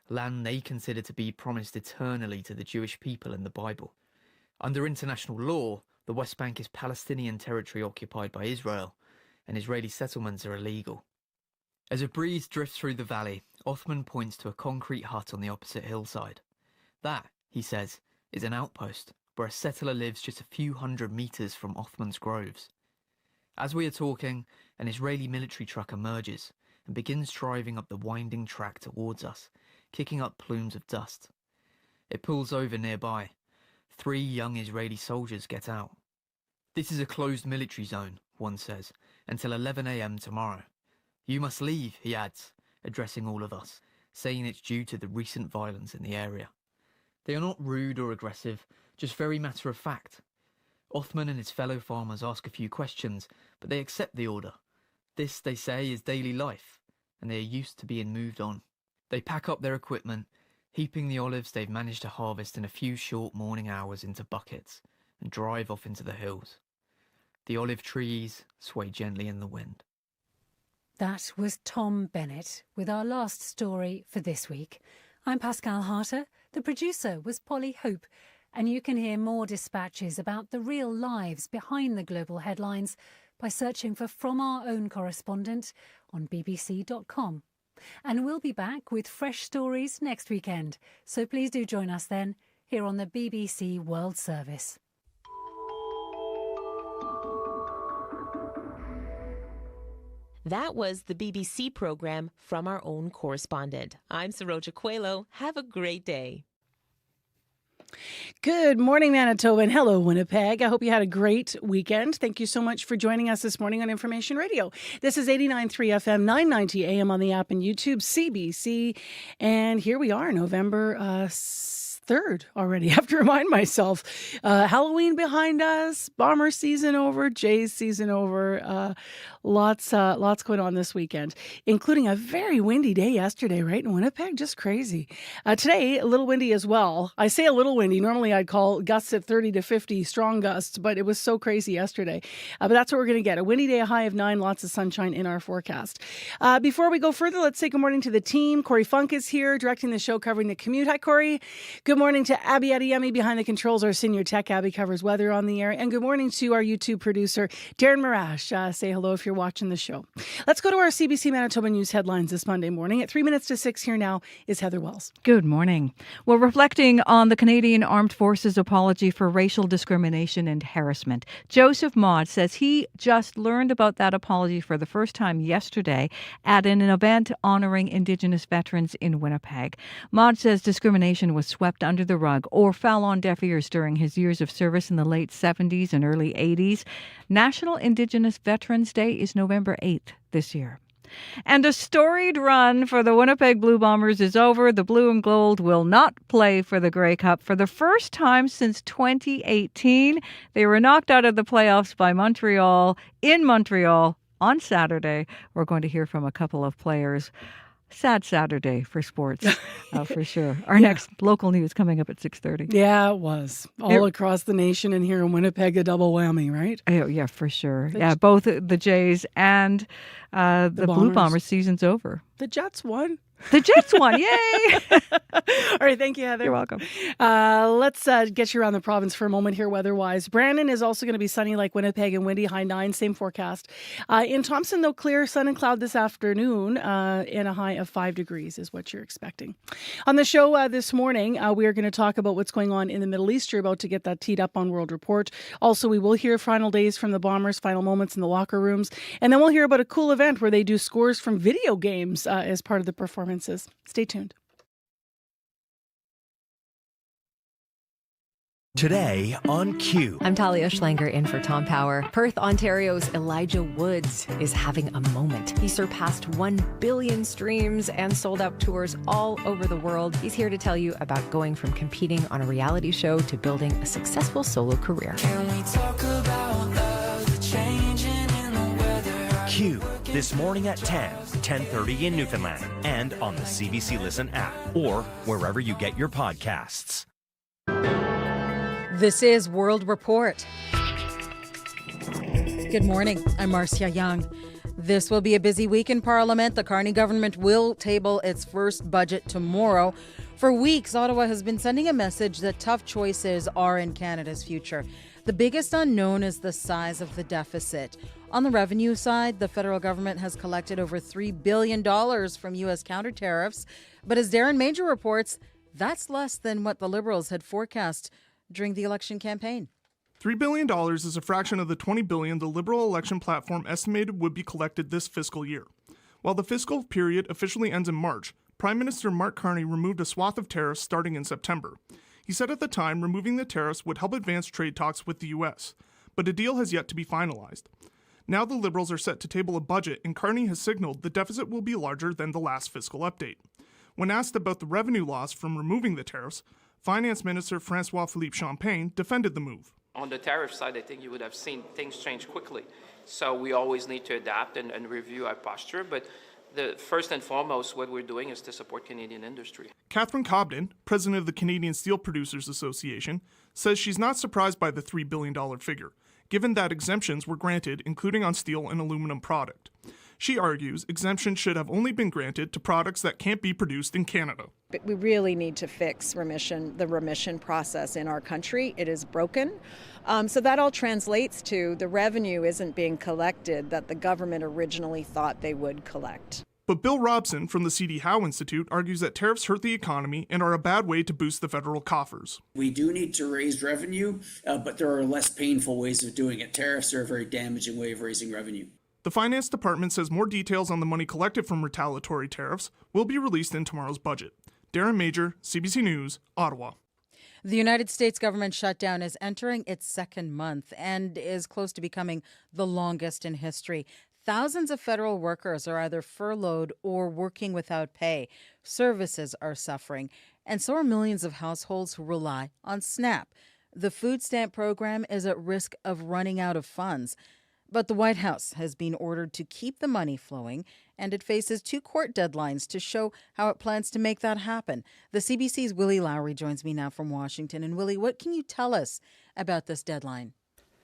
land they consider to be promised eternally to the Jewish people in the Bible. Under international law, the West Bank is Palestinian territory occupied by Israel, and Israeli settlements are illegal. As a breeze drifts through the valley, Othman points to a concrete hut on the opposite hillside. That, he says, is an outpost where a settler lives just a few hundred metres from Othman's groves. As we are talking, an Israeli military truck emerges and begins driving up the winding track towards us, kicking up plumes of dust. It pulls over nearby. 3 young Israeli soldiers get out. "This is a closed military zone," one says, "until 11 a.m. tomorrow. You must leave," he adds, addressing all of us, saying it's due to the recent violence in the area. They are not rude or aggressive, just very matter of fact. Othman and his fellow farmers ask a few questions, but they accept the order. This, they say, is daily life, and they are used to being moved on. They pack up their equipment, heaping the olives they've managed to harvest in a few short morning hours into buckets, and drive off into the hills. The olive trees sway gently in the wind. That was Tom Bennett with our last story for this week. I'm Pascal Harter. The producer was Polly Hope. And you can hear more dispatches about the real lives behind the global headlines by searching for From Our Own Correspondent on bbc.com. And we'll be back with fresh stories next weekend. So please do join us then, here on the BBC World Service. That was the BBC programme From Our Own Correspondent. I'm Saroja Coelho. Have a great day. Good morning, Manitoba, and hello, Winnipeg. I hope you had a great weekend. Thank you so much for joining us this morning on Information Radio. This is 89.3 FM, 990 AM on the app and YouTube, CBC. And here we are, November 3rd already. I have to remind myself. Halloween behind us, Bomber season over, Jays season over. Lots going on this weekend, including a very windy day yesterday, right, in Winnipeg? Just crazy. Today, a little windy as well. I say a little windy. Normally, I'd call gusts at 30 to 50, strong gusts, but it was so crazy yesterday. But that's what we're going to get. A windy day, a high of 9, lots of sunshine in our forecast. Before we go further, let's say good morning to the team. Corey Funk is here, directing the show, covering the commute. Hi, Corey. Good morning to Abby Adiyemi behind the controls, our senior tech. Abby covers weather on the air. And good morning to our YouTube producer, Darren Marash. Say hello if you're watching the show. Let's go to our CBC Manitoba News headlines this Monday morning. At 3 minutes to 6 here now is Heather Wells. Good morning. Well, reflecting on the Canadian Armed Forces apology for racial discrimination and harassment, Joseph Maud says he just learned about that apology for the first time yesterday at an event honouring Indigenous veterans in Winnipeg. Maud says discrimination was swept under the rug or fell on deaf ears during his years of service in the late 70s and early 80s. National Indigenous Veterans Day is November 8th this year. And a storied run for the Winnipeg Blue Bombers is over. The Blue and Gold will not play for the Grey Cup for the first time since 2018. They were knocked out of the playoffs by Montreal in Montreal on Saturday. We're going to hear from a couple of players. Sad Saturday for sports, for sure. Our next local news coming up at 6:30. Yeah, it was. All across the nation and here in Winnipeg, a double whammy, right? Oh, yeah, for sure. Yeah, both the Jays and the Blue Bombers season's over. The Jets won. The Jets won. Yay! All right. Thank you, Heather. You're welcome. Let's get you around the province for a moment here weather-wise. Brandon is also going to be sunny like Winnipeg and windy, high 9, same forecast. In Thompson, though, clear, sun and cloud this afternoon and a high of 5 degrees is what you're expecting. On the show this morning, we are going to talk about what's going on in the Middle East. You're about to get that teed up on World Report. Also, we will hear final days from the Bombers, final moments in the locker rooms. And then we'll hear about a cool event where they do scores from video games as part of the performances. Stay tuned. Today on Q. I'm Talia Schlanger in for Tom Power. Perth, Ontario's Elijah Woods is having a moment. He surpassed 1 billion streams and sold out tours all over the world. He's here to tell you about going from competing on a reality show to building a successful solo career. Can we talk about love, the changing in the weather? Q. This morning at 10:30 in Newfoundland, and on the CBC Listen app, or wherever you get your podcasts. This is World Report. Good morning. I'm Marcia Young. This will be a busy week in Parliament. The Carney government will table its first budget tomorrow. For weeks, Ottawa has been sending a message that tough choices are in Canada's future. The biggest unknown is the size of the deficit. On the revenue side, the federal government has collected over $3 billion from U.S. counter tariffs. But as Darren Major reports, that's less than what the Liberals had forecast during the election campaign. $3 billion is a fraction of the $20 billion the Liberal election platform estimated would be collected this fiscal year. While the fiscal period officially ends in March, Prime Minister Mark Carney removed a swath of tariffs starting in September. He said at the time removing the tariffs would help advance trade talks with the U.S., but a deal has yet to be finalized. Now the Liberals are set to table a budget, and Carney has signaled the deficit will be larger than the last fiscal update. When asked about the revenue loss from removing the tariffs, Finance Minister François-Philippe Champagne defended the move. On the tariff side, I think you would have seen things change quickly. So we always need to adapt and review our posture. But the first and foremost, what we're doing is to support Canadian industry. Catherine Cobden, president of the Canadian Steel Producers Association, says she's not surprised by the $3 billion figure, given that exemptions were granted, including on steel and aluminum product. She argues exemptions should have only been granted to products that can't be produced in Canada. But we really need to fix the remission process in our country. It is broken. So that all translates to the revenue isn't being collected that the government originally thought they would collect. But Bill Robson from the C.D. Howe Institute argues that tariffs hurt the economy and are a bad way to boost the federal coffers. We do need to raise revenue, but there are less painful ways of doing it. Tariffs are a very damaging way of raising revenue. The Finance Department says more details on the money collected from retaliatory tariffs will be released in tomorrow's budget. Darren Major, CBC News, Ottawa. The United States government shutdown is entering its second month and is close to becoming the longest in history. Thousands of federal workers are either furloughed or working without pay. Services are suffering, and so are millions of households who rely on SNAP. The food stamp program is at risk of running out of funds. But the White House has been ordered to keep the money flowing, and it faces 2 court deadlines to show how it plans to make that happen. The CBC's Willie Lowry joins me now from Washington. And Willie, what can you tell us about this deadline?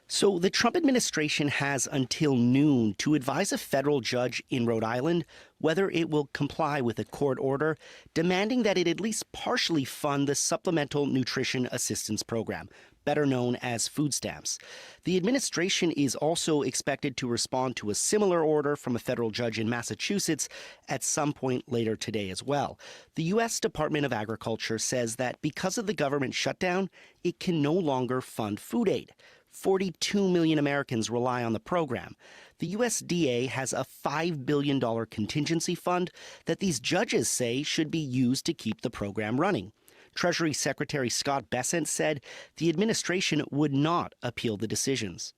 So the Trump administration has until noon to advise a federal judge in Rhode Island whether it will comply with a court order demanding that it at least partially fund the Supplemental Nutrition Assistance Program, better known as food stamps. The administration is also expected to respond to a similar order from a federal judge in Massachusetts at some point later today as well. The U.S. Department of Agriculture says that because of the government shutdown, it can no longer fund food aid. 42 million Americans rely on the program. The USDA has a $5 billion contingency fund that these judges say should be used to keep the program running. Treasury Secretary Scott Bessent said the administration would not appeal the decisions.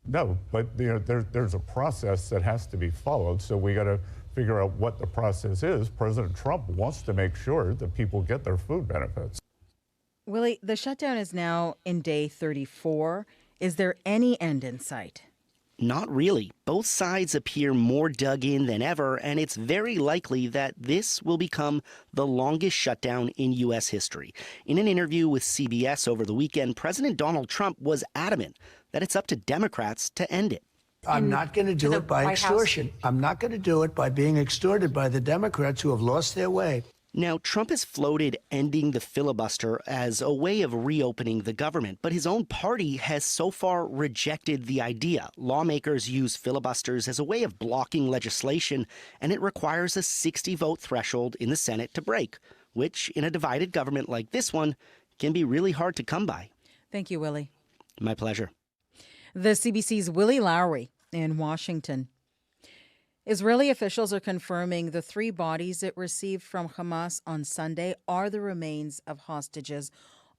No, but there's a process that has to be followed, so we got to figure out what the process is. President Trump wants to make sure that people get their food benefits. Willie, the shutdown is now in day 34. Is there any end in sight? Not really. Both sides appear more dug in than ever, and it's very likely that this will become the longest shutdown in U.S. history. In an interview with CBS over the weekend, President Donald Trump was adamant that it's up to Democrats to end it. I'm not going to do it by extortion. I'm not going to do it by being extorted by the Democrats who have lost their way. Now, Trump has floated ending the filibuster as a way of reopening the government, but his own party has so far rejected the idea. Lawmakers use filibusters as a way of blocking legislation, and it requires a 60-vote threshold in the Senate to break, which, in a divided government like this one, can be really hard to come by. Thank you, Willie. My pleasure. The CBC's Willie Lowry in Washington. Israeli officials are confirming the 3 bodies it received from Hamas on Sunday are the remains of hostages.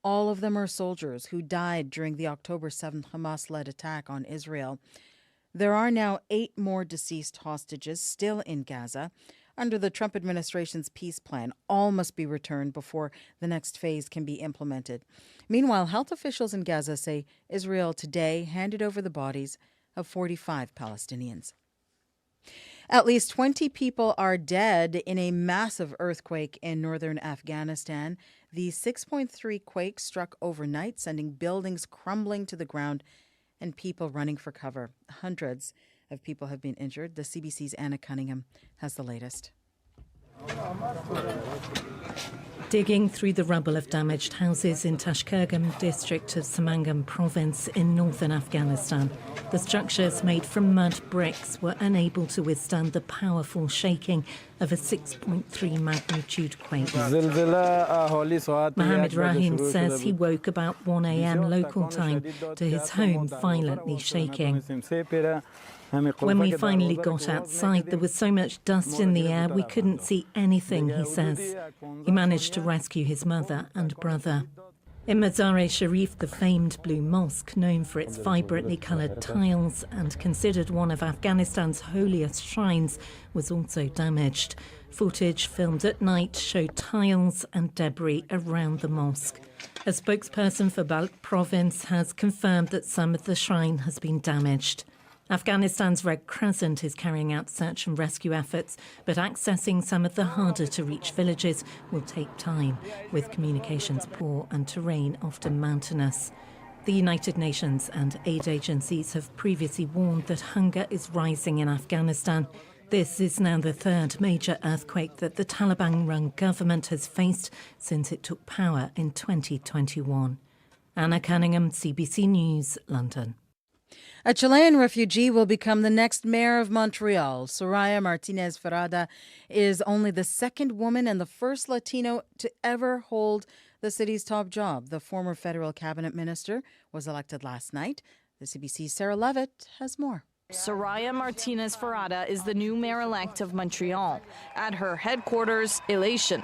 All of them are soldiers who died during the October 7th Hamas-led attack on Israel. There are now 8 more deceased hostages still in Gaza. Under the Trump administration's peace plan, all must be returned before the next phase can be implemented. Meanwhile, health officials in Gaza say Israel today handed over the bodies of 45 Palestinians. At least 20 people are dead in a massive earthquake in northern Afghanistan. The 6.3 quake struck overnight, sending buildings crumbling to the ground and people running for cover. Hundreds of people have been injured. The CBC's Anna Cunningham has the latest. Digging through the rubble of damaged houses in Tashkurgam district of Samangam province in northern Afghanistan. The structures made from mud bricks were unable to withstand the powerful shaking of a 6.3 magnitude quake. Mohammed Rahim says he woke about 1 a.m. local time to his home violently shaking. When we finally got outside, there was so much dust in the air we couldn't see anything, he says. He managed to rescue his mother and brother. In Mazar-e-Sharif, the famed Blue Mosque, known for its vibrantly coloured tiles and considered one of Afghanistan's holiest shrines, was also damaged. Footage filmed at night showed tiles and debris around the mosque. A spokesperson for Balkh province has confirmed that some of the shrine has been damaged. Afghanistan's Red Crescent is carrying out search and rescue efforts, but accessing some of the harder-to-reach villages will take time, with communications poor and terrain often mountainous. The United Nations and aid agencies have previously warned that hunger is rising in Afghanistan. This is now the third major earthquake that the Taliban-run government has faced since it took power in 2021. Anna Cunningham, CBC News, London. A Chilean refugee will become the next mayor of Montreal. Soraya Martinez Ferrada is only the second woman and the first Latino to ever hold the city's top job. The former federal cabinet minister was elected last night. The CBC's Sarah Levitt has more. Soraya Martinez Ferrada is the new mayor-elect of Montreal. At her headquarters, elation.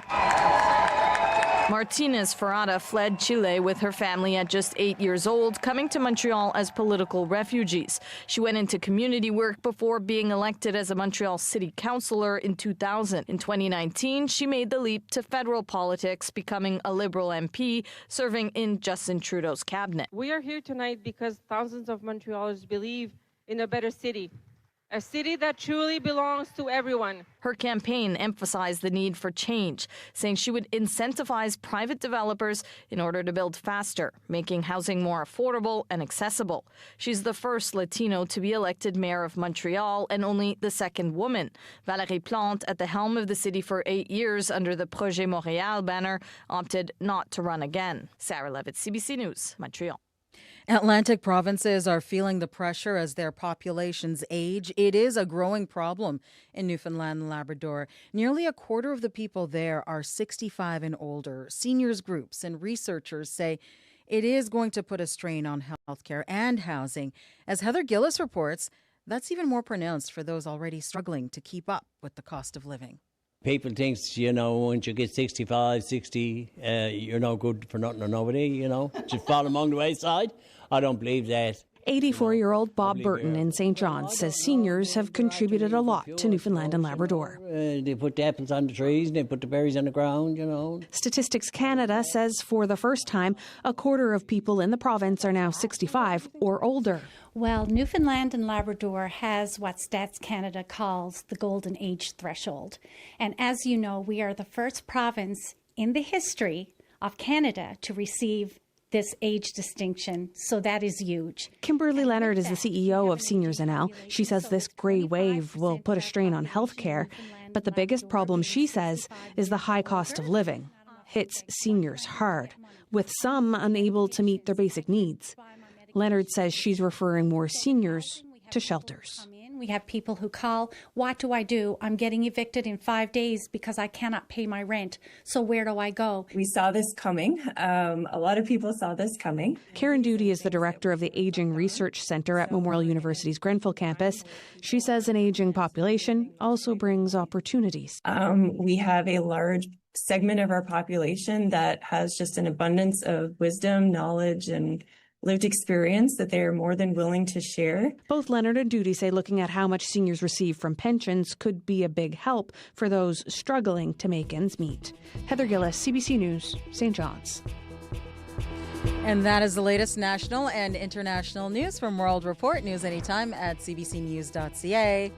Martinez Ferrada fled Chile with her family at just 8 years old, coming to Montreal as political refugees. She went into community work before being elected as a Montreal city councillor in 2000. In 2019, she made the leap to federal politics, becoming a Liberal MP, serving in Justin Trudeau's cabinet. We are here tonight because thousands of Montrealers believe in a better city. A city that truly belongs to everyone. Her campaign emphasized the need for change, saying she would incentivize private developers in order to build faster, making housing more affordable and accessible. She's the first Latino to be elected mayor of Montreal and only the second woman. Valérie Plante, at the helm of the city for 8 years under the Projet Montréal banner, opted not to run again. Sarah Levitt, CBC News, Montreal. Atlantic provinces are feeling the pressure as their populations age. It is a growing problem in Newfoundland and Labrador. Nearly a quarter of the people there are 65 and older. Seniors groups and researchers say it is going to put a strain on healthcare and housing. As Heather Gillis reports, that's even more pronounced for those already struggling to keep up with the cost of living. People think, once you get 65, 60, you're no good for nothing or nobody, just fall among the wayside. I don't believe that. 84-year-old Bob Burton in St. John's says seniors have contributed a lot to Newfoundland and Labrador. They put the apples on the trees and they put the berries on the ground, Statistics Canada says for the first time, a quarter of people in the province are now 65 or older. Well, Newfoundland and Labrador has what Stats Canada calls the golden age threshold. And as you know, we are the first province in the history of Canada to receive this age distinction, so that is huge. Kimberly Leonard is the CEO of Seniors NL. She says this grey wave will put a strain on healthcare, but the biggest problem, she says, is the high cost of living. Hits seniors hard, with some unable to meet their basic needs. Leonard says she's referring more seniors to shelters. We have people who call, what do I do? I'm getting evicted in 5 days because I cannot pay my rent. So where do I go? We saw this coming. A lot of people saw this coming. Karen Doody is the director of the Aging Research Centre at Memorial University's Grenfell campus. She says an aging population also brings opportunities. We have a large segment of our population that has just an abundance of wisdom, knowledge, and lived experience that they are more than willing to share. Both Leonard and Doody say looking at how much seniors receive from pensions could be a big help for those struggling to make ends meet. Heather Gillis, CBC News, St. John's. And that is the latest national and international news from World Report. News anytime at cbcnews.ca.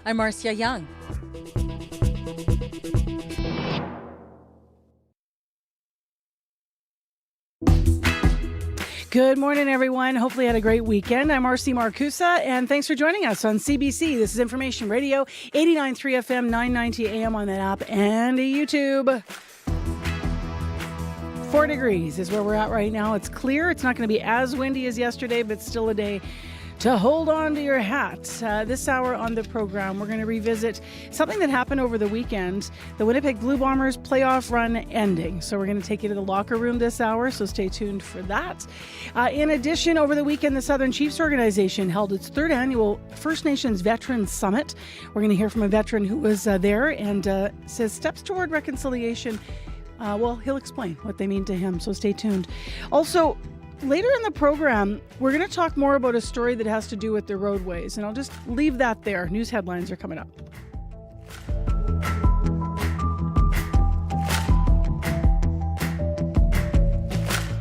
I'm Marcia Young. Good morning, everyone. Hopefully you had a great weekend. I'm RC Marcusa, and thanks for joining us on CBC. This is Information Radio, 89.3 FM, 990 AM on that app and YouTube. 4 degrees is where we're at right now. It's clear. It's not going to be as windy as yesterday, but still a day to hold on to your hat. This hour on the program, we're going to revisit something that happened over the weekend. The Winnipeg Blue Bombers playoff run ending. So we're going to take you to the locker room this hour, so stay tuned for that. In addition, over the weekend, the Southern Chiefs Organization held its 3rd annual First Nations Veterans Summit. We're going to hear from a veteran who was there and says steps toward reconciliation. Well, he'll explain what they mean to him, so stay tuned. Also, later in the program, we're going to talk more about a story that has to do with the roadways, and I'll just leave that there. News headlines are coming up.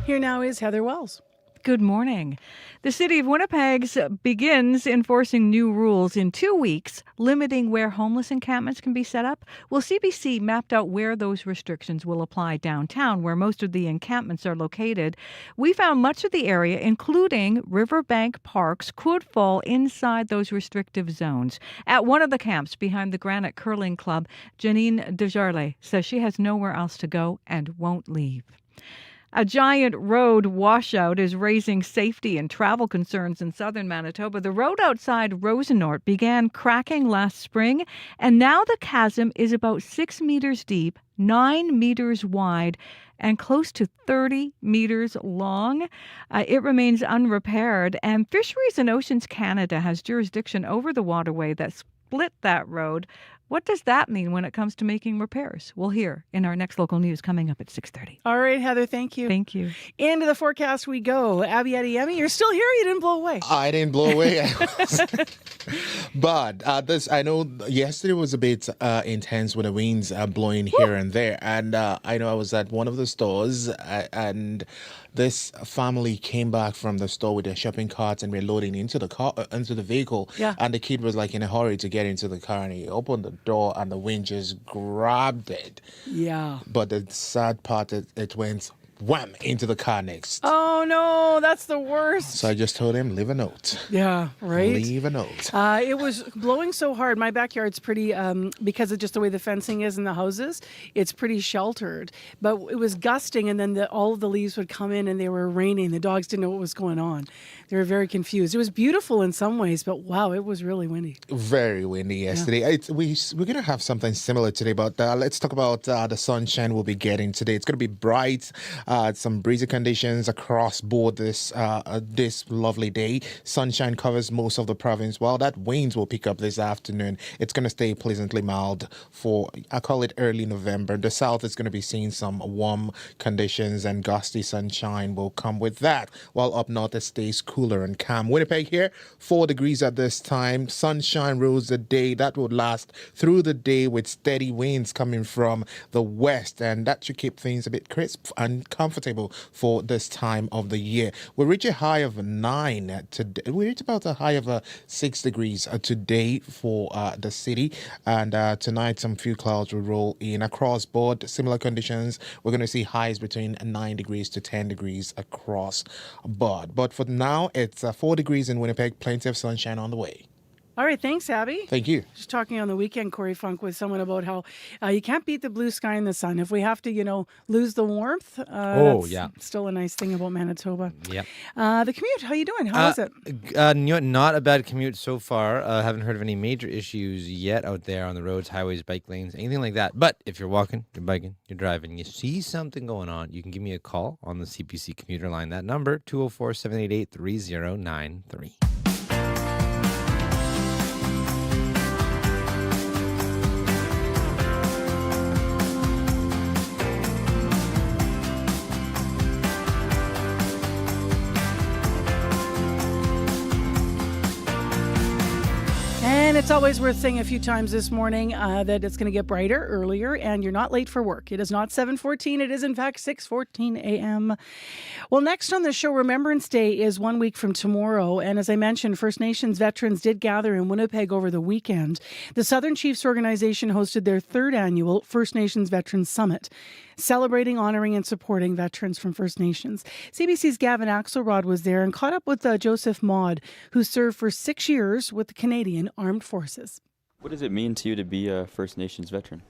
Here now is Heather Wells. Good morning. The city of Winnipeg begins enforcing new rules in 2 weeks, limiting where homeless encampments can be set up. Well, CBC mapped out where those restrictions will apply downtown, where most of the encampments are located. We found much of the area, including riverbank parks, could fall inside those restrictive zones. At one of the camps behind the Granite Curling Club, Janine Desjardins says she has nowhere else to go and won't leave. A giant road washout is raising safety and travel concerns in southern Manitoba. The road outside Rosenort began cracking last spring, and now the chasm is about 6 meters deep, 9 meters wide, and close to 30 meters long. It remains unrepaired, and Fisheries and Oceans Canada has jurisdiction over the waterway that split that road. What does that mean when it comes to making repairs? We'll hear in our next local news coming up at 6:30. All right, Heather, thank you. Thank you. Into the forecast we go. Abby Adeyemi, you're still here? You didn't blow away. I didn't blow away. But I know yesterday was a bit intense with the winds blowing here and there. And I know I was at one of the stores and this family came back from the store with their shopping carts and we're loading into the car, into the vehicle. Yeah. And the kid was like in a hurry to get into the car and he opened the door and the wind just grabbed it. Yeah. But the sad part, it went wham into the car next. Oh, no, that's the worst. So I just told him, leave a note. Yeah, right? Leave a note. It was blowing so hard. My backyard's pretty, because of just the way the fencing is in the houses, it's pretty sheltered. But it was gusting, and then all of the leaves would come in, and they were raining. The dogs didn't know what was going on. They were very confused. It was beautiful in some ways, but wow, it was really windy. Very windy yesterday. Yeah. We're going to have something similar today, but let's talk about the sunshine we'll be getting today. It's going to be bright. Some breezy conditions across board this lovely day. Sunshine covers most of the province. While that winds will pick up this afternoon, it's going to stay pleasantly mild for, I call it early November. The south is going to be seeing some warm conditions and gusty sunshine will come with that. While up north it stays cooler and calm. Winnipeg here, 4 degrees at this time. Sunshine rules the day. That will last through the day with steady winds coming from the west, and that should keep things a bit crisp and comfortable for this time of the year. We'll reach a high of 9 today. We reach about a high of 6 degrees today for the city, and tonight some few clouds will roll in across board. Similar conditions. We're going to see highs between 9 degrees to 10 degrees across board. But for now, it's 4 degrees in Winnipeg. Plenty of sunshine on the way. All right, thanks, Abby. Thank you. Just talking on the weekend, Corey Funk, with someone about how you can't beat the blue sky and the sun. If we have to, lose the warmth, that's still a nice thing about Manitoba. Yep. The commute, how you doing? How is it? Not a bad commute so far. Haven't heard of any major issues yet out there on the roads, highways, bike lanes, anything like that. But if you're walking, you're biking, you're driving, you see something going on, you can give me a call on the CBC commuter line. That number, 204-788-3093. And It's always worth saying a few times this morning that it's going to get brighter earlier, and you're not late for work. It is not 7:14. It is, in fact, 6:14 a.m. Well, next on the show, Remembrance Day is 1 week from tomorrow. And as I mentioned, First Nations veterans did gather in Winnipeg over the weekend. The Southern Chiefs Organization hosted their 3rd annual First Nations Veterans Summit, celebrating, honoring, and supporting veterans from First Nations. CBC's Gavin Axelrod was there and caught up with Joseph Maud, who served for 6 years with the Canadian Armed Forces. What does it mean to you to be a First Nations veteran?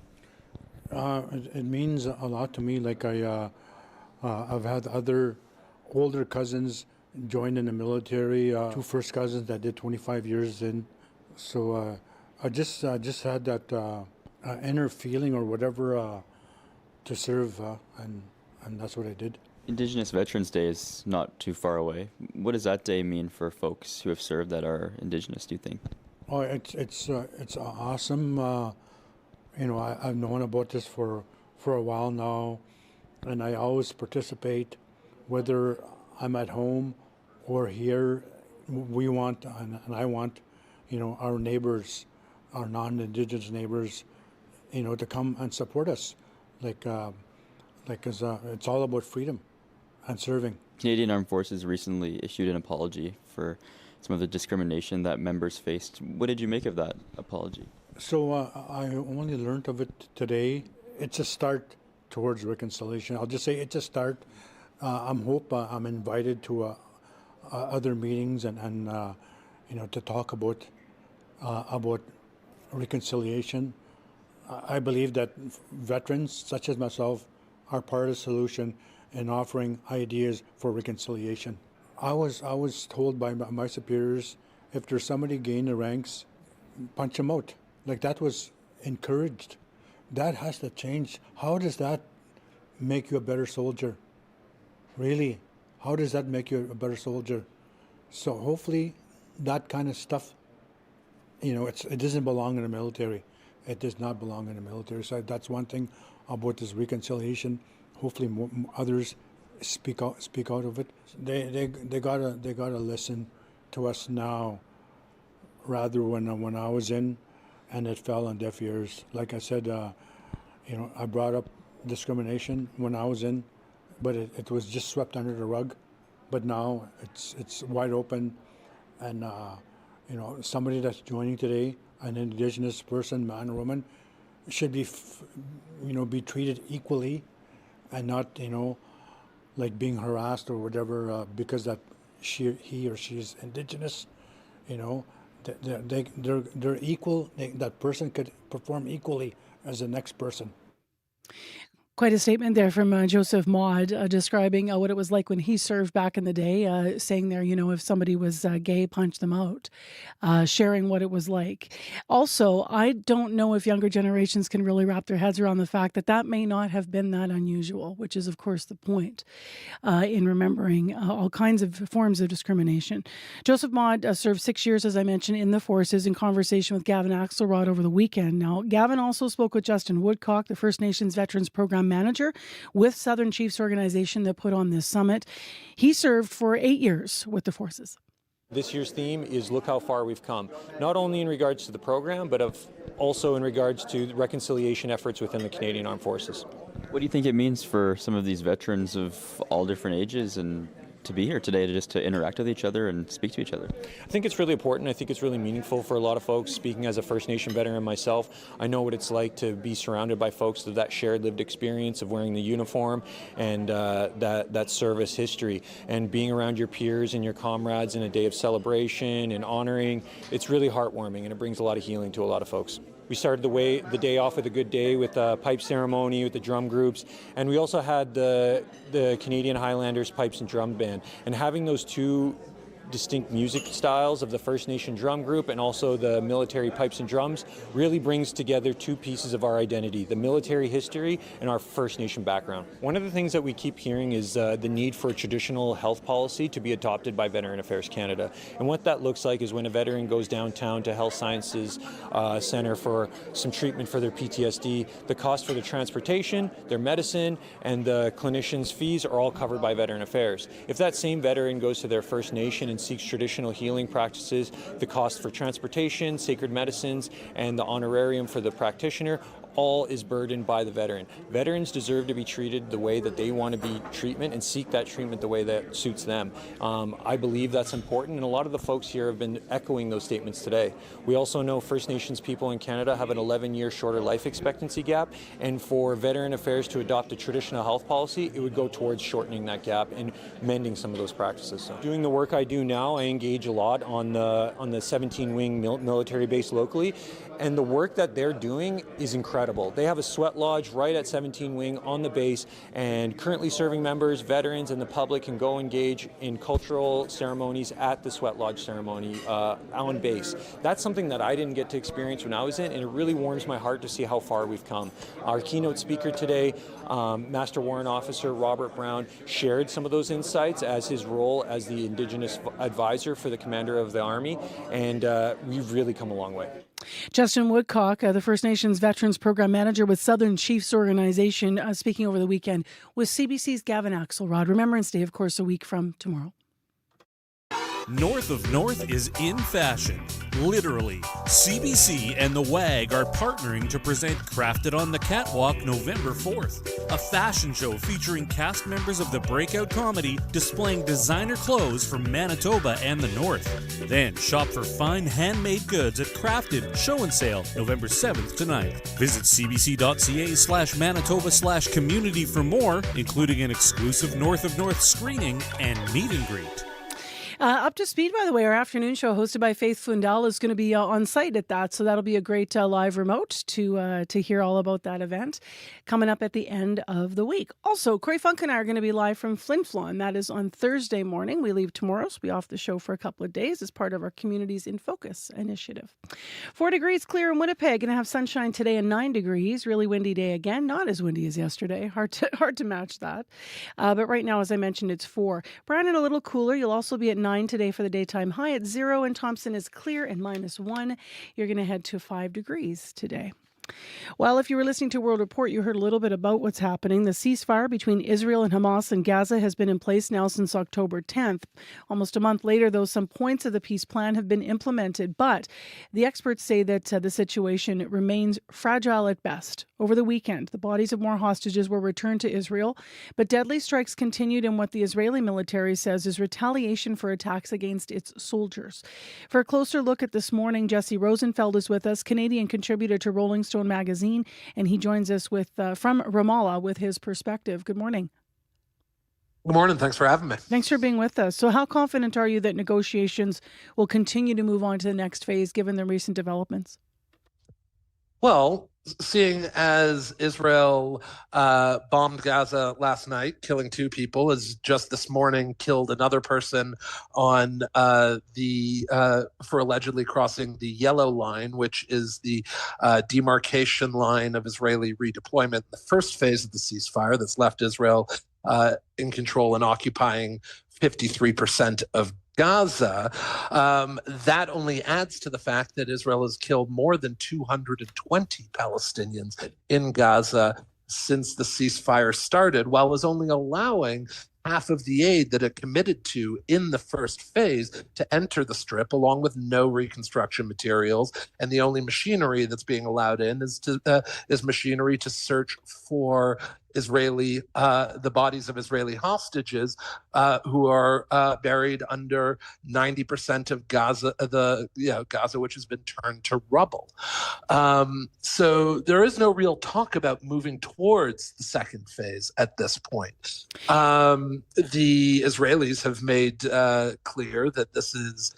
It means a lot to me. Like I've had other older cousins join in the military, 2 first cousins that did 25 years in. So I just had that inner feeling or whatever to serve, and that's what I did. Indigenous Veterans Day is not too far away. What does that day mean for folks who have served that are Indigenous, do you think? Oh, it's awesome. I've known about this for a while now, and I always participate, whether I'm at home or here. We want, and I want, our neighbors, our non-Indigenous neighbors, to come and support us. Because it's all about freedom and serving. Canadian Armed Forces recently issued an apology for some of the discrimination that members faced. What did you make of that apology? So I only learned of it today. It's a start towards reconciliation. I'll just say it's a start. I'm invited to other meetings and to talk about reconciliation. I believe that veterans such as myself are part of the solution in offering ideas for reconciliation. I was told by my superiors, if there's somebody gain the ranks, punch them out. Like, that was encouraged. That has to change. How does that make you a better soldier? Really, how does that make you a better soldier? So hopefully that kind of stuff, it doesn't belong in the military. It does not belong in the military. So that's one thing about this reconciliation. Hopefully more others speak out of it. They gotta listen to us now, rather when I was in, and it fell on deaf ears. Like I said, I brought up discrimination when I was in, but it was just swept under the rug. But now it's wide open, and somebody that's joining today, an Indigenous person, man or woman, should be be treated equally, and not like being harassed or whatever because that he or she is Indigenous. They're equal. That person could perform equally as the next person. Quite a statement there from Joseph Maud describing what it was like when he served back in the day, saying there, if somebody was gay, punch them out, sharing what it was like. Also, I don't know if younger generations can really wrap their heads around the fact that may not have been that unusual, which is, of course, the point in remembering all kinds of forms of discrimination. Joseph Maud served 6 years, as I mentioned, in the forces, in conversation with Gavin Axelrod over the weekend. Now, Gavin also spoke with Justin Woodcock, the First Nations Veterans Program Manager with Southern Chiefs Organization that put on this summit. He served for 8 years with the forces. This year's theme is Look How Far We've Come, not only in regards to the program, but also in regards to reconciliation efforts within the Canadian Armed Forces. What do you think it means for some of these veterans of all different ages and to be here today to interact with each other and speak to each other? I think it's really important. I think it's really meaningful for a lot of folks. Speaking as a First Nation veteran myself, I know what it's like to be surrounded by folks with that shared lived experience of wearing the uniform and that service history, and being around your peers and your comrades in a day of celebration and honoring. It's really heartwarming, and it brings a lot of healing to a lot of folks. We started the day off with a good day with a pipe ceremony with the drum groups, and we also had the Canadian Highlanders Pipes and Drum Band. And having those two distinct music styles of the First Nation drum group and also the military pipes and drums really brings together two pieces of our identity, the military history and our First Nation background. One of the things that we keep hearing is the need for traditional health policy to be adopted by Veteran Affairs Canada. And what that looks like is when a veteran goes downtown to Health Sciences Centre for some treatment for their PTSD, the cost for the transportation, their medicine, and the clinician's fees are all covered by Veteran Affairs. If that same veteran goes to their First Nation veteran seeks traditional healing practices, the cost for transportation, sacred medicines, and the honorarium for the practitioner all is burdened by the veteran. Veterans deserve to be treated the way that they want to be treatment and seek that treatment the way that suits them. I believe that's important, and a lot of the folks here have been echoing those statements today. We also know First Nations people in Canada have an 11-year shorter life expectancy gap, and for Veteran Affairs to adopt a traditional health policy, it would go towards shortening that gap and mending some of those practices. So, doing the work I do now, I engage a lot on the 17-wing military base locally, and the work that they're doing is incredible. They have a sweat lodge right at 17 Wing on the base, and currently serving members, veterans, and the public can go engage in cultural ceremonies at the sweat lodge ceremony on base. That's something that I didn't get to experience when I was in, and it really warms my heart to see how far we've come. Our keynote speaker today, Master Warrant Officer Robert Brown, shared some of those insights as his role as the Indigenous advisor for the Commander of the Army, and we've really come a long way. Justin Woodcock, the First Nations Veterans Program Manager with Southern Chiefs Organization, speaking over the weekend with CBC's Gavin Axelrod. Remembrance Day, of course, a week from tomorrow. North of North is in fashion, literally. CBC and the WAG are partnering to present Crafted on the Catwalk November 4th, a fashion show featuring cast members of the breakout comedy displaying designer clothes from Manitoba and the North. Then shop for fine handmade goods at Crafted Show and Sale November 7th to 9th. Visit cbc.ca/Manitoba/community for more, including an exclusive North of North screening and meet and greet. Up to speed, by the way, our afternoon show hosted by Faith Fundal is going to be on site at that. So that'll be a great live remote to hear all about that event coming up at the end of the week. Also, Corey Funk and I are going to be live from Flin Flon. That is on Thursday morning. We leave tomorrow, so we'll be off the show for a couple of days as part of our Communities in Focus initiative. 4 degrees clear in Winnipeg. Going to have sunshine today and 9 degrees. Really windy day again. Not as windy as yesterday. Hard to match that. But right now, as I mentioned, it's 4. Brandon, a little cooler. You'll also be at 9 today for the daytime high at 0, and Thompson is clear and -1. You're going to head to 5 degrees today. Well, if you were listening to World Report, you heard a little bit about what's happening. The ceasefire between Israel and Hamas in Gaza has been in place now since October 10th. Almost a month later, though, some points of the peace plan have been implemented, but the experts say that the situation remains fragile at best. Over the weekend, the bodies of more hostages were returned to Israel, but deadly strikes continued in what the Israeli military says is retaliation for attacks against its soldiers. For a closer look at this morning, Jesse Rosenfeld is with us, Canadian contributor to Rolling Stone magazine, and he joins us with from Ramallah with his perspective. Good morning. Good morning. Thanks for having me. Thanks for being with us. So how confident are you that negotiations will continue to move on to the next phase given the recent developments? Well, seeing as Israel bombed Gaza last night, killing 2 people, as just this morning killed another person on for allegedly crossing the yellow line, which is the demarcation line of Israeli redeployment, the first phase of the ceasefire that's left Israel in control and occupying 53% of Gaza, that only adds to the fact that Israel has killed more than 220 Palestinians in Gaza since the ceasefire started, while is only allowing half of the aid that it committed to in the first phase to enter the Strip, along with no reconstruction materials. And the only machinery that's being allowed in is machinery to search for the bodies of Israeli hostages who are buried under 90% of Gaza, Gaza, which has been turned to rubble. So there is no real talk about moving towards the second phase at this point. The Israelis have made clear that this is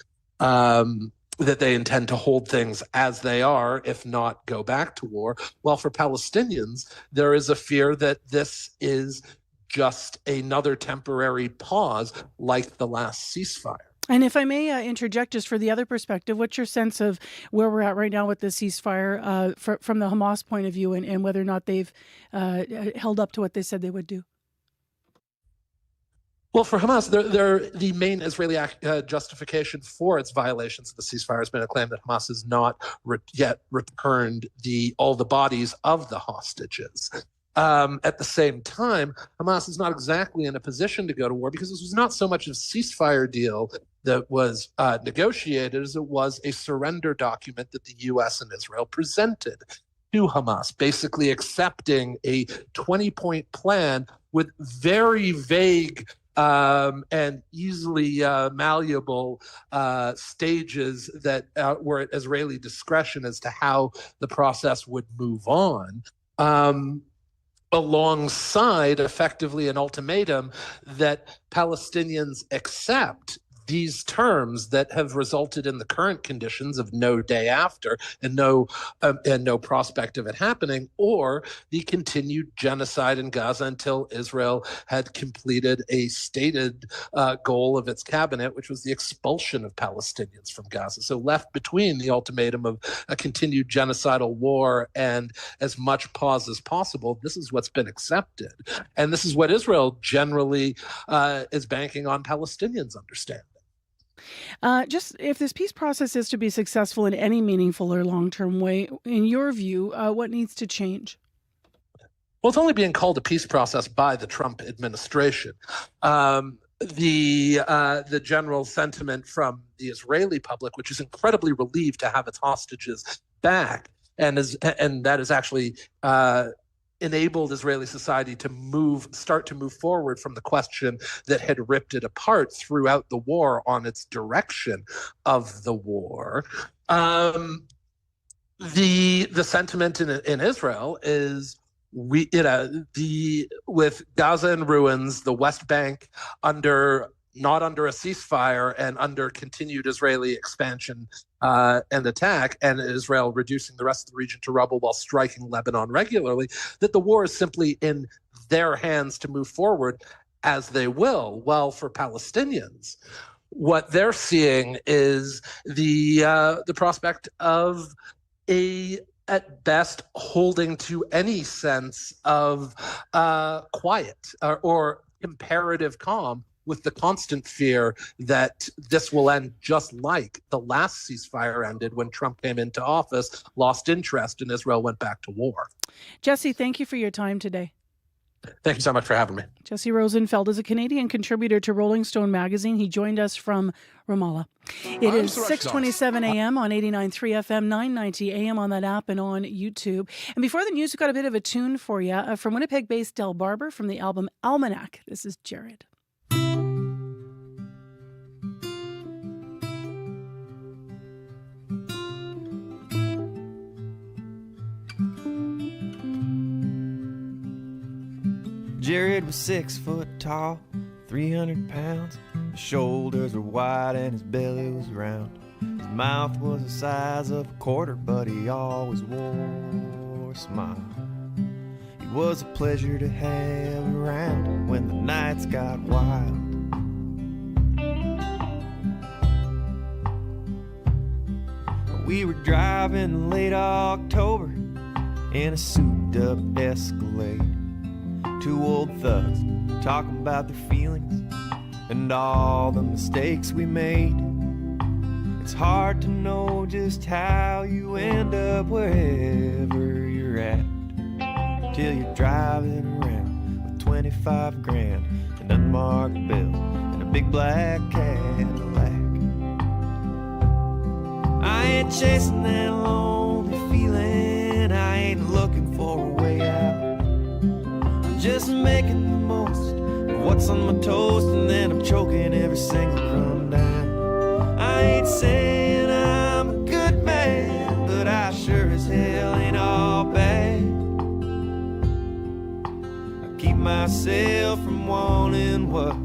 that they intend to hold things as they are, if not go back to war. While for Palestinians, there is a fear that this is just another temporary pause like the last ceasefire. And if I may interject just for the other perspective, what's your sense of where we're at right now with the ceasefire from the Hamas point of view and whether or not they've held up to what they said they would do? Well, for Hamas, the main Israeli justification for its violations of the ceasefire has been a claim that Hamas has not yet returned all the bodies of the hostages. At the same time, Hamas is not exactly in a position to go to war because this was not so much a ceasefire deal that was negotiated as it was a surrender document that the U.S. and Israel presented to Hamas, basically accepting a 20-point plan with very vague and easily malleable stages that were at Israeli discretion as to how the process would move on. Alongside effectively an ultimatum that Palestinians accept these terms that have resulted in the current conditions of no day after and no prospect of it happening, or the continued genocide in Gaza until Israel had completed a stated goal of its cabinet, which was the expulsion of Palestinians from Gaza. So left between the ultimatum of a continued genocidal war and as much pause as possible, this is what's been accepted. And this is what Israel generally is banking on Palestinians understanding. Just if this peace process is to be successful in any meaningful or long-term way, in your view, what needs to change? Well, it's only being called a peace process by the Trump administration. The general sentiment from the Israeli public, which is incredibly relieved to have its hostages back, and that is actually enabled Israeli society to start to move forward from the question that had ripped it apart throughout the war on its direction of the war. The sentiment in Israel is with Gaza in ruins, the West Bank not under a ceasefire and under continued Israeli expansion and attack, and Israel reducing the rest of the region to rubble while striking Lebanon regularly, that the war is simply in their hands to move forward as they will. Well, for Palestinians, what they're seeing is the prospect of at best holding to any sense of quiet or comparative calm, with the constant fear that this will end just like the last ceasefire ended when Trump came into office, lost interest, and Israel went back to war. Jesse, thank you for your time today. Thank you so much for having me. Jesse Rosenfeld is a Canadian contributor to Rolling Stone magazine. He joined us from Ramallah. It is 6:27 a.m. on 89.3 FM, 990 a.m. on that app and on YouTube. And before the news, we've got a bit of a tune for you from Winnipeg-based Del Barber from the album Almanac. This is Jared. Jared was 6 foot tall, 300 pounds. His shoulders were wide and his belly was round. His mouth was the size of a quarter, but he always wore a smile. He was a pleasure to have around when the nights got wild. We were driving late October in a souped-up Escalade. Two old thugs talking about their feelings and all the mistakes we made. It's hard to know just how you end up wherever you're at till you're driving around with 25 grand, an unmarked bill, and a big black Cadillac. I ain't chasing that lonely feeling, I ain't looking for a way out. Just making the most of what's on my toast, and then I'm choking every single crumb down. I ain't saying I'm a good man, but I sure as hell ain't all bad. I keep myself from wanting what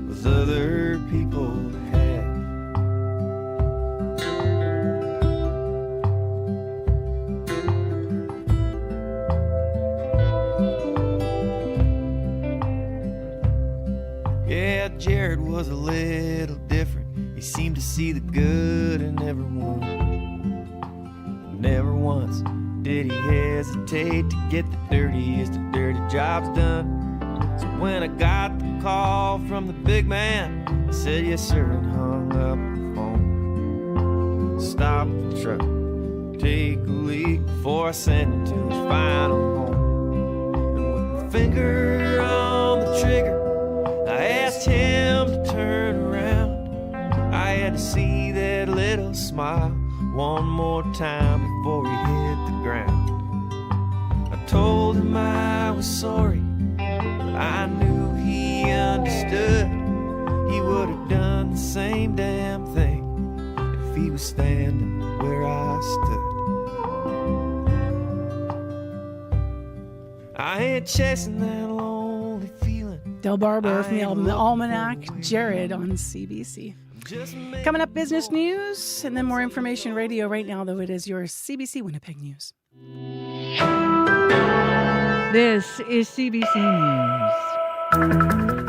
those other people have. Jared was a little different. He seemed to see the good in everyone. Never once did he hesitate to get the dirtiest of dirty jobs done. So when I got the call from the big man, I said yes sir and hung up the phone. Stop the truck, take a leak before I send him to his final home. And with finger on the trigger. I asked him to turn around. I had to see that little smile one more time before he hit the ground. I told him I was sorry, but I knew he understood. He would have done the same damn thing if he was standing where I stood. I ain't chasing that lonely feeling. Del Barber from the Almanac, Jared on CBC. Coming up, business news and then more information radio. Right now, though, it is your CBC Winnipeg News. This is CBC News.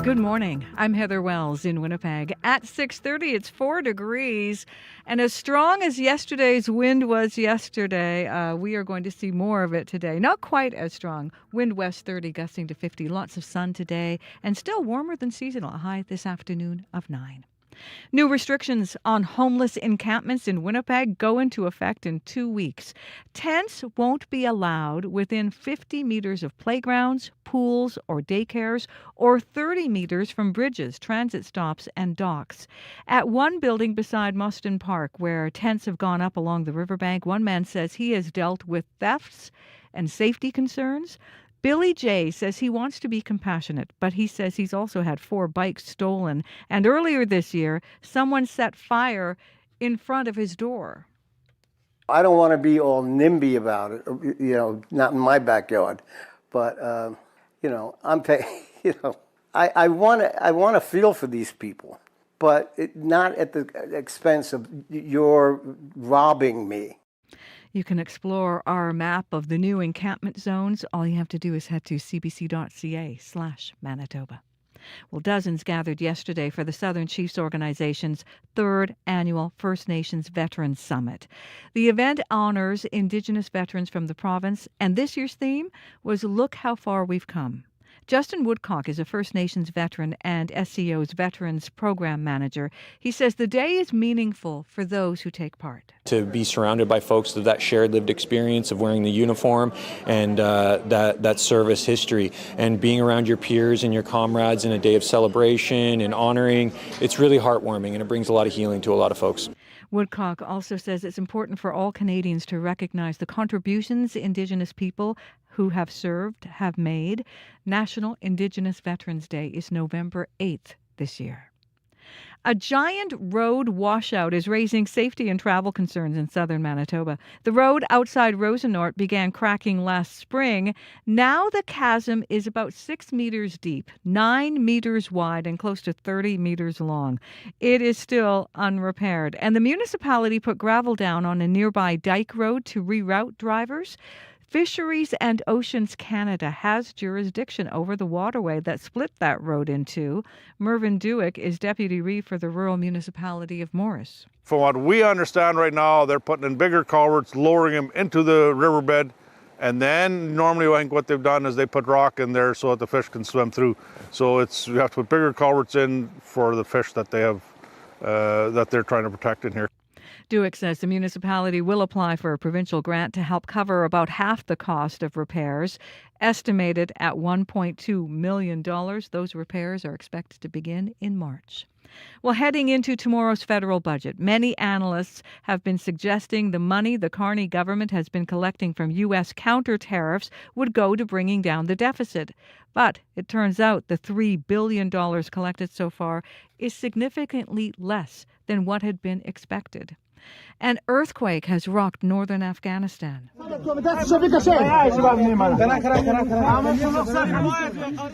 Good morning. I'm Heather Wells in Winnipeg. At 6:30, it's 4 degrees. And as strong as yesterday's wind was yesterday, we are going to see more of it today. Not quite as strong. Wind west 30, gusting to 50. Lots of sun today and still warmer than seasonal. A high this afternoon of 9. New restrictions on homeless encampments in Winnipeg go into effect in 2 weeks. Tents won't be allowed within 50 meters of playgrounds, pools, or daycares, or 30 meters from bridges, transit stops, and docks. At one building beside Muston Park, where tents have gone up along the riverbank, one man says he has dealt with thefts and safety concerns. Billy J. says he wants to be compassionate, but he says he's also had 4 bikes stolen. And earlier this year, someone set fire in front of his door. I don't want to be all NIMBY about it, not in my backyard. But, I'm paying, I want to feel for these people, but not at the expense of you're robbing me. You can explore our map of the new encampment zones. All you have to do is head to cbc.ca/Manitoba. Well, dozens gathered yesterday for the Southern Chiefs Organization's 3rd annual First Nations Veterans Summit. The event honors Indigenous veterans from the province, and this year's theme was Look How Far We've Come. Justin Woodcock is a First Nations veteran and SCO's Veterans Program Manager. He says the day is meaningful for those who take part. To be surrounded by folks of that shared lived experience of wearing the uniform and that service history, and being around your peers and your comrades in a day of celebration and honoring, it's really heartwarming, and it brings a lot of healing to a lot of folks. Woodcock also says it's important for all Canadians to recognize the contributions Indigenous people who have served have made. National Indigenous Veterans Day is November 8th this year. A giant road washout is raising safety and travel concerns in southern Manitoba. The road outside Rosenort began cracking last spring. Now the chasm is about 6 meters deep, 9 meters wide, and close to 30 meters long. It is still unrepaired, and the municipality put gravel down on a nearby dike road to reroute drivers. Fisheries and Oceans Canada has jurisdiction over the waterway that split that road in two. Mervyn Dewick is Deputy Reeve for the rural municipality of Morris. From what we understand right now, they're putting in bigger culverts, lowering them into the riverbed, and then normally I think what they've done is they put rock in there so that the fish can swim through. So you have to put bigger culverts in for the fish that they have, that they're trying to protect in here. Dewick says the municipality will apply for a provincial grant to help cover about half the cost of repairs, estimated at $1.2 million. Those repairs are expected to begin in March. Well, heading into tomorrow's federal budget, many analysts have been suggesting the money the Carney government has been collecting from U.S. counter tariffs would go to bringing down the deficit. But it turns out the $3 billion collected so far is significantly less than what had been expected. An earthquake has rocked northern Afghanistan. The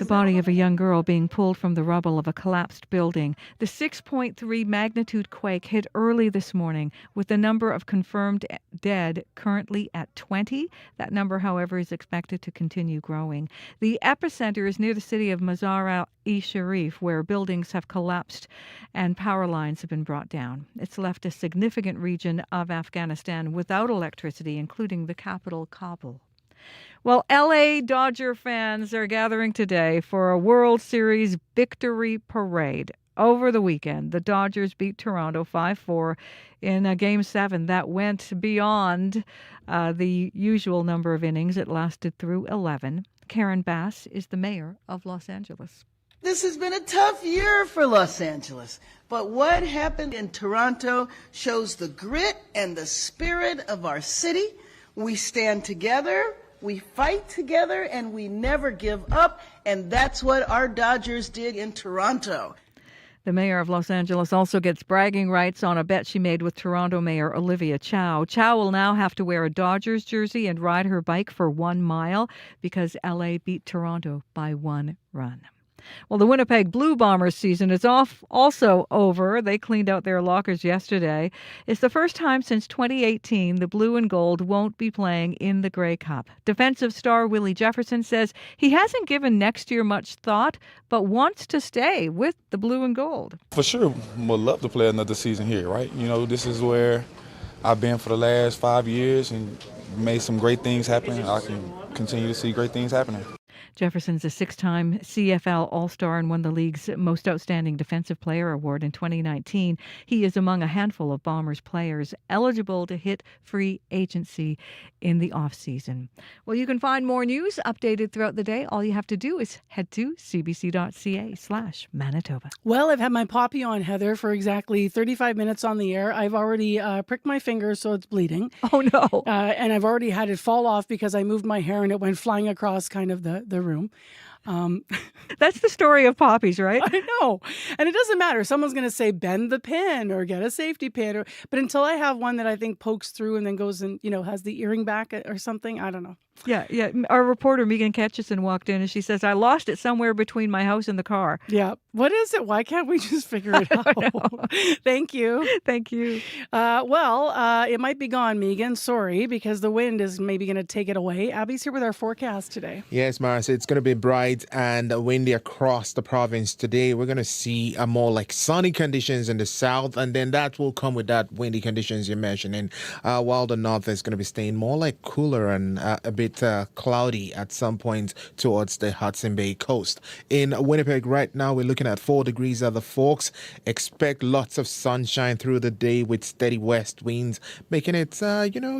body of a young girl being pulled from the rubble of a collapsed building. The 6.3 magnitude quake hit early this morning, with the number of confirmed dead currently at 20. That number, however, is expected to continue growing. The epicenter is near the city of Mazar-e-Sharif, where buildings have collapsed and power lines have been brought down. It's left a significant region of Afghanistan without electricity, including the capital, Kabul. Well, LA Dodger fans are gathering today for a World Series victory parade. Over the weekend, the Dodgers beat Toronto 5-4 in a Game 7 that went beyond the usual number of innings. It lasted through 11. Karen Bass is the mayor of Los Angeles. This has been a tough year for Los Angeles, but what happened in Toronto shows the grit and the spirit of our city. We stand together, we fight together, and we never give up, and that's what our Dodgers did in Toronto. The mayor of Los Angeles also gets bragging rights on a bet she made with Toronto Mayor Olivia Chow. Chow will now have to wear a Dodgers jersey and ride her bike for 1 mile because LA beat Toronto by 1 run. Well, the Winnipeg Blue Bombers season is also over. They cleaned out their lockers yesterday. It's the first time since 2018 the Blue and Gold won't be playing in the Grey Cup. Defensive star Willie Jefferson says he hasn't given next year much thought, but wants to stay with the Blue and Gold. For sure, would love to play another season here, right? You know, this is where I've been for the last 5 years and made some great things happen. I can continue to see great things happening. Jefferson's a 6-time CFL All-Star and won the league's Most Outstanding Defensive Player Award in 2019. He is among a handful of Bombers players eligible to hit free agency in the off-season. Well, you can find more news updated throughout the day. All you have to do is head to cbc.ca/Manitoba. Well, I've had my poppy on, Heather, for exactly 35 minutes on the air. I've already pricked my finger, so it's bleeding. Oh, no. And I've already had it fall off because I moved my hair and it went flying across kind of the room. That's the story of poppies, right? I know. And it doesn't matter. Someone's going to say bend the pin or get a safety pin. But until I have one that I think pokes through and then goes and, has the earring back or something, I don't know. Yeah. Our reporter, Megan Ketchison, walked in and she says, I lost it somewhere between my house and the car. Yeah. What is it? Why can't we just figure it out? Thank you. Thank you. It might be gone, Megan. Sorry, because the wind is maybe going to take it away. Abby's here with our forecast today. Yes, Maris, it's going to be bright and windy across the province today. We're going to see more like sunny conditions in the south, and then that will come with that windy conditions you're mentioning, while the north is going to be staying more like cooler and a bit cloudy at some point towards the Hudson Bay coast. In Winnipeg right now, we're looking at 4 degrees at the Forks. Expect lots of sunshine through the day with steady west winds, making it,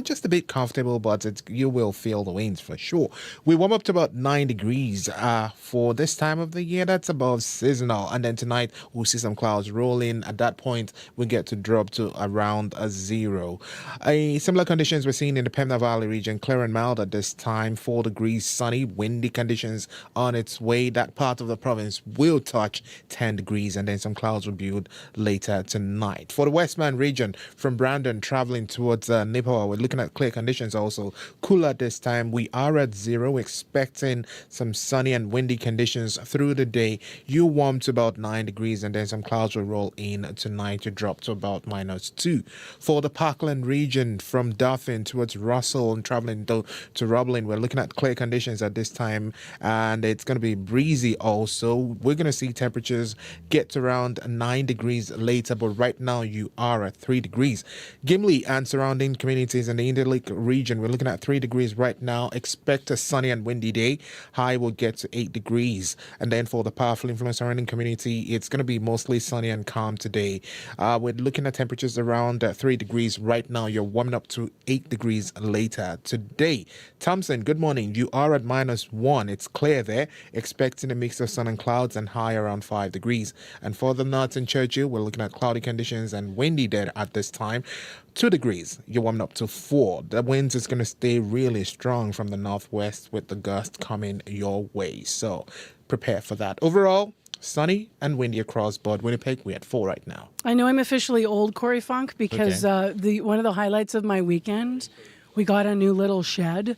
just a bit comfortable, but you will feel the winds for sure. We warm up to about 9 degrees for this time of the year. That's above seasonal. And then tonight, we'll see some clouds rolling. At that point, we get to drop to around 0. Similar conditions we're seeing in the Pembina Valley region, clear and mild at this time. 4 degrees, sunny, windy conditions on its way. That part of the province will touch 10 degrees, and then some clouds will build later tonight. For the Westman region, from Brandon traveling towards Nipawin, we're looking at clear conditions also. Cooler this time. We are at 0, expecting some sunny and windy conditions through the day. You warm to about 9 degrees, and then some clouds will roll in tonight to drop to about -2. For the Parkland region, from Dauphin towards Russell and traveling to Roblin, we're looking at clear conditions at this time, and it's going to be breezy also. We're going to see temperatures get to around 9 degrees later, but right now you are at 3 degrees. Gimli and surrounding communities in the Interlake region, we're looking at 3 degrees right now. Expect a sunny and windy day. High will get to 8 degrees. And then for the powerful influence surrounding community, it's going to be mostly sunny and calm today. We're looking at temperatures around 3 degrees right now. You're warming up to 8 degrees later today. Thompson, good morning. You are at -1. It's clear there. Expecting a mix of sun and clouds and high around 5 degrees. And for the north in Churchill, we're looking at cloudy conditions and windy there at this time. 2 degrees. You're warming up to 4. The winds is going to stay really strong from the northwest with the gust coming your way. So prepare for that. Overall, sunny and windy across board. Winnipeg, we're at 4 right now. I know I'm officially old, Corey Funk, because one of the highlights of my weekend, we got a new little shed.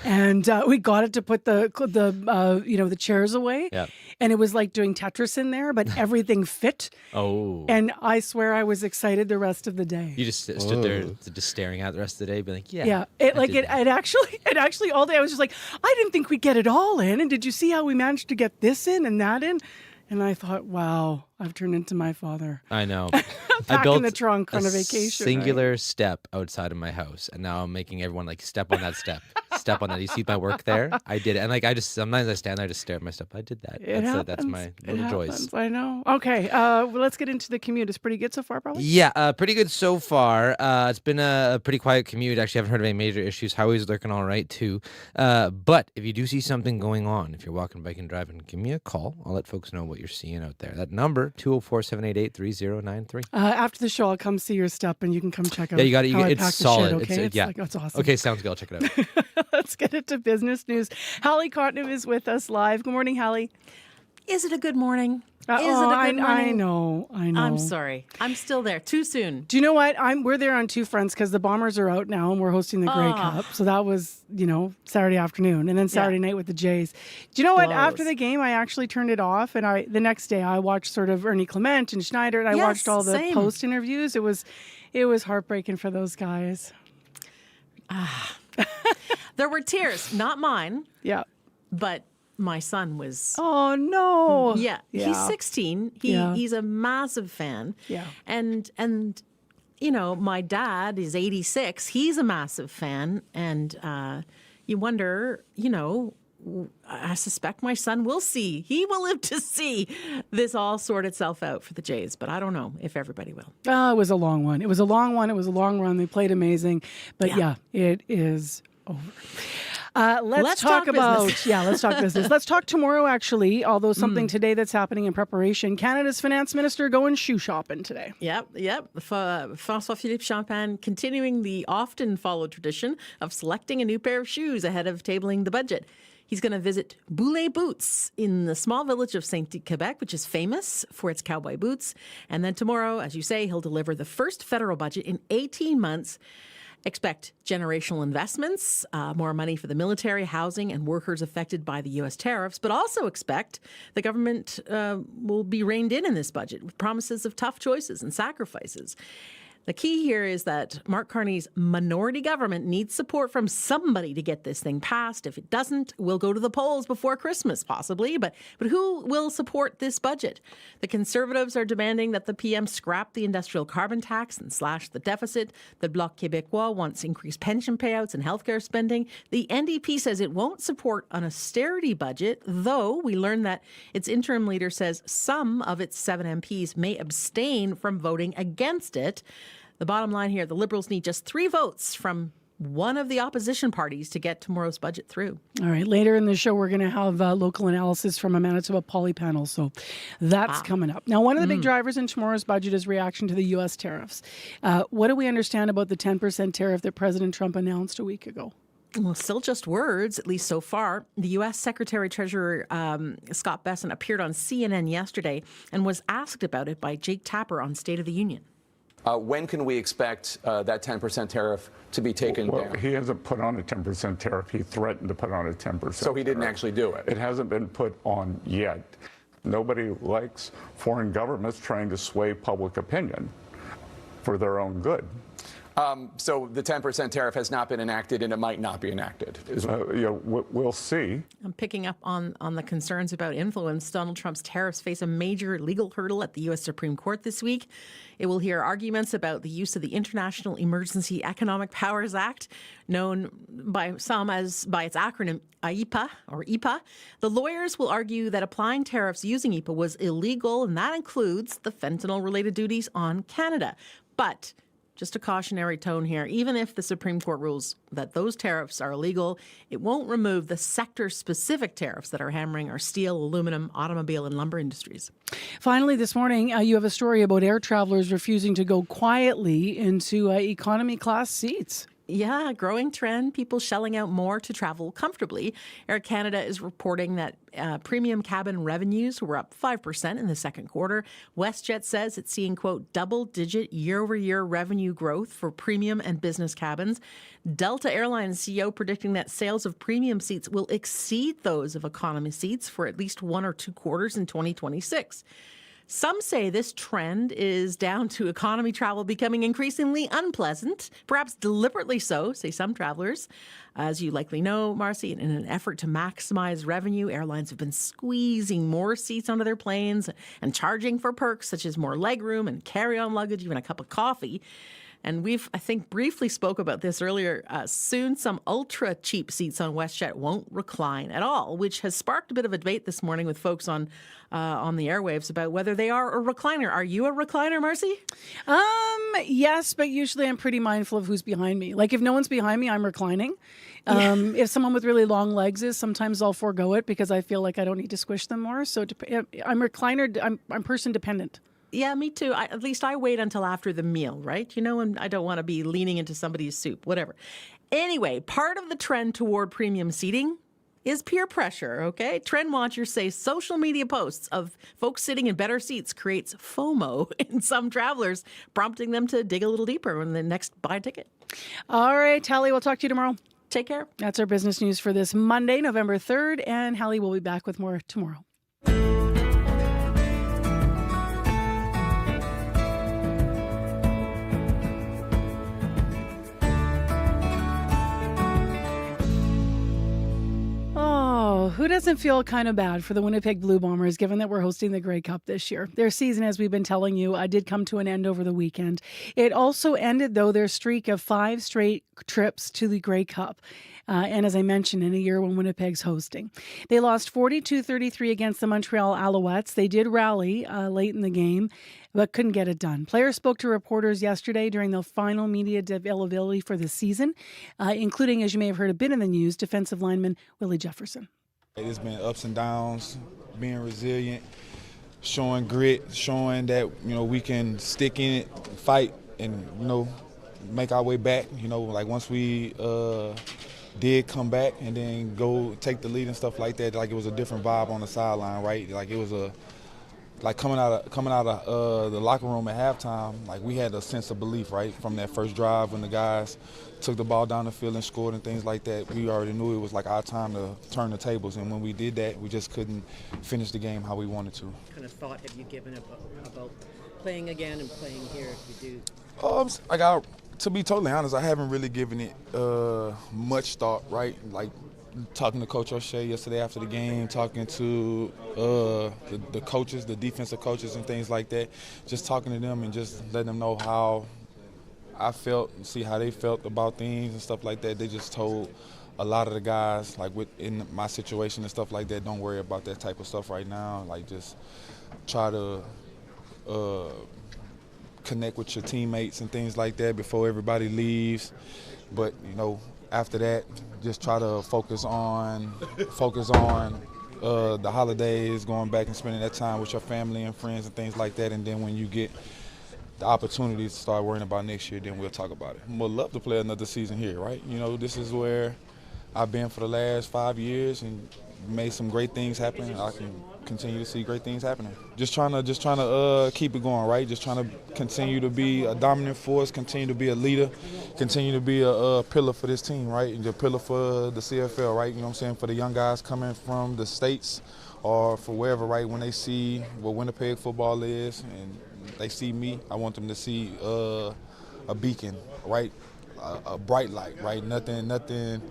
And we got it to put the chairs away. Yep. And it was like doing Tetris in there, but everything fit. Oh. And I swear I was excited the rest of the day. You just stood there just staring out the rest of the day, being like, yeah. Yeah. It actually all day I was just like, I didn't think we'd get it all in. And did you see how we managed to get this in and that in? And I thought, wow, I've turned into my father. I know. Back I built in the trunk on a vacation. Singular step outside of my house, and now I'm making everyone step on that step. step on that. You see my work there? I did it. And like, sometimes I stand there, I just stare at my stuff. I did that. That's my little joys. I know. Okay. Well, let's get into the commute. It's pretty good so far, probably? Yeah, pretty good so far. It's been a pretty quiet commute. Actually, I haven't heard of any major issues. Highways looking all right, too. But if you do see something going on, if you're walking, biking, driving, give me a call. I'll let folks know what you're seeing out there. That number, 204-788-3093. After the show, I'll come see your step and you can come check out. Yeah, you got it. How I It's pack the solid. shit, okay? That's awesome. Okay, sounds good. I'll check it out. Let's get into business news. Hallie Cotnam is with us live. Good morning, Hallie. Is it a good morning? I know. I'm sorry. I'm still there. Too soon. Do you know what? We're there on two fronts because the Bombers are out now and we're hosting the Grey Cup. So that was, Saturday afternoon and then Saturday night with the Jays. Do you know what? After the game, I actually turned it off and the next day I watched sort of Ernie Clement and Schneider and I watched all the post interviews. It was heartbreaking for those guys. There were tears, not mine. Yeah. But my son was. Oh no! Yeah, he's 16. He's a massive fan. Yeah, and my dad is 86. He's a massive fan, and you wonder, I suspect my son will see. He will live to see this all sort itself out for the Jays, but I don't know if everybody will. It was a long one. It was a long run. They played amazing, but it is over. Let's talk about business. Let's talk business. Let's talk tomorrow, actually, although something today that's happening in preparation. Canada's finance minister going shoe shopping today. Yep. François-Philippe Champagne continuing the often followed tradition of selecting a new pair of shoes ahead of tabling the budget. He's going to visit Boulet Boots in the small village of Saint-Tite, Quebec, which is famous for its cowboy boots. And then tomorrow, as you say, he'll deliver the first federal budget in 18 months. Expect generational investments, more money for the military, housing, and workers affected by the U.S. tariffs, but also expect the government will be reined in this budget with promises of tough choices and sacrifices. The key here is that Mark Carney's minority government needs support from somebody to get this thing passed. If it doesn't, we'll go to the polls before Christmas, possibly. But who will support this budget? The Conservatives are demanding that the PM scrap the industrial carbon tax and slash the deficit. The Bloc Québécois wants increased pension payouts and healthcare spending. The NDP says it won't support an austerity budget, though we learned that its interim leader says some of its 7 MPs may abstain from voting against it. The bottom line here, the Liberals need just 3 votes from one of the opposition parties to get tomorrow's budget through. All right. Later in the show, we're going to have local analysis from a Manitoba poly panel. So that's coming up. Now, one of the big drivers in tomorrow's budget is reaction to the U.S. tariffs. What do we understand about the 10% tariff that President Trump announced a week ago? Well, still just words, at least so far. The U.S. Secretary-Treasurer Scott Bessent appeared on CNN yesterday and was asked about it by Jake Tapper on State of the Union. When can we expect that 10% tariff to be taken down? He hasn't put on a 10% tariff. He threatened to put on a 10%. So he didn't actually do it? It hasn't been put on yet. Nobody likes foreign governments trying to sway public opinion for their own good. So the 10% tariff has not been enacted and it might not be enacted. We'll see. I'm picking up on the concerns about influence. Donald Trump's tariffs face a major legal hurdle at the U.S. Supreme Court this week. It will hear arguments about the use of the International Emergency Economic Powers Act, known by some as by its acronym IEPA or EPA. The lawyers will argue that applying tariffs using EPA was illegal, and that includes the fentanyl-related duties on Canada. But just a cautionary tone here. Even if the Supreme Court rules that those tariffs are illegal, it won't remove the sector-specific tariffs that are hammering our steel, aluminum, automobile, and lumber industries. Finally, this morning, you have a story about air travelers refusing to go quietly into economy class seats. Yeah, growing trend, people shelling out more to travel comfortably. Air Canada is reporting that premium cabin revenues were up 5% in the second quarter. WestJet says it's seeing, quote, double-digit year-over-year revenue growth for premium and business cabins. Delta Airlines CEO predicting that sales of premium seats will exceed those of economy seats for at least 1 or 2 quarters in 2026. Some say this trend is down to economy travel becoming increasingly unpleasant, perhaps deliberately so, say some travelers. As you likely know, Marcy, in an effort to maximize revenue, airlines have been squeezing more seats onto their planes and charging for perks such as more legroom and carry-on luggage, even a cup of coffee. And we've, I think, briefly spoke about this earlier. Soon, some ultra cheap seats on WestJet won't recline at all, which has sparked a bit of a debate this morning with folks on the airwaves about whether they are a recliner. Are you a recliner, Marcy? Yes, but usually I'm pretty mindful of who's behind me. Like if no one's behind me, I'm reclining. If someone with really long legs is, sometimes I'll forego it because I feel like I don't need to squish them more. So I'm recliner. I'm person dependent. Yeah, me too. At least I wait until after the meal, right? You know, and I don't want to be leaning into somebody's soup, whatever. Anyway, part of the trend toward premium seating is peer pressure, okay? Trend watchers say social media posts of folks sitting in better seats creates FOMO in some travelers, prompting them to dig a little deeper when they next buy a ticket. All right, Hallie, we'll talk to you tomorrow. Take care. That's our business news for this Monday, November 3rd, and Hallie will be back with more tomorrow. Oh, who doesn't feel kind of bad for the Winnipeg Blue Bombers, given that we're hosting the Grey Cup this year? Their season, as we've been telling you, did come to an end over the weekend. It also ended, though, their streak of 5 straight trips to the Grey Cup. And as I mentioned, in a year when Winnipeg's hosting. They lost 42-33 against the Montreal Alouettes. They did rally late in the game, but couldn't get it done. Players spoke to reporters yesterday during the final media availability for the season, including, as you may have heard a bit in the news, defensive lineman Willie Jefferson. It's been ups and downs, being resilient, showing grit, showing that, we can stick in it, fight, and, make our way back. Like once we did come back and then go take the lead and stuff like that, like it was a different vibe on the sideline, right? Like it was coming out of the locker room at halftime, like we had a sense of belief, right? From that first drive when the guys took the ball down the field and scored and things like that, we already knew it was like our time to turn the tables. And when we did that, we just couldn't finish the game how we wanted to. What kind of thought have you given about playing again and playing here if you do? To be totally honest, I haven't really given it much thought, right? Like talking to Coach O'Shea yesterday after the game, talking to the coaches, the defensive coaches and things like that, just talking to them and just letting them know how I felt and see how they felt about things and stuff like that. They just told a lot of the guys, like in my situation and stuff like that, don't worry about that type of stuff right now. Like just try to connect with your teammates and things like that before everybody leaves. But after that, just try to focus on the holidays, going back and spending that time with your family and friends and things like that. And then when you get the opportunity to start worrying about next year, then we'll talk about it. We'd love to play another season here, right? This is where I've been for the last 5 years and made some great things happen. I can continue to see great things happening. Just trying to keep it going, right? Just trying to continue to be a dominant force, continue to be a leader, continue to be a pillar for this team, right? And a pillar for the CFL, right? You know what I'm saying? For the young guys coming from the States or for wherever, right? When they see what Winnipeg football is and they see me, I want them to see a beacon, right? A bright light, right? Nothing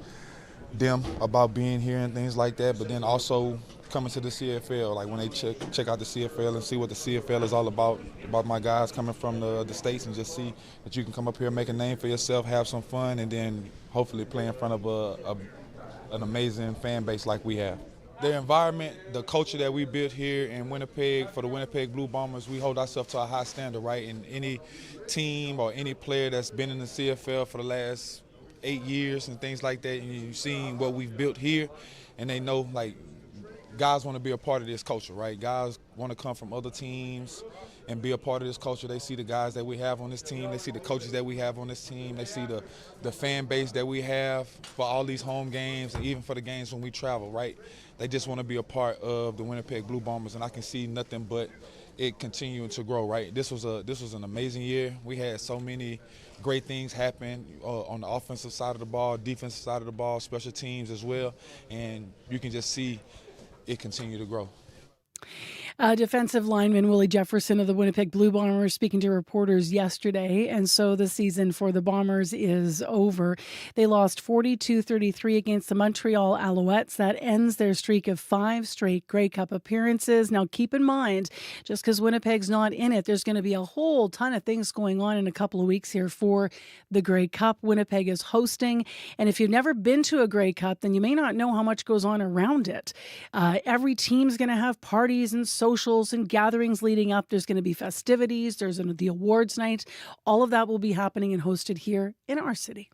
dim about being here and things like that, but then also coming to the CFL, like when they check out the CFL and see what the CFL is all about my guys coming from the States, and just see that you can come up here, make a name for yourself, have some fun, and then hopefully play in front of an amazing fan base like we have. The environment, the culture that we built here in Winnipeg for the Winnipeg Blue Bombers, we hold ourselves to a high standard, right? And any team or any player that's been in the CFL for the last 8 years and things like that, and you've seen what we've built here, and they know, like, guys want to be a part of this culture, right? Guys want to come from other teams and be a part of this culture. They see the guys that we have on this team. They see the coaches that we have on this team. They see the fan base that we have for all these home games and even for the games when we travel, right? They just want to be a part of the Winnipeg Blue Bombers, and I can see nothing but it continuing to grow, right? This was an amazing year. We had so many great things happen on the offensive side of the ball, defensive side of the ball, special teams as well, and you can just see it continue to grow. Defensive lineman Willie Jefferson of the Winnipeg Blue Bombers speaking to reporters yesterday. And so the season for the Bombers is over. They lost 42-33 against the Montreal Alouettes. That ends their streak of 5 straight Grey Cup appearances. Now, keep in mind, just because Winnipeg's not in it, there's going to be a whole ton of things going on in a couple of weeks here for the Grey Cup. Winnipeg is hosting. And if you've never been to a Grey Cup, then you may not know how much goes on around it. Every team's going to have parties and socials and gatherings leading up. There's going to be festivities. There's the awards night. All of that will be happening and hosted here in our city.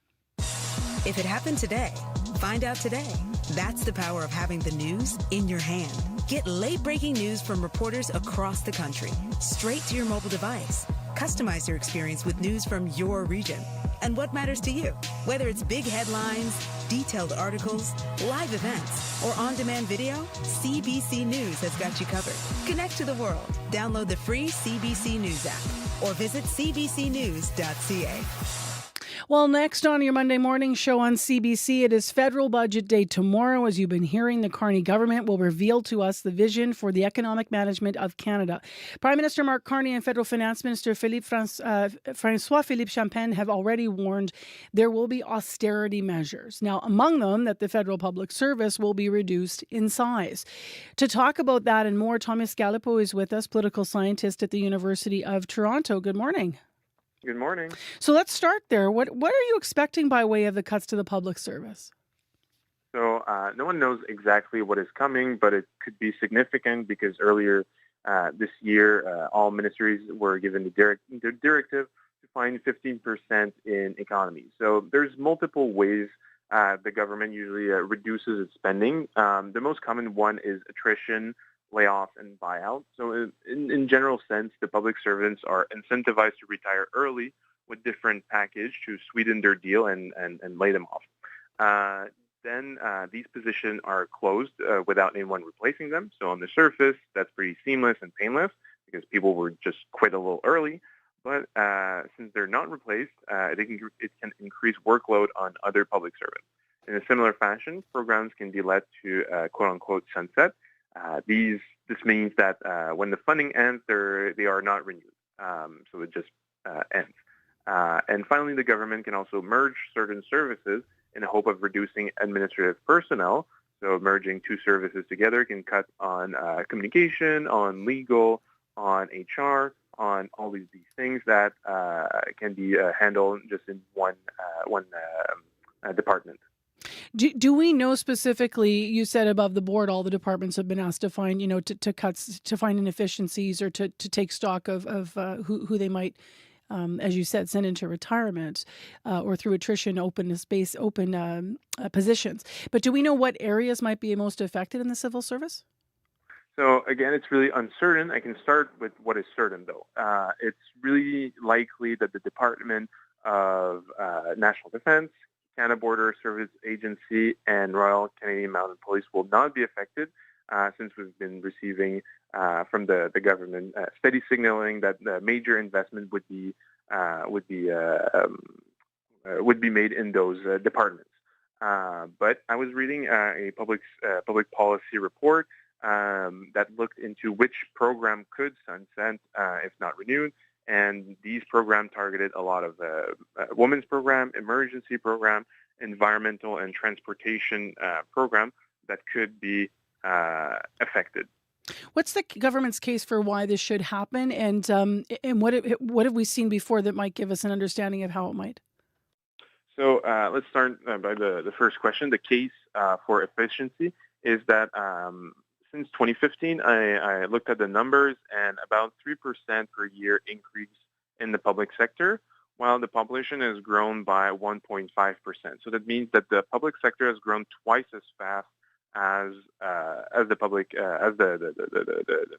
If it happened today, find out today. That's the power of having the news in your hand. Get late-breaking news from reporters across the country, straight to your mobile device. Customize your experience with news from your region and what matters to you. Whether it's big headlines, detailed articles, live events, or on-demand video, CBC News has got you covered. Connect to the world. Download the free CBC News app or visit cbcnews.ca. Well, next on your Monday morning show on CBC, it is federal budget day tomorrow. As you've been hearing, the Carney government will reveal to us the vision for the economic management of Canada. Prime Minister Mark Carney and Federal Finance Minister François-Philippe Champagne have already warned there will be austerity measures. Now, among them, that the federal public service will be reduced in size. To talk about that and more, Thomas Galipo is with us, political scientist at the University of Toronto. Good morning. Good morning. So let's start there. What are you expecting by way of the cuts to the public service? So no one knows exactly what is coming, but it could be significant because earlier this year, all ministries were given the directive to find 15% in economy. So there's multiple ways the government usually reduces its spending. The most common one is attrition, layoffs, and buyout. So in general sense, the public servants are incentivized to retire early with different package to sweeten their deal and lay them off. Then these positions are closed without anyone replacing them. So on the surface, that's pretty seamless and painless because people were just quit a little early. But since they're not replaced, it can increase workload on other public servants. In a similar fashion, programs can be led to quote-unquote sunset. This means that when the funding ends, they are not renewed. So it just ends. And finally, the government can also merge certain services in the hope of reducing administrative personnel. So merging two services together can cut on communication, on legal, on HR, on all these things that can be handled just in one department. Do we know specifically, you said above the board, all the departments have been asked to find, to cuts, to find inefficiencies or to take stock of who they might, as you said, send into retirement or through attrition, open positions. But do we know what areas might be most affected in the civil service? So again, it's really uncertain. I can start with what is certain, though. It's really likely that the Department of National Defense, Canada Border Service Agency, and Royal Canadian Mounted Police will not be affected since we've been receiving from the government steady signaling that the major investment would be made in those departments. But I was reading a public policy report that looked into which program could sunset if not renewed. And these programs targeted a lot of women's program, emergency program, environmental and transportation program that could be affected. What's the government's case for why this should happen, and what have we seen before that might give us an understanding of how it might? So let's start by the first question. The case for efficiency is that since 2015, I looked at the numbers, and about 3% per year increase in the public sector, while the population has grown by 1.5%. So that means that the public sector has grown twice as fast as the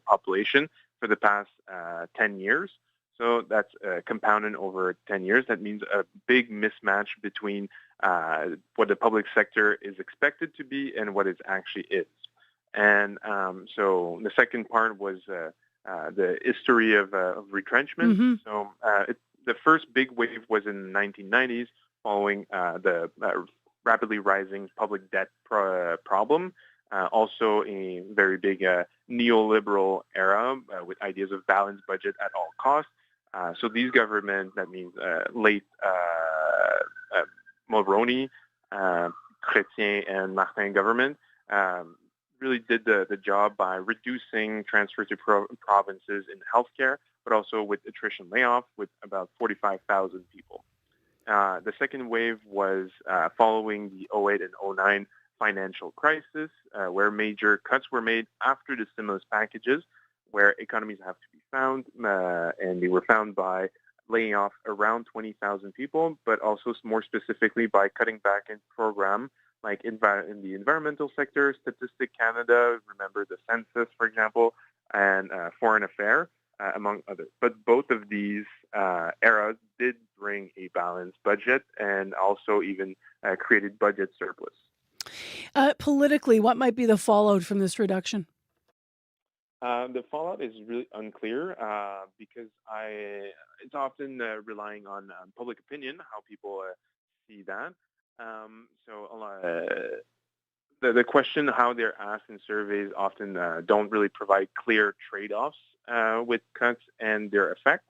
population for the past 10 years. So that's compounded over 10 years. That means a big mismatch between what the public sector is expected to be and what it actually is. And so the second part was the history of retrenchment. Mm-hmm. So the first big wave was in the 1990s following the rapidly rising public debt problem. Also a very big neoliberal era with ideas of balanced budget at all costs. So these governments, that means late Mulroney, Chrétien, and Martin government, really did the job by reducing transfer to provinces in healthcare, but also with attrition layoff with about 45,000 people. The second wave was following the 08 and 09 financial crisis, where major cuts were made after the stimulus packages, where economies have to be found, and they were found by laying off around 20,000 people, but also more specifically by cutting back in programs like in the environmental sector, Statistic Canada, remember the census, for example, and foreign affairs, among others. But both of these eras did bring a balanced budget and also even created budget surplus. Politically, what might be the fallout from this reduction? The fallout is really unclear because it's often relying on public opinion, how people see that. The question how they're asked in surveys often don't really provide clear trade-offs with cuts and their effect.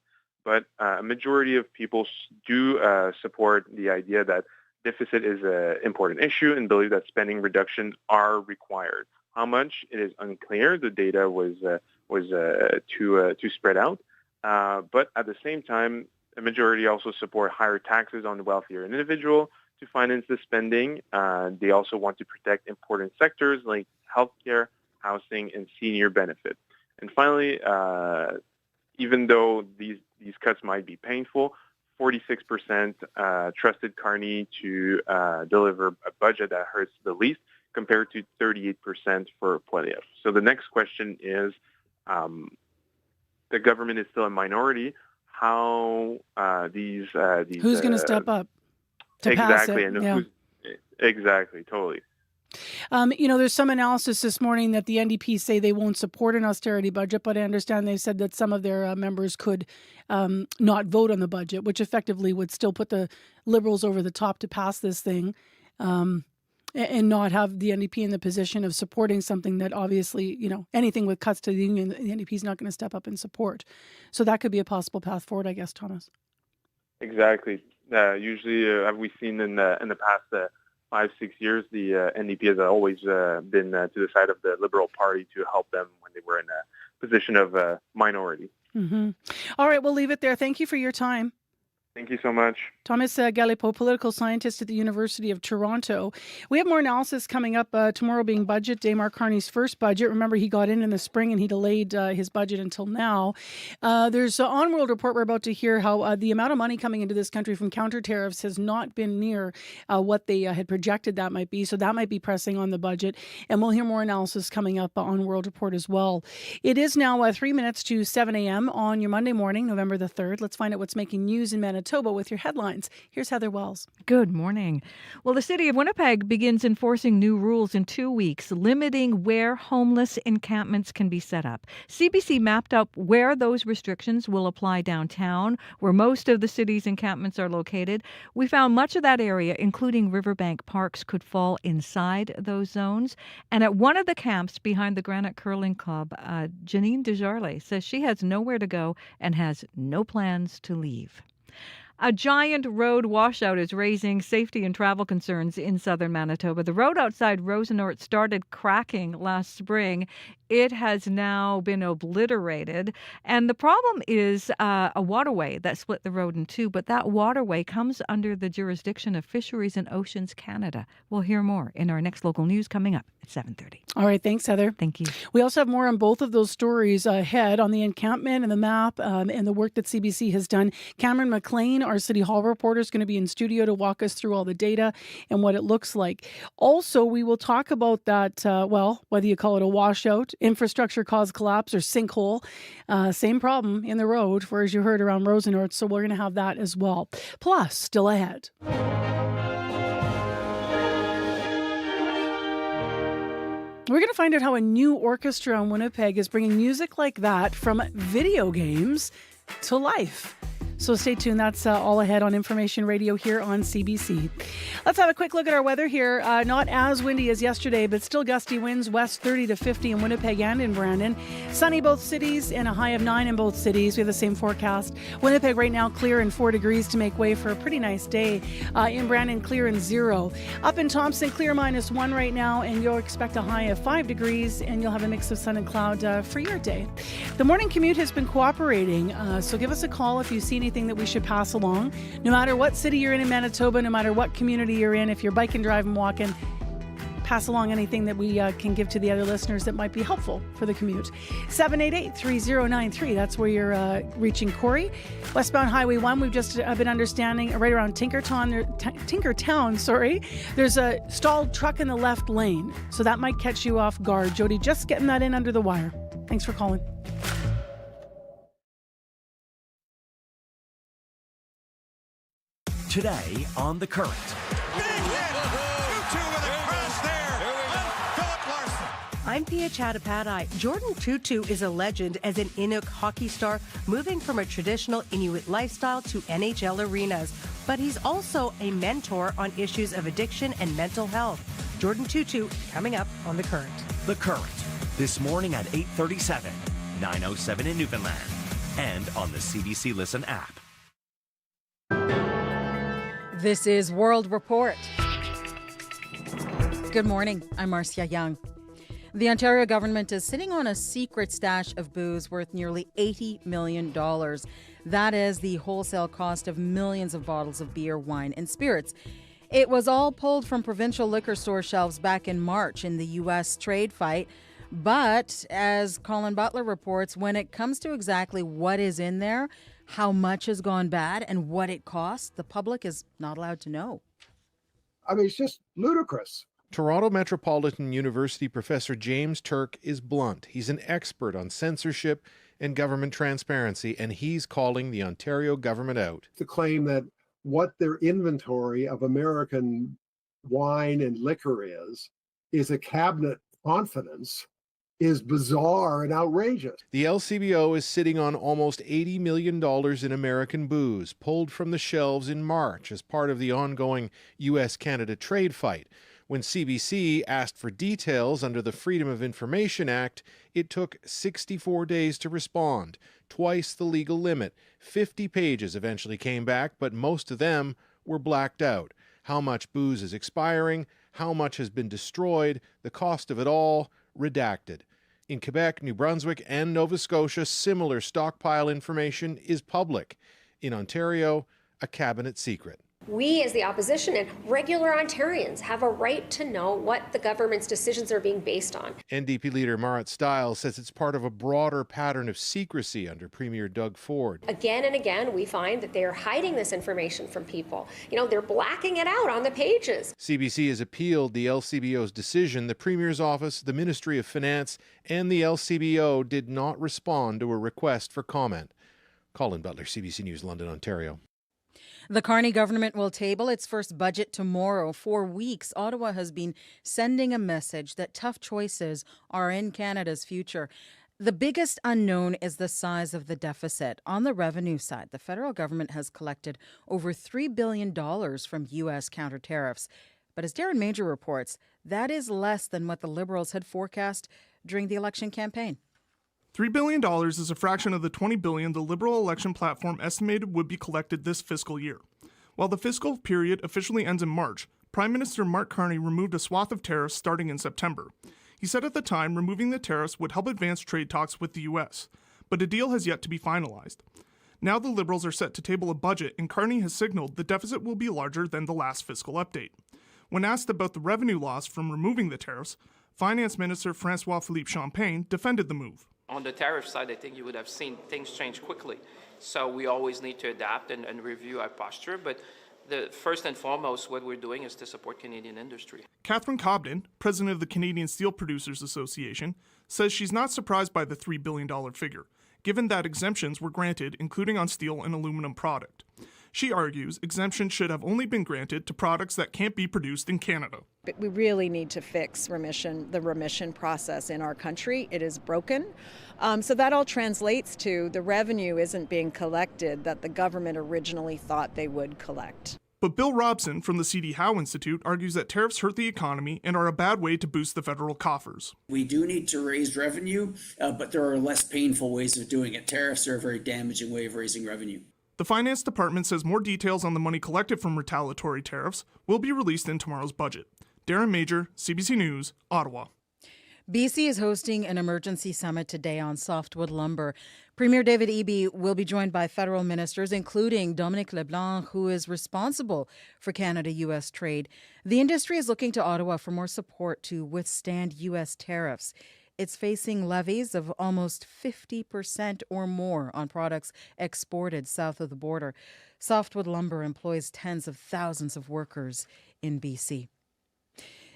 But a majority of people do support the idea that deficit is an important issue and believe that spending reductions are required. How much, it is unclear. The data was too spread out. But at the same time, a majority also support higher taxes on the wealthier individual to finance the spending. They also want to protect important sectors like healthcare, housing, and senior benefit. And finally, even though these cuts might be painful, 46% trusted Carney to deliver a budget that hurts the least, compared to 38% for Poilievre. So the next question is, the government is still a minority. How these who's going to step up to pass it? And yeah. Exactly, totally. There's some analysis this morning that the NDP say they won't support an austerity budget, but I understand they said that some of their members could not vote on the budget, which effectively would still put the Liberals over the top to pass this thing. And not have the NDP in the position of supporting something that obviously, anything with cuts to the union, the NDP is not going to step up and support. So that could be a possible path forward, I guess, Thomas. Exactly. Usually, have we seen in the past 5-6 years, the NDP has always been to the side of the Liberal Party to help them when they were in a position of minority. Mm-hmm. All right, we'll leave it there. Thank you for your time. Thank you so much. Thomas Galipeau, political scientist at the University of Toronto. We have more analysis coming up tomorrow being Budget Day, Mark Carney's first budget. Remember, he got in the spring and he delayed his budget until now. There's an on-world report we're about to hear how the amount of money coming into this country from counter tariffs has not been near what they had projected that might be. So that might be pressing on the budget. And we'll hear more analysis coming up on World Report as well. It is now 3 minutes to 7 a.m. on your Monday morning, November the 3rd. Let's find out what's making news in Manitoba with your headlines. Here's Heather Wells. Good morning. Well, the city of Winnipeg begins enforcing new rules in 2 weeks, limiting where homeless encampments can be set up. CBC mapped out where those restrictions will apply downtown, where most of the city's encampments are located. We found much of that area, including riverbank parks, could fall inside those zones. And at one of the camps behind the Granite Curling Club, Janine Desjardins says she has nowhere to go and has no plans to leave. A giant road washout is raising safety and travel concerns in southern Manitoba. The road outside Rosenort started cracking last spring. It has now been obliterated. And the problem is a waterway that split the road in two, but that waterway comes under the jurisdiction of Fisheries and Oceans Canada. We'll hear more in our next local news coming up at 7:30. All right, thanks, Heather. Thank you. We also have more on both of those stories ahead on the encampment and the map and the work that CBC has done. Cameron McLean, our City Hall reporter, is going to be in studio to walk us through all the data and what it looks like. Also, we will talk about that, whether you call it a washout, infrastructure caused collapse, or sinkhole. Same problem in the road, for as you heard around Rosenort. So we're going to have that as well. Plus, still ahead. We're going to find out how a new orchestra in Winnipeg is bringing music like that from video games to life. So stay tuned. That's all ahead on Information Radio here on CBC. Let's have a quick look at our weather here. Not as windy as yesterday, but still gusty winds, west 30 to 50 in Winnipeg and in Brandon. Sunny both cities and a high of 9 in both cities. We have the same forecast. Winnipeg right now clear and 4 degrees to make way for a pretty nice day. In Brandon, clear and 0. Up in Thompson, clear -1 right now, and you'll expect a high of 5 degrees, and you'll have a mix of sun and cloud for your day. The morning commute has been cooperating, so give us a call if you see anything that we should pass along. No matter what city you're in Manitoba, no matter what community you're in, if you're biking, driving, walking, pass along anything that we can give to the other listeners that might be helpful for the commute. 788-3093, that's where you're reaching Corey. Westbound Highway 1, we've just been understanding right around Tinkertown, there's a stalled truck in the left lane, so that might catch you off guard. Jody, just getting that in under the wire. Thanks for calling. Today on The Current. I'm Pia Chattopadhyay. Jordan Tutu is a legend as an Inuk hockey star, moving from a traditional Inuit lifestyle to NHL arenas. But he's also a mentor on issues of addiction and mental health. Jordan Tutu coming up on The Current. The Current, this morning at 8:37, 9:07 in Newfoundland, and on the CBC Listen app. This is World Report. Good morning. I'm Marcia Young. The Ontario government is sitting on a secret stash of booze worth nearly $80 million. That is the wholesale cost of millions of bottles of beer, wine, and spirits. It was all pulled from provincial liquor store shelves back in March in the U.S. trade fight. But as Colin Butler reports, when it comes to exactly what is in there, how much has gone bad, and what it costs, the public is not allowed to know. I mean, it's just ludicrous. Toronto Metropolitan University professor James Turk is blunt. He's an expert on censorship and government transparency, and he's calling the Ontario government out. To claim that what their inventory of American wine and liquor is a cabinet confidence is bizarre and outrageous. The LCBO is sitting on almost $80 million in American booze, pulled from the shelves in March as part of the ongoing U.S.-Canada trade fight. When CBC asked for details under the Freedom of Information Act, it took 64 days to respond, twice the legal limit. 50 pages eventually came back, but most of them were blacked out. How much booze is expiring, how much has been destroyed, the cost of it all, redacted. In Quebec, New Brunswick, and Nova Scotia, similar stockpile information is public. In Ontario, a cabinet secret. We, as the opposition and regular Ontarians, have a right to know what the government's decisions are being based on. NDP leader Marat Stiles says it's part of a broader pattern of secrecy under Premier Doug Ford. Again and again, we find that they are hiding this information from people. They're blacking it out on the pages. CBC has appealed the LCBO's decision. The Premier's office, the Ministry of Finance, and the LCBO did not respond to a request for comment. Colin Butler, CBC News, London, Ontario. The Carney government will table its first budget tomorrow. For weeks, Ottawa has been sending a message that tough choices are in Canada's future. The biggest unknown is the size of the deficit. On the revenue side, the federal government has collected over $3 billion from U.S. counter tariffs. But as Darren Major reports, that is less than what the Liberals had forecast during the election campaign. $3 billion is a fraction of the $20 billion the Liberal election platform estimated would be collected this fiscal year. While the fiscal period officially ends in March, Prime Minister Mark Carney removed a swath of tariffs starting in September. He said at the time removing the tariffs would help advance trade talks with the U.S., but a deal has yet to be finalized. Now the Liberals are set to table a budget, and Carney has signaled the deficit will be larger than the last fiscal update. When asked about the revenue loss from removing the tariffs, Finance Minister François-Philippe Champagne defended the move. On the tariff side, I think you would have seen things change quickly. So we always need to adapt and review our posture. But the first and foremost, what we're doing is to support Canadian industry. Catherine Cobden, president of the Canadian Steel Producers Association, says she's not surprised by the $3 billion figure, given that exemptions were granted, including on steel and aluminum product. She argues exemptions should have only been granted to products that can't be produced in Canada. But we really need to fix the remission process in our country. It is broken. So that all translates to the revenue isn't being collected that the government originally thought they would collect. But Bill Robson from the C.D. Howe Institute argues that tariffs hurt the economy and are a bad way to boost the federal coffers. We do need to raise revenue, but there are less painful ways of doing it. Tariffs are a very damaging way of raising revenue. The Finance Department says more details on the money collected from retaliatory tariffs will be released in tomorrow's budget. Darren Major, CBC News, Ottawa. BC is hosting an emergency summit today on softwood lumber. Premier David Eby will be joined by federal ministers, including Dominic LeBlanc, who is responsible for Canada-U.S. trade. The industry is looking to Ottawa for more support to withstand U.S. tariffs. It's facing levies of almost 50% or more on products exported south of the border. Softwood lumber employs tens of thousands of workers in BC.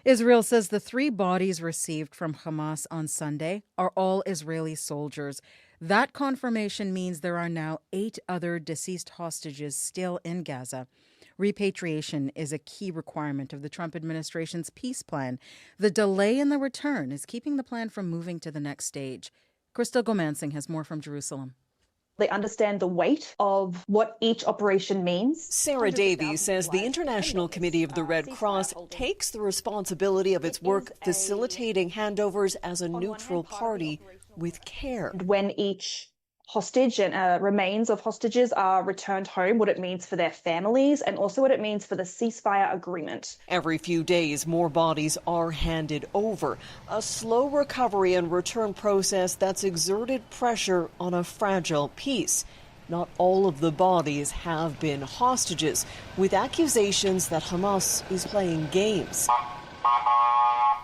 Israel says the 3 bodies received from Hamas on Sunday are all Israeli soldiers. That confirmation means there are now 8 other deceased hostages still in Gaza. Repatriation is a key requirement of the Trump administration's peace plan. The delay in the return is keeping the plan from moving to the next stage. Crystal Gomansing has more from Jerusalem. They understand the weight of what each operation means. Sarah Davies says the International Committee of the Red Cross takes the responsibility of its work facilitating handovers as a neutral party with care. When each hostage and remains of hostages are returned home, what it means for their families and also what it means for the ceasefire agreement. Every few days, more bodies are handed over. A slow recovery and return process that's exerted pressure on a fragile peace. Not all of the bodies have been hostages, with accusations that Hamas is playing games.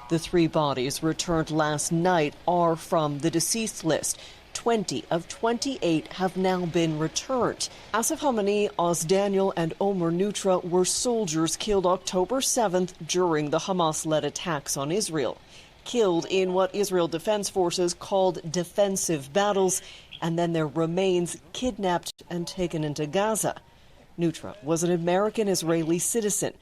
The 3 bodies returned last night are from the deceased list. 20 of 28 have now been returned. Asif Hamani, Oz Daniel, and Omer Nutra were soldiers killed October 7th during the Hamas-led attacks on Israel. Killed in what Israel Defense Forces called defensive battles, and then their remains kidnapped and taken into Gaza. Nutra was an American-Israeli citizen.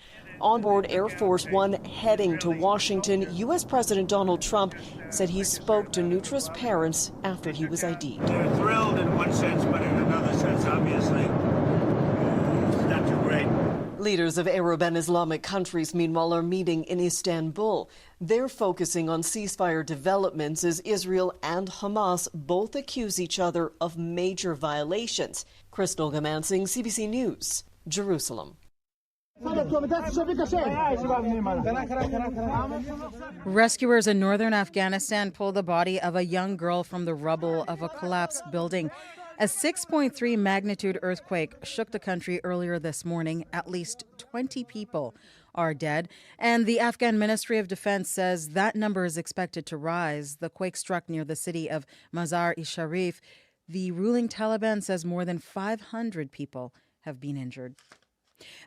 On board Air Force One heading to Washington, U.S. President Donald Trump said he spoke to Nutra's parents after he was ID'd. They're thrilled in one sense, but in another sense, obviously, it's not too great. Leaders of Arab and Islamic countries, meanwhile, are meeting in Istanbul. They're focusing on ceasefire developments as Israel and Hamas both accuse each other of major violations. Crystal Gamansing, CBC News, Jerusalem. Rescuers in northern Afghanistan pulled the body of a young girl from the rubble of a collapsed building. A 6.3 magnitude earthquake shook the country earlier this morning. At least 20 people are dead, and the Afghan Ministry of Defense says that number is expected to rise. The quake struck near the city of Mazar-e-Sharif. The ruling Taliban says more than 500 people have been injured.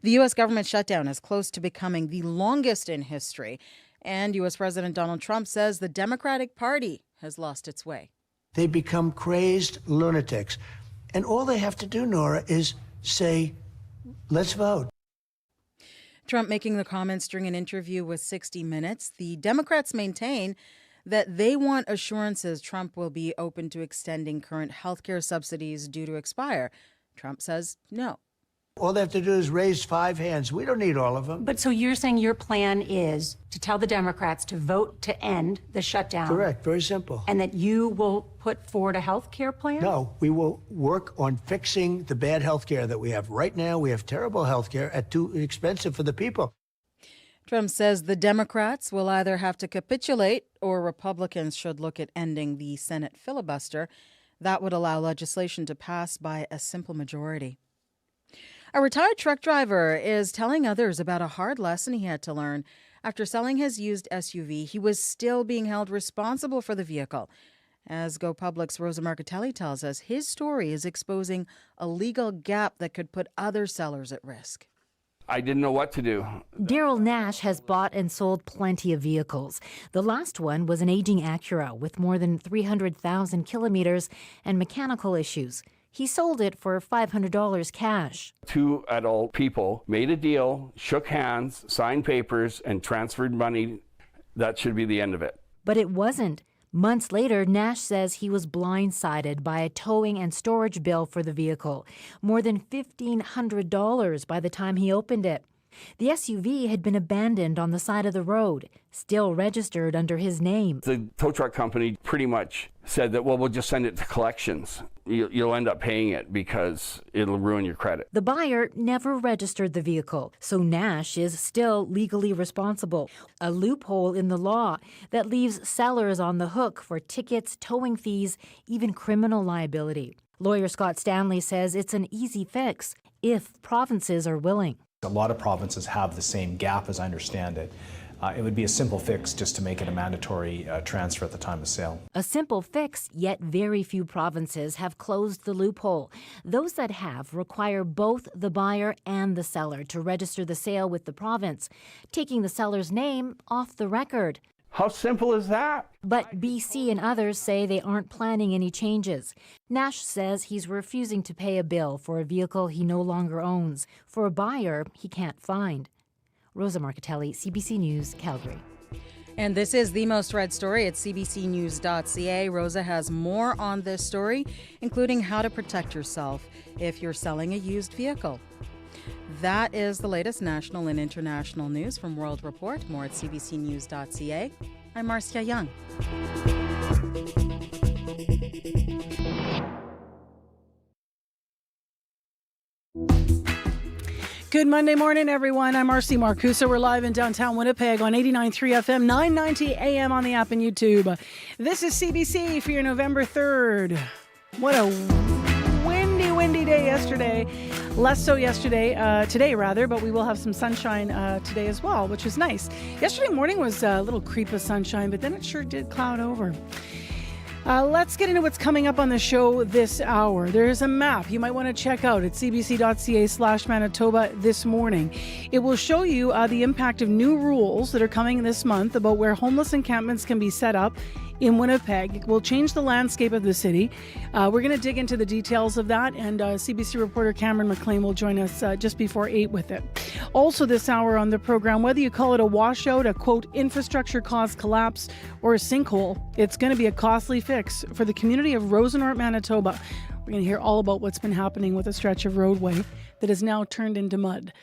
The U.S. government shutdown is close to becoming the longest in history, and U.S. President Donald Trump says the Democratic Party has lost its way. They become crazed lunatics, and all they have to do, Nora, is say, let's vote. Trump making the comments during an interview with 60 Minutes. The Democrats maintain that they want assurances Trump will be open to extending current health care subsidies due to expire. Trump says no. All they have to do is raise 5 hands. We don't need all of them. But so you're saying your plan is to tell the Democrats to vote to end the shutdown? Correct. Very simple. And that you will put forward a health care plan? No, we will work on fixing the bad health care that we have right now. We have terrible health care at too expensive for the people. Trump says the Democrats will either have to capitulate or Republicans should look at ending the Senate filibuster. That would allow legislation to pass by a simple majority. A retired truck driver is telling others about a hard lesson he had to learn. After selling his used SUV, he was still being held responsible for the vehicle. As Go Public's Rosa Marcatelli tells us, his story is exposing a legal gap that could put other sellers at risk. I didn't know what to do. Daryl Nash has bought and sold plenty of vehicles. The last one was an aging Acura with more than 300,000 kilometers and mechanical issues. He sold it for $500 cash. Two adult people made a deal, shook hands, signed papers, and transferred money. That should be the end of it. But it wasn't. Months later, Nash says he was blindsided by a towing and storage bill for the vehicle, more than $1,500 by the time he opened it. The SUV had been abandoned on the side of the road, still registered under his name. The tow truck company pretty much said that, well, we'll just send it to collections. You'll end up paying it because it'll ruin your credit. The buyer never registered the vehicle, so Nash is still legally responsible. A loophole in the law that leaves sellers on the hook for tickets, towing fees, even criminal liability. Lawyer Scott Stanley says it's an easy fix if provinces are willing. A lot of provinces have the same gap, as I understand it. It would be a simple fix just to make it a mandatory transfer at the time of sale. A simple fix, yet very few provinces have closed the loophole. Those that have require both the buyer and the seller to register the sale with the province, taking the seller's name off the record. How simple is that? But BC and others say they aren't planning any changes. Nash says he's refusing to pay a bill for a vehicle he no longer owns, for a buyer he can't find. Rosa Marcatelli, CBC News, Calgary. And this is the most read story at cbcnews.ca. Rosa has more on this story, including how to protect yourself if you're selling a used vehicle. That is the latest national and international news from World Report. More at cbcnews.ca. I'm Marcia Young. Good Monday morning, everyone. I'm Marcy Marcusa. We're live in downtown Winnipeg on 89.3 FM, 990 AM on the app and YouTube. This is CBC for your November 3rd. What a windy day yesterday. Less so today rather, but we will have some sunshine today as well, which is nice. Yesterday morning was a little creep of sunshine, but then it sure did cloud over. Let's get into what's coming up on the show this hour. There's a map you might want to check out at cbc.ca/Manitoba this morning. It will show you the impact of new rules that are coming this month about where homeless encampments can be set up in Winnipeg. It will change the landscape of the city. We're going to dig into the details of that, and CBC reporter Cameron McLean will join us just before 8 with it. Also this hour on the program, whether you call it a washout, a quote, infrastructure-caused collapse, or a sinkhole, it's going to be a costly fix for the community of Rosenort, Manitoba. We're going to hear all about what's been happening with a stretch of roadway that is now turned into mud.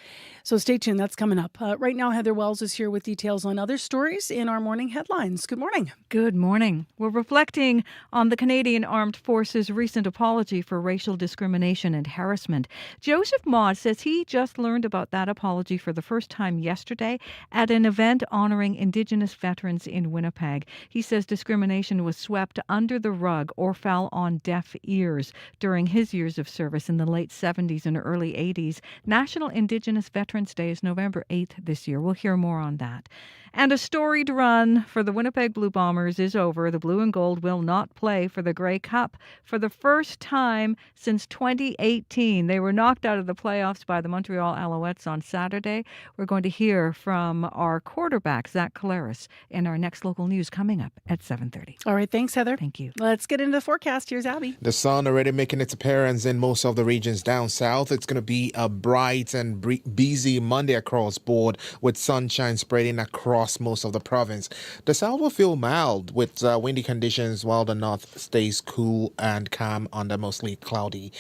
So stay tuned, that's coming up. Right now, Heather Wells is here with details on other stories in our morning headlines. Good morning. Good morning. We're reflecting on the Canadian Armed Forces' recent apology for racial discrimination and harassment. Joseph Maud says he just learned about that apology for the first time yesterday at an event honoring Indigenous veterans in Winnipeg. He says discrimination was swept under the rug or fell on deaf ears during his years of service in the late 70s and early 80s. National Indigenous Veterans Day is November 8th this year. We'll hear more on that. And a storied run for the Winnipeg Blue Bombers is over. The Blue and Gold will not play for the Grey Cup for the first time since 2018. They were knocked out of the playoffs by the Montreal Alouettes on Saturday. We're going to hear from our quarterback, Zach Collaros, in our next local news coming up at 7:30. All right, thanks, Heather. Thank you. Let's get into the forecast. Here's Abby. The sun already making its appearance in most of the regions down south. It's going to be a bright and breezy Monday across board with sunshine spreading across most of the province. The south will feel mild with windy conditions while the north stays cool and calm under mostly cloudy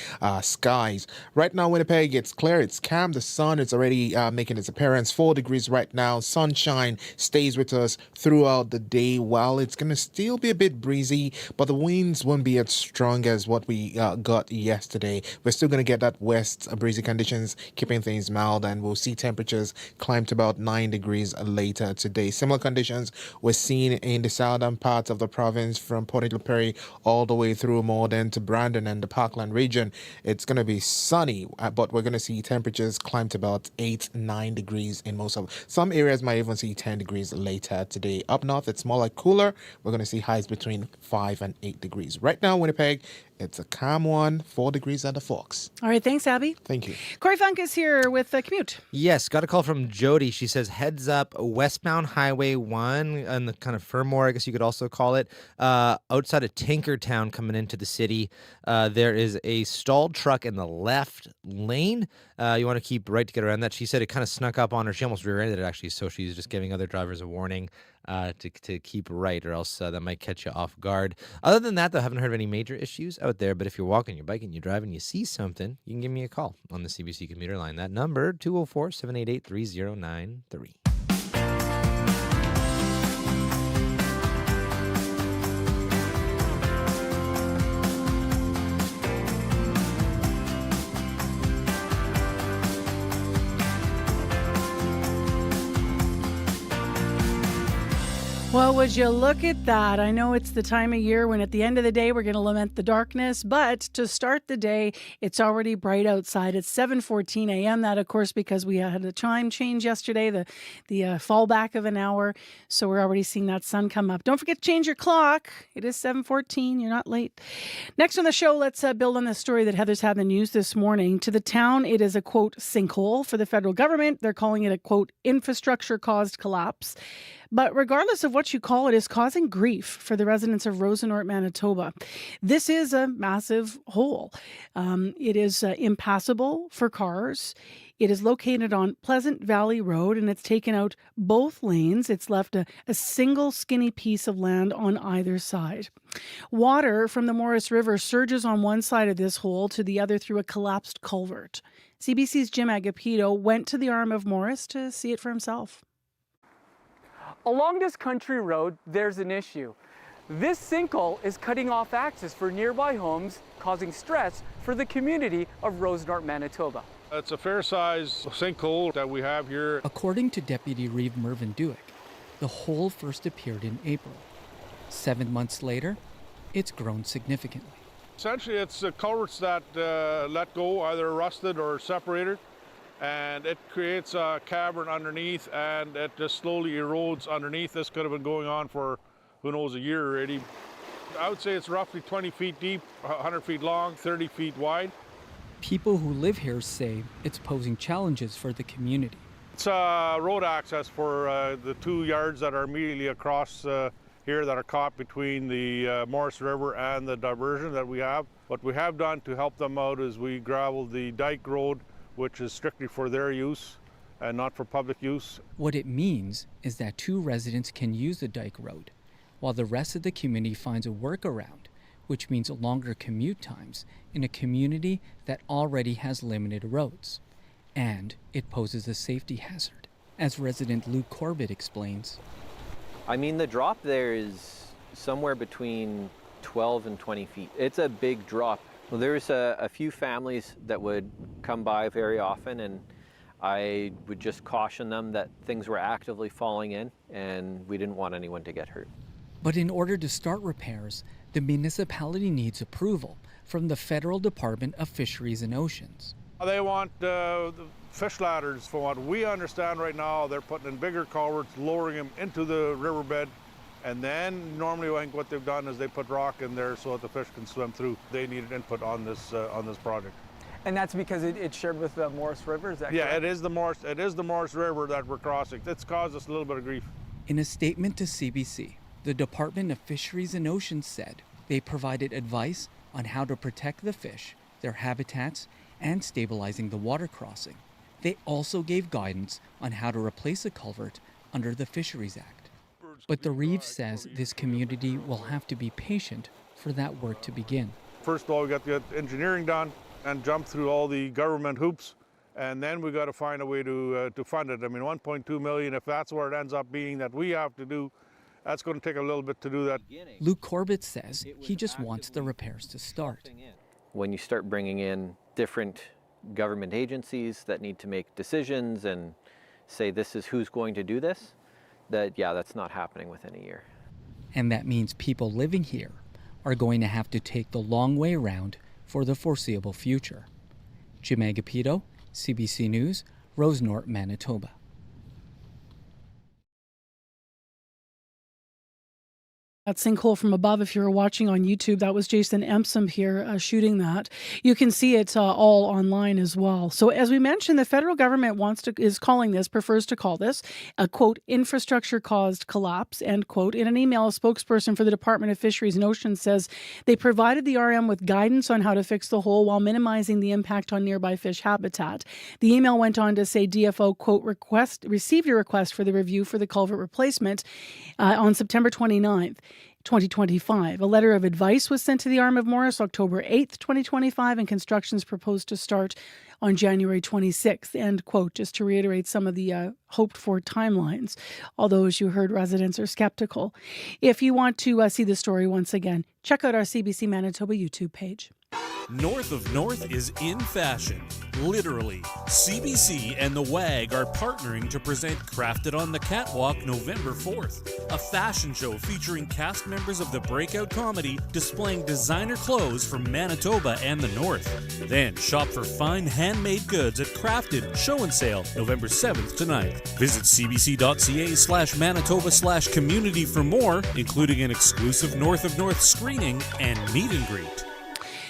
skies. Right now, Winnipeg, it's clear, it's calm. The sun is already making its appearance. 4 degrees right now. Sunshine stays with us throughout the day. While it's going to still be a bit breezy, but the winds won't be as strong as what we got yesterday. We're still going to get that west breezy conditions, keeping things mild, and we'll see temperatures climb to about 9 degrees later today. Similar conditions were seen in the southern parts of the province from Port Perry all the way through Morden to Brandon and the Parkland region. It's going to be sunny, but we're going to see temperatures climb to about 8-9 degrees in most of some areas. Might even see 10 degrees later today. Up north, it's more like cooler. We're going to see highs between 5 and 8 degrees. Right now, Winnipeg, It's a calm one, 4 degrees at the Forks. All right, thanks, Abby. Thank you. Corey Funk is here with the commute. Yes, got a call from Jody. She says, heads up, westbound Highway 1, and the kind of Fermor, I guess you could also call it, outside of Tinkertown coming into the city. There is a stalled truck in the left lane. You want to keep right to get around that. She said it kind of snuck up on her. She almost rear-ended it, actually, so she's just giving other drivers a warning to keep right, or else that might catch you off guard. Other than that, though, I haven't heard of any major issues out there, but if you're walking, you're biking, you're driving, you see something, you can give me a call on the CBC commuter line. That number, 204-788-3093. Well, would you look at that? I know it's the time of year when at the end of the day we're going to lament the darkness, but to start the day, it's already bright outside. It's 7:14 a.m. That, of course, because we had a time change yesterday, the fallback of an hour, so we're already seeing that sun come up. Don't forget to change your clock. It is 7:14. You're not late. Next on the show, let's build on the story that Heather's had in the news this morning. To the town, it is a, quote, sinkhole for the federal government. They're calling it a, quote, infrastructure-caused collapse. But regardless of what you call it, is causing grief for the residents of Rosenort, Manitoba. This is a massive hole. It is impassable for cars. It is located on Pleasant Valley Road, and it's taken out both lanes. It's left a single skinny piece of land on either side. Water from the Morris River surges on one side of this hole to the other through a collapsed culvert. CBC's Jim Agapito went to the arm of Morris to see it for himself. Along this country road, there's an issue. This sinkhole is cutting off access for nearby homes, causing stress for the community of Rosenort, Manitoba. It's a fair-sized sinkhole that we have here. According to Deputy Reeve Mervyn Dewick, the hole first appeared in April. 7 months later, it's grown significantly. Essentially, it's the culverts that let go, either rusted or separated, and it creates a cavern underneath, and it just slowly erodes underneath. This could have been going on for, who knows, a year already. I would say it's roughly 20 feet deep, 100 feet long, 30 feet wide. People who live here say it's posing challenges for the community. It's road access for the 2 yards that are immediately across here that are caught between the Morris River and the diversion that we have. What we have done to help them out is we graveled the dike road, which is strictly for their use and not for public use. What it means is that 2 residents can use the dike road, while the rest of the community finds a workaround, which means longer commute times in a community that already has limited roads. And it poses a safety hazard, as resident Luke Corbett explains. I mean, the drop there is somewhere between 12 and 20 feet. It's a big drop. Well, there's a few families that would come by very often, and I would just caution them that things were actively falling in and we didn't want anyone to get hurt. But in order to start repairs, the municipality needs approval from the Federal Department of Fisheries and Oceans. They want the fish ladders. From what we understand right now, they're putting in bigger culverts, lowering them into the riverbed. And then normally I think what they've done is they put rock in there so that the fish can swim through. They needed input on this project. And that's because it's shared with the Morris River, is that correct? correct? It is the Morris River that we're crossing. It's caused us a little bit of grief. In a statement to CBC, the Department of Fisheries and Oceans said they provided advice on how to protect the fish, their habitats, and stabilizing the water crossing. They also gave guidance on how to replace a culvert under the Fisheries Act. But the Reeve says this community will have to be patient for that work to begin. First of all, we got to get engineering done and jump through all the government hoops, and then we got to find a way to fund it. I mean, 1.2 million, if that's where it ends up being that we have to do, that's going to take a little bit to do that. Luke Corbett says he just wants the repairs to start. When you start bringing in different government agencies that need to make decisions and say this is who's going to do this, that's not happening within a year. And that means people living here are going to have to take the long way around for the foreseeable future. Jim Agapito, CBC News, Rosenort, Manitoba. That sinkhole from above, if you're watching on YouTube, that was Jason Empsom here shooting that. You can see it all online as well. So as we mentioned, the federal government prefers to call this a, quote, infrastructure-caused collapse, end quote. In an email, a spokesperson for the Department of Fisheries and Oceans says they provided the RM with guidance on how to fix the hole while minimizing the impact on nearby fish habitat. The email went on to say DFO, quote, received a request for the review for the culvert replacement on September 29th. 2025. A letter of advice was sent to the Arm of Morris October 8th, 2025, and construction is proposed to start on January 26th, end quote, just to reiterate some of the hoped-for timelines, although, as you heard, residents are skeptical. If you want to see the story once again, check out our CBC Manitoba YouTube page. North of North is in fashion. Literally, CBC and the WAG are partnering to present Crafted on the Catwalk November 4th, a fashion show featuring cast members of the breakout comedy displaying designer clothes from Manitoba and the North. Then shop for fine handmade goods at Crafted Show and Sale November 7th to 9th. Visit cbc.ca/Manitoba/community for more, including an exclusive North of North screening and meet and greet.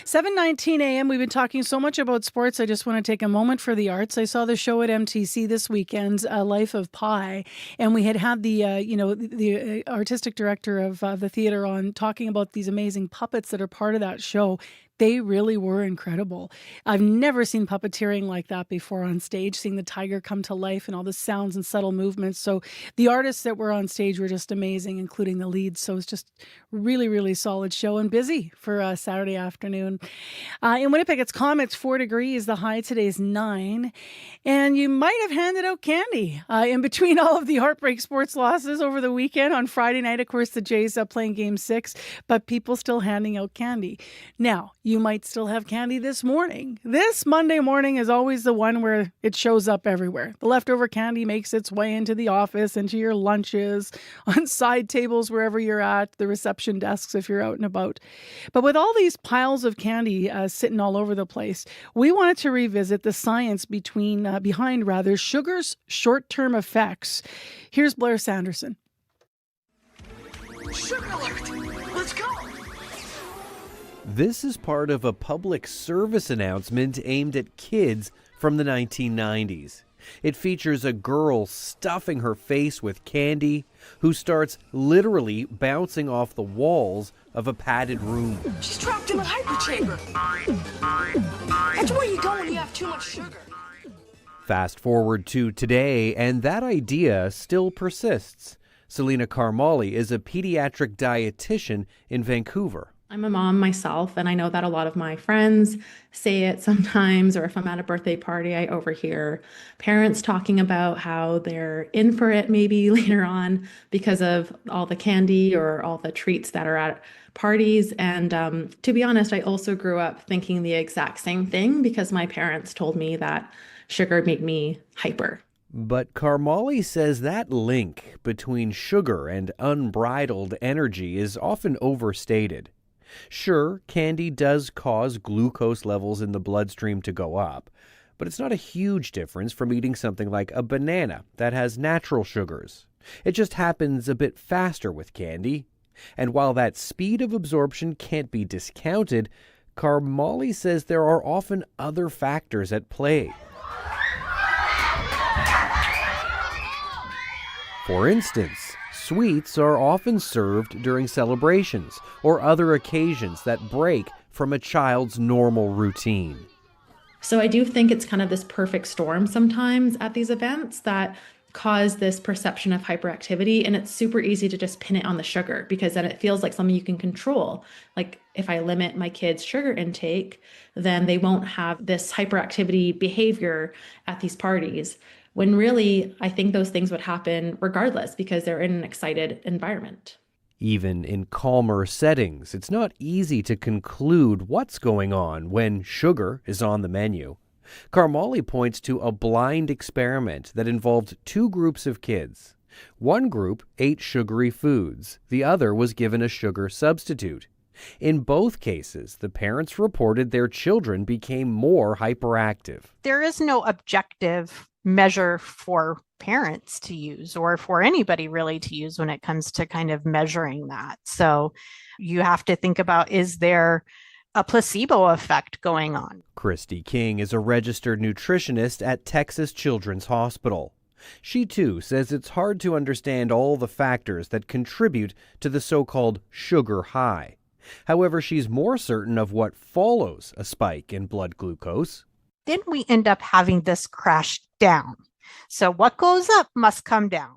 7:19 a.m. We've been talking so much about sports. I just want to take a moment for the arts. I saw the show at MTC this weekend, Life of Pi, and we had the artistic director of the theater on talking about these amazing puppets that are part of that show. They really were incredible. I've never seen puppeteering like that before on stage, seeing the tiger come to life and all the sounds and subtle movements. So the artists that were on stage were just amazing, including the leads. So it's just really, really solid show and busy for Saturday afternoon. In Winnipeg, it's calm. It's 4 degrees. The high today is 9. And you might have handed out candy in between all of the heartbreak sports losses over the weekend. On Friday night, of course, the Jays playing Game 6, but people still handing out candy. Now, you might still have candy this morning. This Monday morning is always the one where it shows up everywhere. The leftover candy makes its way into the office, into your lunches, on side tables wherever you're at, the reception desks if you're out and about. But with all these piles of candy sitting all over the place, we wanted to revisit the science behind sugar's short-term effects. Here's Blair Sanderson. Sugar alert! Let's go! This is part of a public service announcement aimed at kids from the 1990s. It features a girl stuffing her face with candy who starts literally bouncing off the walls of a padded room. She's trapped in a hyperchamber. That's where you go when you have too much sugar. Fast forward to today, and that idea still persists. Selena Carmali is a pediatric dietitian in Vancouver. I'm a mom myself, and I know that a lot of my friends say it sometimes, or if I'm at a birthday party, I overhear parents talking about how they're in for it maybe later on because of all the candy or all the treats that are at parties. And to be honest, I also grew up thinking the exact same thing because my parents told me that sugar made me hyper. But Carmali says that link between sugar and unbridled energy is often overstated. Sure, candy does cause glucose levels in the bloodstream to go up, but it's not a huge difference from eating something like a banana that has natural sugars. It just happens a bit faster with candy. And while that speed of absorption can't be discounted, Carmali says there are often other factors at play. For instance, sweets are often served during celebrations or other occasions that break from a child's normal routine. So I do think it's kind of this perfect storm sometimes at these events that cause this perception of hyperactivity, and it's super easy to just pin it on the sugar because then it feels like something you can control. Like if I limit my kids' sugar intake, then they won't have this hyperactivity behavior at these parties. When really, I think those things would happen regardless because they're in an excited environment. Even in calmer settings, it's not easy to conclude what's going on when sugar is on the menu. Carmali points to a blind experiment that involved two groups of kids. One group ate sugary foods. The other was given a sugar substitute. In both cases, the parents reported their children became more hyperactive. There is no objective measure for parents to use or for anybody really to use when it comes to kind of measuring that. So you have to think about, is there a placebo effect going on? Christy King is a registered nutritionist at Texas Children's Hospital. She too says it's hard to understand all the factors that contribute to the so-called sugar high. However, she's more certain of what follows a spike in blood glucose. Then we end up having this crash down. So what goes up must come down.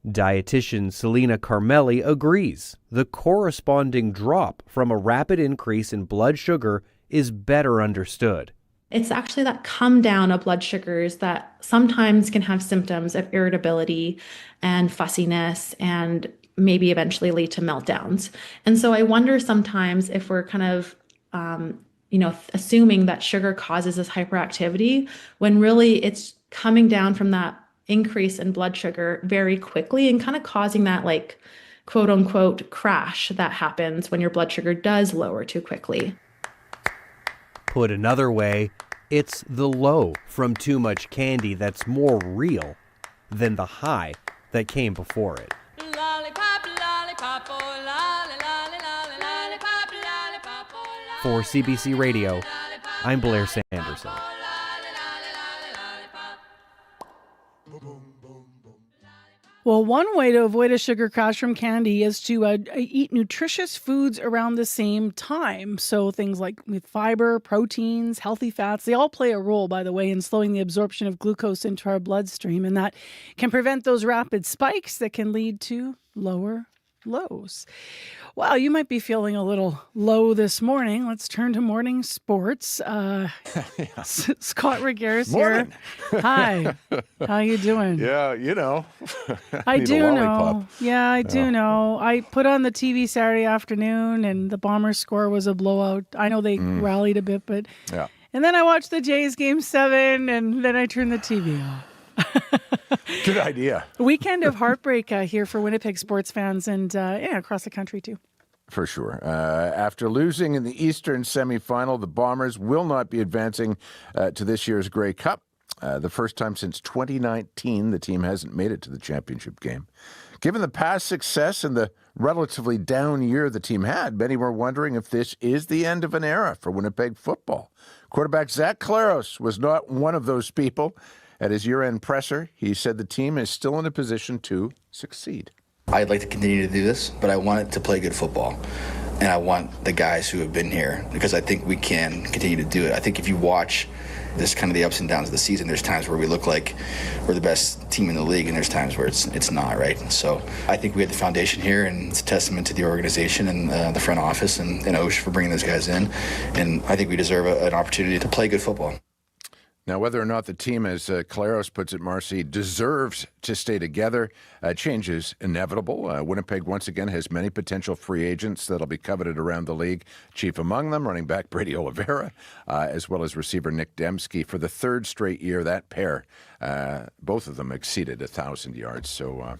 Dietitian Selena Carmelli agrees. The corresponding drop from a rapid increase in blood sugar is better understood. It's actually that come down of blood sugars that sometimes can have symptoms of irritability and fussiness and maybe eventually lead to meltdowns. And so I wonder sometimes if we're kind of, assuming that sugar causes this hyperactivity when really it's coming down from that increase in blood sugar very quickly and kind of causing that like quote unquote crash that happens when your blood sugar does lower too quickly. Put another way, it's the low from too much candy that's more real than the high that came before it. For CBC Radio, I'm Blair Sanderson. Well, one way to avoid a sugar crash from candy is to eat nutritious foods around the same time. So things like with fiber, proteins, healthy fats, they all play a role, by the way, in slowing the absorption of glucose into our bloodstream. And that can prevent those rapid spikes that can lead to lower lows. Wow, you might be feeling a little low this morning. Let's turn to morning sports. Scott Regeres here. Hi. How you doing? Yeah, I do know. Yeah, I do know. I put on the TV Saturday afternoon, and the Bombers' score was a blowout. I know they rallied a bit, but yeah. And then I watched the Jays Game 7, and then I turned the TV off. Good idea. Weekend of heartbreak here for Winnipeg sports fans and across the country too. For sure. After losing in the Eastern semifinal, the Bombers will not be advancing to this year's Grey Cup. The first time since 2019 the team hasn't made it to the championship game. Given the past success and the relatively down year the team had, many were wondering if this is the end of an era for Winnipeg football. Quarterback Zach Claros was not one of those people. At his year-end presser, he said the team is still in a position to succeed. I'd like to continue to do this, but I want it to play good football. And I want the guys who have been here, because I think we can continue to do it. I think if you watch this kind of the ups and downs of the season, there's times where we look like we're the best team in the league, and there's times where it's not, right? So I think we have the foundation here, and it's a testament to the organization and the front office and OSH for bringing those guys in. And I think we deserve an opportunity to play good football. Now, whether or not the team, as Claros puts it, Marcy, deserves to stay together, change is inevitable. Winnipeg, once again, has many potential free agents that'll be coveted around the league. Chief among them, running back Brady Oliveira, as well as receiver Nick Dembski. For the third straight year, that pair, both of them exceeded 1,000 yards. So I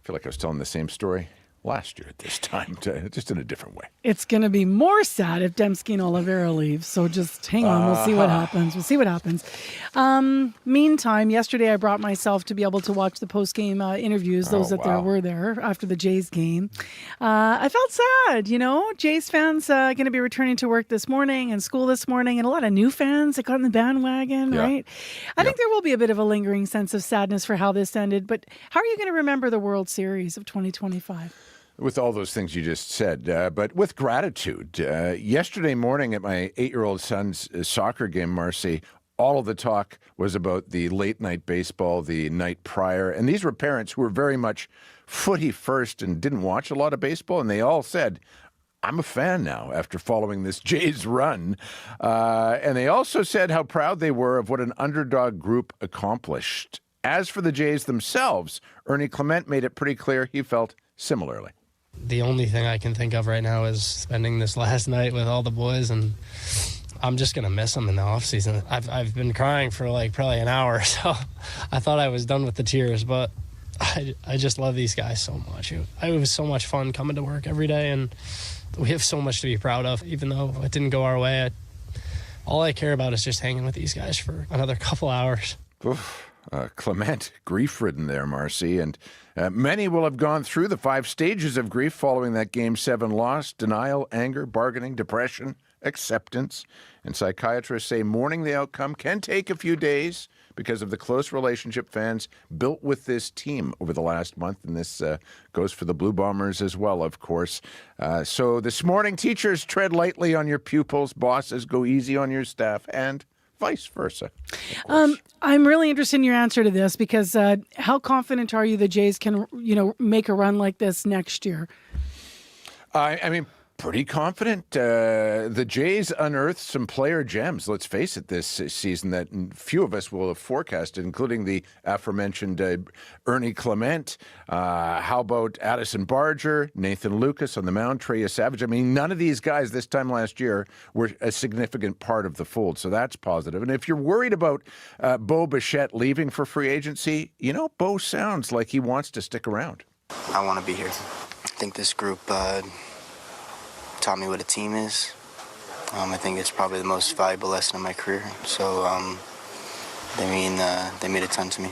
feel like I was telling the same story last year at this time, just in a different way. It's going to be more sad if Dembski and Oliveira leave. So just hang on. We'll see what happens. Meantime, yesterday I brought myself to be able to watch the post-game interviews, those there were there after the Jays game. I felt sad, Jays fans going to be returning to work this morning and school this morning, and a lot of new fans that got in the bandwagon, right? I think there will be a bit of a lingering sense of sadness for how this ended, but how are you going to remember the World Series of 2025? With all those things you just said, but with gratitude. Yesterday morning at my 8-year-old son's soccer game, Marcy, all of the talk was about the late night baseball the night prior. And these were parents who were very much footy first and didn't watch a lot of baseball. And they all said, I'm a fan now after following this Jays run. And they also said how proud they were of what an underdog group accomplished. As for the Jays themselves, Ernie Clement made it pretty clear he felt similarly. The only thing I can think of right now is spending this last night with all the boys, and I'm just going to miss them in the offseason. I've been crying for probably an hour, so I thought I was done with the tears, but I just love these guys so much. It was so much fun coming to work every day, and we have so much to be proud of. Even though it didn't go our way, all I care about is just hanging with these guys for another couple hours. Oof. Clement, grief-ridden there, Marcy. And many will have gone through the 5 stages of grief following that Game 7 loss: denial, anger, bargaining, depression, acceptance. And psychiatrists say mourning the outcome can take a few days because of the close relationship fans built with this team over the last month. And this goes for the Blue Bombers as well, of course. So this morning, teachers, tread lightly on your pupils, bosses, go easy on your staff, and vice versa. I'm really interested in your answer to this because how confident are you the Jays can, make a run like this next year? I mean, pretty confident. The Jays unearthed some player gems, let's face it, this season that few of us will have forecasted, including the aforementioned Ernie Clement. How about Addison Barger, Nathan Lucas on the mound, Treya Savage? I mean, none of these guys this time last year were a significant part of the fold, so that's positive. And if you're worried about Bo Bichette leaving for free agency, Bo sounds like he wants to stick around. I want to be here. I think this group taught me what a team is. I think it's probably the most valuable lesson of my career. So they mean a ton to me.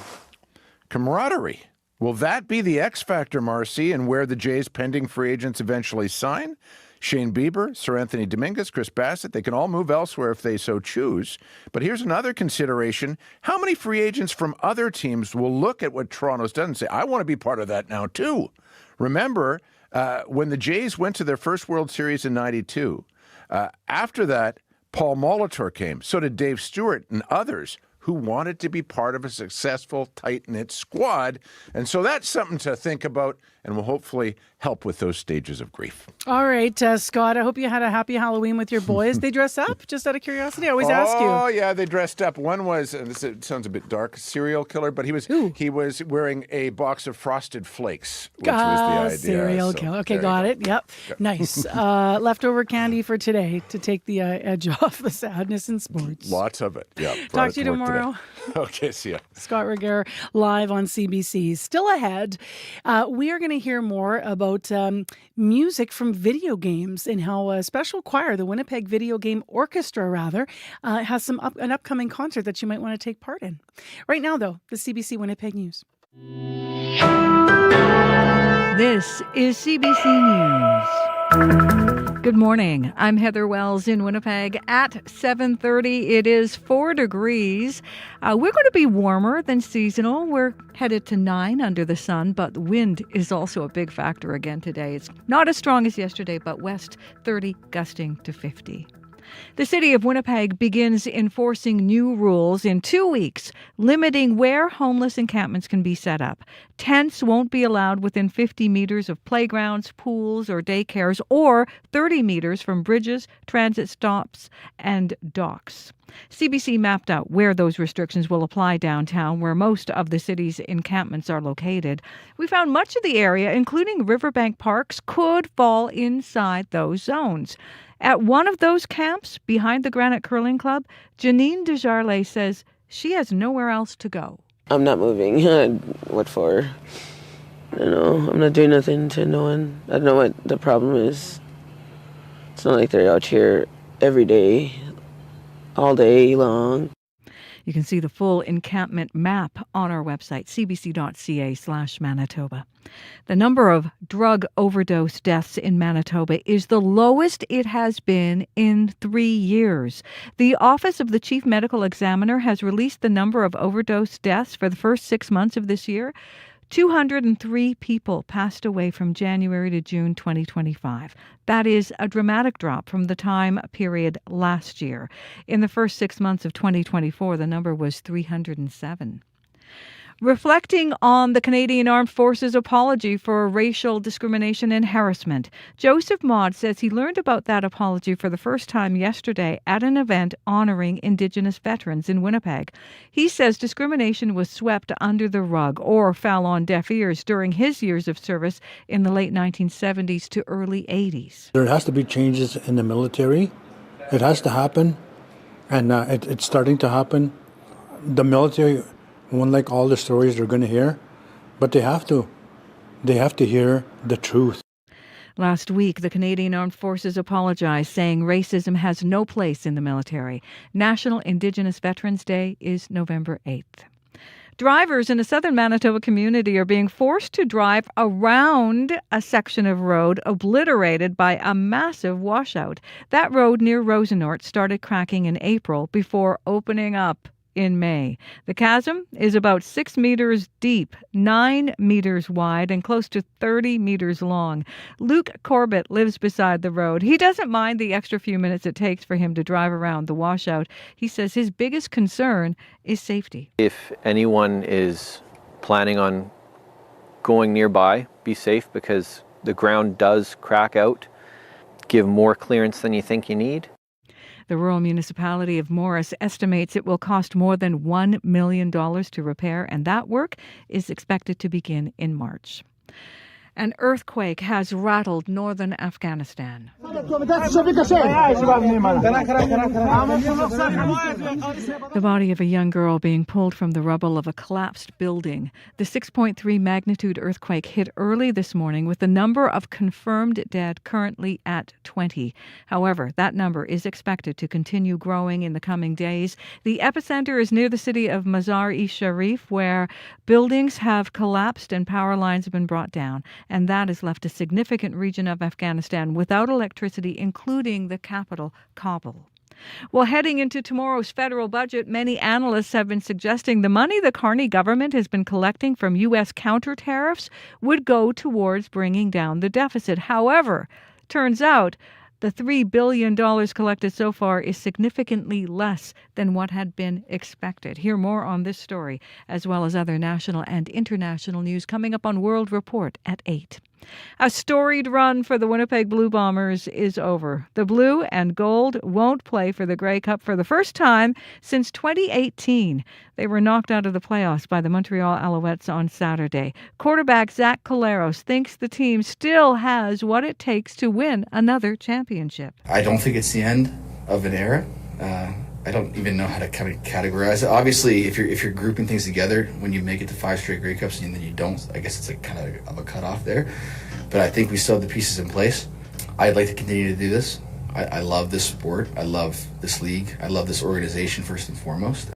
Camaraderie. Will that be the X factor, Marcy, and where the Jays' pending free agents eventually sign? Shane Bieber, Sir Anthony Dominguez, Chris Bassett, they can all move elsewhere if they so choose. But here's another consideration. How many free agents from other teams will look at what Toronto's done and say, I want to be part of that now too? Remember, when the Jays went to their first World Series in '92, after that, Paul Molitor came. So did Dave Stewart and others who wanted to be part of a successful, tight-knit squad. And so that's something to think about and will hopefully help with those stages of grief. All right, Scott, I hope you had a happy Halloween with your boys. They dress up, just out of curiosity? I always ask you. Oh, yeah, they dressed up. One was, and this sounds a bit dark, serial killer, but he was wearing a box of Frosted Flakes, which was the idea. Serial killer. Okay, got it. Yep. Nice. Leftover candy for today to take the edge off the sadness in sports. Lots of it. Yeah. Talk to you tomorrow. Okay, see ya. Scott Regehr live on CBC. Still ahead, we are going to hear more about music from video games and how a special choir, the Winnipeg Video Game Orchestra, has an upcoming concert that you might want to take part in. Right now, though, the CBC Winnipeg News. This is CBC News. Good morning. I'm Heather Wells in Winnipeg at 7:30. It is 4 degrees. We're going to be warmer than seasonal. We're headed to 9 under the sun, but the wind is also a big factor again today. It's not as strong as yesterday, but west 30, gusting to 50. The city of Winnipeg begins enforcing new rules in 2 weeks, limiting where homeless encampments can be set up. Tents won't be allowed within 50 meters of playgrounds, pools, or daycares, or 30 meters from bridges, transit stops, and docks. CBC mapped out where those restrictions will apply downtown, where most of the city's encampments are located. We found much of the area, including riverbank parks, could fall inside those zones. At one of those camps, behind the Granite Curling Club, Janine Desjardins says she has nowhere else to go. I'm not moving. What for? I'm not doing nothing to no one. I don't know what the problem is. It's not like they're out here every day, all day long. You can see the full encampment map on our website, cbc.ca/Manitoba. The number of drug overdose deaths in Manitoba is the lowest it has been in 3 years. The Office of the Chief Medical Examiner has released the number of overdose deaths for the first 6 months of this year. 203 people passed away from January to June 2025. That is a dramatic drop from the time period last year. In the first 6 months of 2024, the number was 307. Reflecting on the Canadian Armed Forces apology for racial discrimination and harassment, Joseph Maud says he learned about that apology for the first time yesterday at an event honoring Indigenous veterans in Winnipeg. He says discrimination was swept under the rug or fell on deaf ears during his years of service in the late 1970s to early 80s. There has to be changes in the military. It has to happen, and it's starting to happen. The military won't like all the stories they're going to hear, but they have to hear the truth. Last week, the Canadian Armed Forces apologized, saying racism has no place in the military. National Indigenous Veterans Day is November 8th. Drivers in a southern Manitoba community are being forced to drive around a section of road obliterated by a massive washout. That road near Rosenort started cracking in April before opening up in May. The chasm is about 6 meters deep, 9 meters wide, and close to 30 meters long. Luke Corbett lives beside the road. He doesn't mind the extra few minutes it takes for him to drive around the washout. He says his biggest concern is safety. If anyone is planning on going nearby, be safe, because the ground does crack out. Give more clearance than you think you need. The rural municipality of Morris estimates it will cost more than $1 million to repair, and that work is expected to begin in March. An earthquake has rattled northern Afghanistan. The body of a young girl being pulled from the rubble of a collapsed building. The 6.3 magnitude earthquake hit early this morning with the number of confirmed dead currently at 20. However, that number is expected to continue growing in the coming days. The epicenter is near the city of Mazar-e-Sharif, where buildings have collapsed and power lines have been brought down. And that has left a significant region of Afghanistan without electricity, including the capital, Kabul. Well, heading into tomorrow's federal budget, many analysts have been suggesting the money the Carney government has been collecting from U.S. counter tariffs would go towards bringing down the deficit. However, turns out the $3 billion collected so far is significantly less than what had been expected. Hear more on this story, as well as other national and international news, coming up on World Report at 8. A storied run for the Winnipeg Blue Bombers is over. The Blue and Gold won't play for the Grey Cup for the first time since 2018. They were knocked out of the playoffs by the Montreal Alouettes on Saturday. Quarterback Zach Collaros thinks the team still has what it takes to win another championship. I don't think it's the end of an era. I don't even know how to kind of categorize it. Obviously, if you're grouping things together, when you make it to 5 straight Grey Cups and then you don't, I guess it's a kind of a cutoff there. But I think we still have the pieces in place. I'd like to continue to do this. I love this sport. I love this league. I love this organization first and foremost.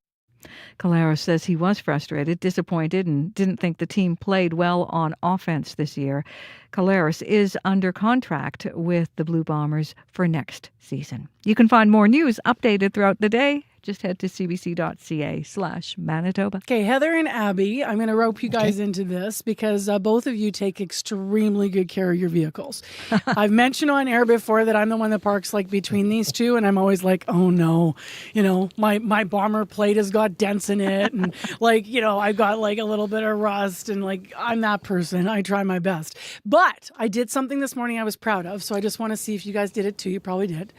Collaros says he was frustrated, disappointed, and didn't think the team played well on offense this year. Collaros is under contract with the Blue Bombers for next season. You can find more news updated throughout the day. Just head to cbc.ca/Manitoba. Okay, Heather and Abby, I'm going to rope you guys into this because both of you take extremely good care of your vehicles. I've mentioned on air before that I'm the one that parks like between these two, and I'm always like, oh no, my bomber plate has got dents in it, and I've got like a little bit of rust, and like I'm that person. I try my best. But I did something this morning I was proud of, so I just want to see if you guys did it too. You probably did.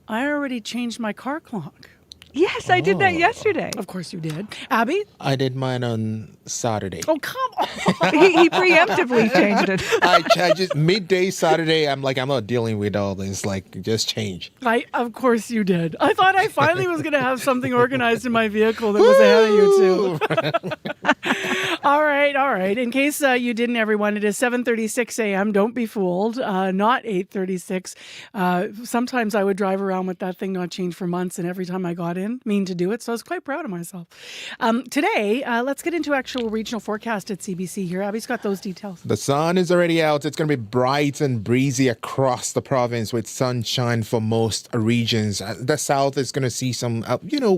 I already changed my car clock. Yes, I did that yesterday. Of course you did. Abby? I did mine on Saturday. Oh, come on. he preemptively changed it. I just midday Saturday, I'm not dealing with all this. Like, just change. Of course you did. I thought I finally was going to have something organized in my vehicle that was ahead of you two. All right. In case you didn't, everyone, it is 7:36 a.m. Don't be fooled. Not 8:36. Sometimes I would drive around with that thing not changed for months, and every time I got in, mean to do it, so I was quite proud of myself. Today, let's get into actual regional forecast at CBC here. Abby's got those details. The sun is already out. It's going to be bright and breezy across the province with sunshine for most regions. The south is going to see some,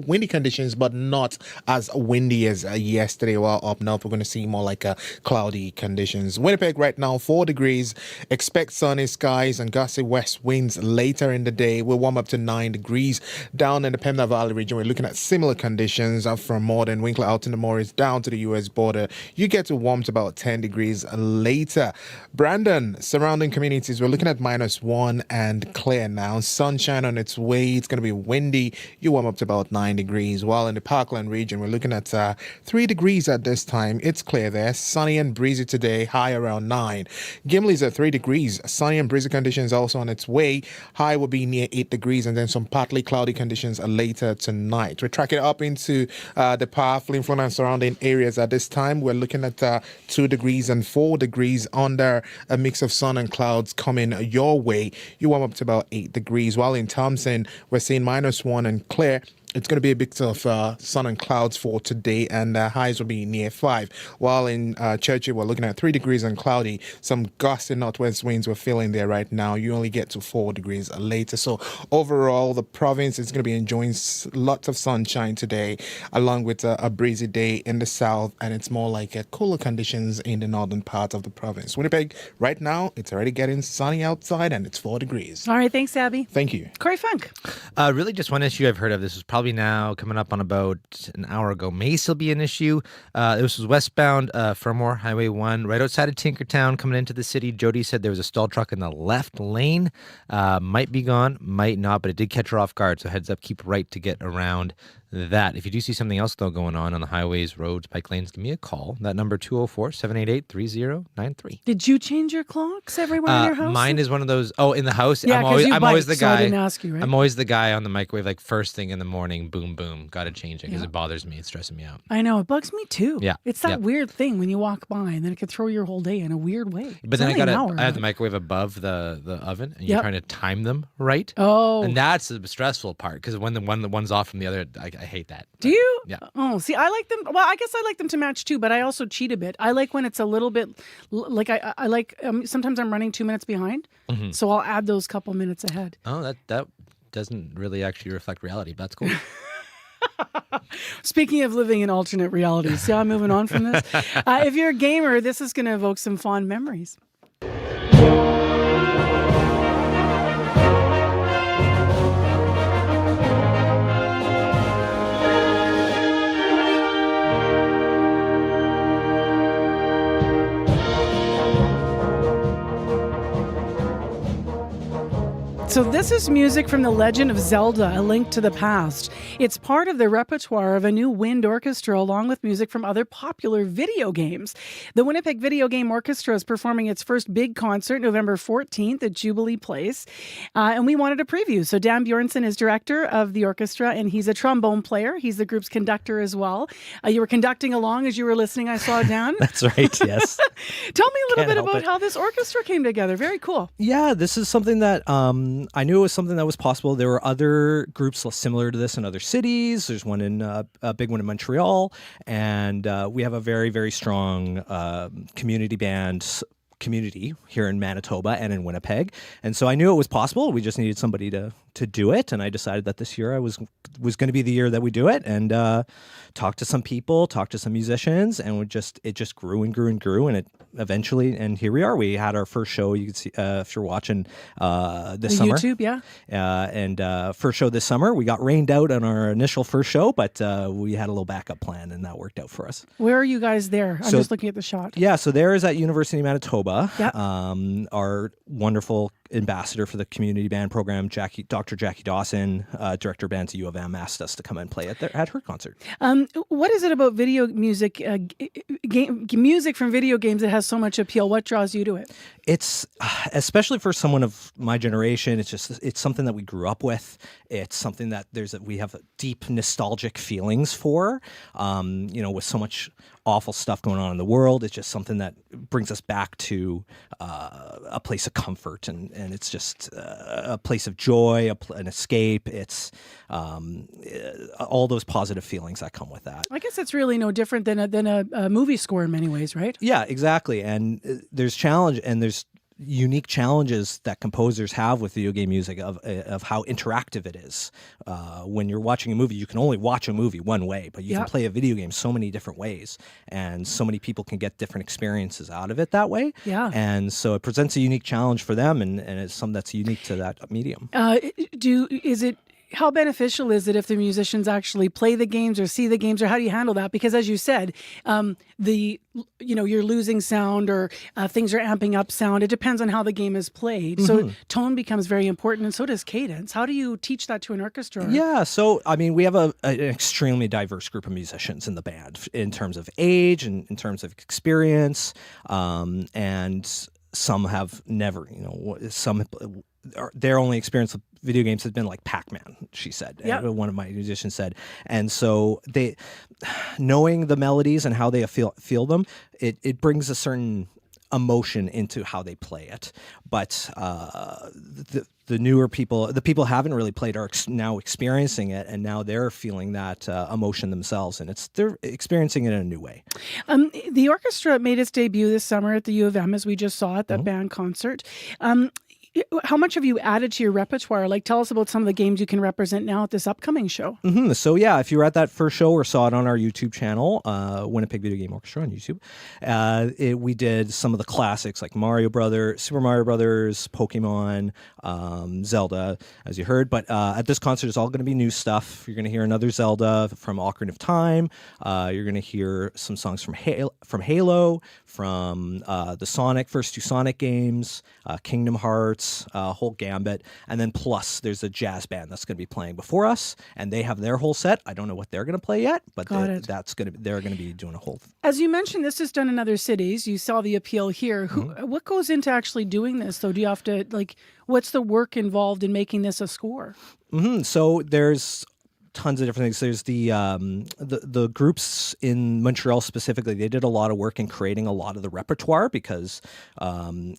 windy conditions, but not as windy as yesterday. While up north, we're going to see more like cloudy conditions. Winnipeg right now, 4 degrees. Expect sunny skies and gusty west winds later in the day. We'll warm up to 9 degrees. Down in the Pembina Valley region, we're looking at similar conditions from Morden, Winkler out in the Morris down to the U.S. border. You get to warm to about 10 degrees later. Brandon, surrounding communities, we're looking at -1 and clear now. Sunshine on its way. It's going to be windy. You warm up to about 9 degrees. While in the Parkland region, we're looking at 3 degrees at this time. It's clear there. Sunny and breezy today, high around 9. Gimley's at 3 degrees. Sunny and breezy conditions also on its way. High will be near 8 degrees, and then some partly cloudy conditions later tonight. We're tracking up into the Perth, Flin and surrounding areas at this time. We're looking at 2 degrees and 4 degrees under a mix of sun and clouds coming your way. You warm up to about 8 degrees. While in Thompson, we're seeing -1 and clear. It's going to be a mix of sun and clouds for today, and highs will be near 5. While in Churchill, we're looking at 3 degrees and cloudy. Some gusty northwest winds we're feeling there right now. You only get to 4 degrees later. So overall, the province is going to be enjoying lots of sunshine today, along with a breezy day in the south, and it's more like cooler conditions in the northern part of the province. Winnipeg, right now, it's already getting sunny outside, and it's 4 degrees. All right, thanks, Abby. Thank you. Corey Funk. Really just one issue I've heard of. This was probably now coming up on about an hour ago. May still be an issue. This was westbound Fermor, Highway 1, right outside of Tinkertown coming into the city. Jody said there was a stalled truck in the left lane. Might be gone, might not, but it did catch her off guard. So heads up, keep right to get around that. If you do see something else, though, going on the highways, roads, bike lanes, give me a call. That number 204-788-3093. Did you change your clocks everywhere in your house? Mine is one of those. Oh, in the house? Yeah, I'm always the so guy. I didn't ask you, right? I'm always the guy on the microwave, like first thing in the morning, boom, boom. Got to change it because it bothers me. It's stressing me out. I know. It bugs me too. Yeah. It's that weird thing when you walk by and then it can throw your whole day in a weird way. But then I have the microwave above the oven, and you're trying to time them right. Oh. And that's the stressful part, because when the one's off from the other, I hate that. Do you? Yeah. Oh, see, I like them. Well, I guess I like them to match too, but I also cheat a bit. I like when it's a little bit like I like. Sometimes I'm running 2 minutes behind, so I'll add those couple minutes ahead. Oh, that doesn't really actually reflect reality, but that's cool. Speaking of living in alternate realities, see how I'm moving on from this? If you're a gamer, this is going to evoke some fond memories. So this is music from The Legend of Zelda, A Link to the Past. It's part of the repertoire of a new wind orchestra, along with music from other popular video games. The Winnipeg Video Game Orchestra is performing its first big concert November 14th at Jubilee Place, and we wanted a preview. So Dan Bjornson is director of the orchestra, and he's a trombone player. He's the group's conductor as well. You were conducting along as you were listening, I saw, Dan. That's right, yes. Tell me a little bit about how this orchestra came together. Very cool. Yeah, this is something that I knew it was something that was possible. There were other groups similar to this in other cities. There's one in a big one in Montreal, and we have a very, very strong community band community here in Manitoba and in Winnipeg. And so I knew it was possible. We just needed somebody to do it, and I decided that this year was going to be the year that we do it, and talked to some people, talked to some musicians, and it just grew and grew and grew, and it eventually, and here we are. We had our first show. You can see if you're watching this summer. YouTube, yeah. And first show this summer. We got rained out on our initial first show, but we had a little backup plan, and that worked out for us. Where are you guys there? I'm just looking at the shot. Yeah, so there is at University of Manitoba. Yep. Our wonderful ambassador for the community band program, Dr. Jackie Dawson, director of bands at U of M, asked us to come and play at her concert. What is it about video music, music from video games that has so much appeal? What draws you to it? It's especially for someone of my generation. It's something that we grew up with. It's something that we have deep nostalgic feelings for. With so much awful stuff going on in the world, it's just something that brings us back to a place of comfort, and it's just a place of joy, an escape. It's all those positive feelings that come with that. I guess it's really no different than a movie score in many ways, right? Yeah, exactly. And there's unique challenges that composers have with video game music of how interactive it is. When you're watching a movie, you can only watch a movie one way, but you can play a video game so many different ways, and so many people can get different experiences out of it that way. Yeah. And so it presents a unique challenge for them, and it's something that's unique to that medium. How beneficial is it if the musicians actually play the games or see the games, or how do you handle that? Because as you said, you're losing sound, or things are amping up sound. It depends on how the game is played. So tone becomes very important, and so does cadence. How do you teach that to an orchestra? Yeah, so we have an extremely diverse group of musicians in the band in terms of age and in terms of experience, and some have never, their only experience with video games has been like Pac-Man, she said. Yep. One of my musicians said. And so knowing the melodies and how they feel them, it brings a certain emotion into how they play it. But the newer people, the people who haven't really played, are now experiencing it, and now they're feeling that emotion themselves, and they're experiencing it in a new way. The orchestra made its debut this summer at the U of M, as we just saw at that band concert. How much have you added to your repertoire? Like, tell us about some of the games you can represent now at this upcoming show. So yeah, if you were at that first show or saw it on our YouTube channel, Winnipeg Video Game Orchestra on YouTube, we did some of the classics like Super Mario Brothers, Pokemon, Zelda, as you heard. But at this concert, it's all going to be new stuff. You're going to hear another Zelda from Ocarina of Time. You're going to hear some songs from Halo, from the first two Sonic games, Kingdom Hearts, whole gambit, and then plus there's a jazz band that's going to be playing before us, and they have their whole set. I don't know what they're going to play yet, but they're going to be doing a whole. As you mentioned, this is done in other cities. You saw the appeal here. What goes into actually doing this, though? Do you have to what's the work involved in making this a score? So there's tons of different things. There's the groups in Montreal specifically. They did a lot of work in creating a lot of the repertoire, because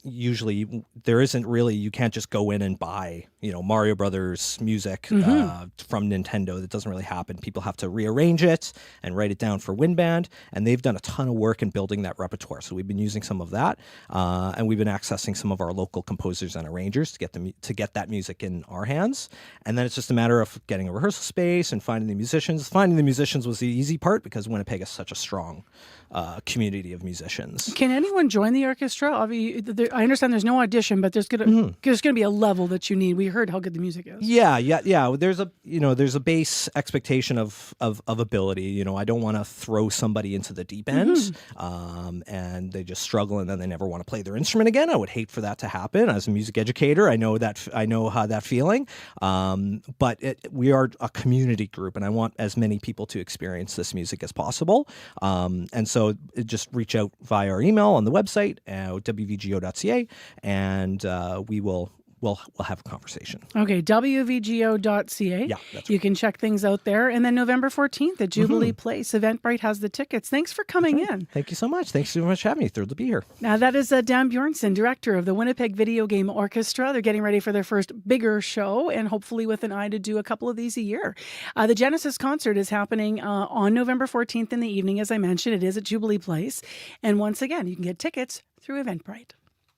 usually there isn't really, you can't just go in and buy Mario Brothers music from Nintendo. That doesn't really happen. People have to rearrange it and write it down for WinBand, and they've done a ton of work in building that repertoire. So we've been using some of that, and we've been accessing some of our local composers and arrangers to get that music in our hands. And then it's just a matter of getting a rehearsal space and finding the musicians. Finding the musicians was the easy part, because Winnipeg is such a strong community of musicians. Can anyone join the orchestra? I understand there's no audition, but there's gonna be a level that you need. We heard how good the music is. Yeah. There's a base expectation of ability. I don't want to throw somebody into the deep end, and they just struggle and then they never want to play their instrument again. I would hate for that to happen. As a music educator, I know how that feeling. But we are a community group, and I want as many people to experience this music as possible. And so just reach out via our email on the website, wvgo.ca, and we'll have a conversation. Okay, wvgo.ca. Yeah, that's right. You can check things out there. And then November 14th at Jubilee Place, Eventbrite has the tickets. Thanks for coming in. Thank you so much. Thanks so much for having me. Thrilled to be here. Now, that is Dan Bjornson, director of the Winnipeg Video Game Orchestra. They're getting ready for their first bigger show, and hopefully with an eye to do a couple of these a year. The Genesis concert is happening on November 14th in the evening. As I mentioned, it is at Jubilee Place. And once again, you can get tickets through Eventbrite.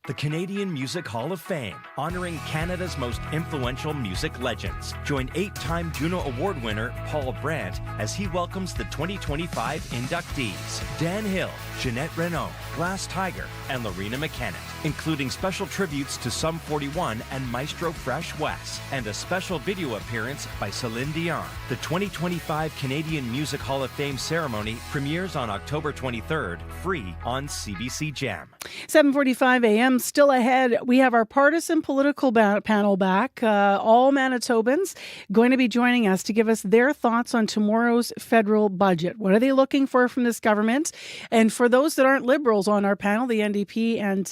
The Canadian Music Hall of Fame, honoring Canada's most influential music legends. Join 8-time Juno Award winner Paul Brandt as he welcomes the 2025 inductees: Dan Hill, Jeanette Renaud, Glass Tiger, and Lorena McKenna, including special tributes to Sum 41 and Maestro Fresh Wes, and a special video appearance by Celine Dion. The 2025 Canadian Music Hall of Fame ceremony premieres on October 23rd, free on CBC Jam. 7:45 a.m. Still ahead, we have our partisan political panel back. All Manitobans going to be joining us to give us their thoughts on tomorrow's federal budget. What are they looking for from this government? And for those that aren't Liberals on our panel, the NDP and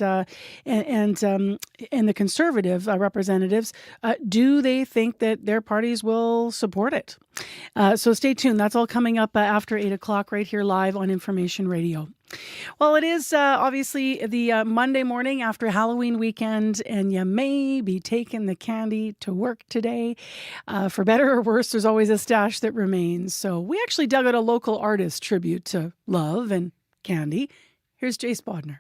the Conservative representatives, do they think that their parties will support it? So stay tuned. That's all coming up after 8 o'clock right here live on Information Radio. Well, it is obviously the Monday morning after Halloween weekend, and you may be taking the candy to work today. For better or worse, there's always a stash that remains. So we actually dug out a local artist tribute to love and candy. Here's Jace Bodner.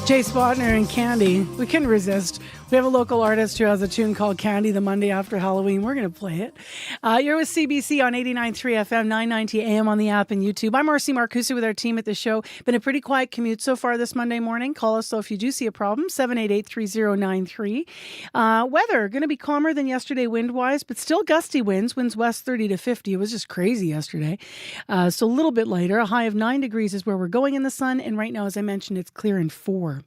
Jay Spotner and Candy. We couldn't resist. We have a local artist who has a tune called Candy the Monday after Halloween. We're going to play it. You're with CBC on 89.3 FM, 990 AM on the app and YouTube. I'm Marcy Marcusi with our team at the show. Been a pretty quiet commute so far this Monday morning. Call us, though, if you do see a problem, 788-3093. Weather, going to be calmer than yesterday wind-wise, but still gusty winds west 30 to 50. It was just crazy yesterday. So a little bit lighter. A high of 9 degrees is where we're going in the sun. And right now, as I mentioned, it's clear in 4.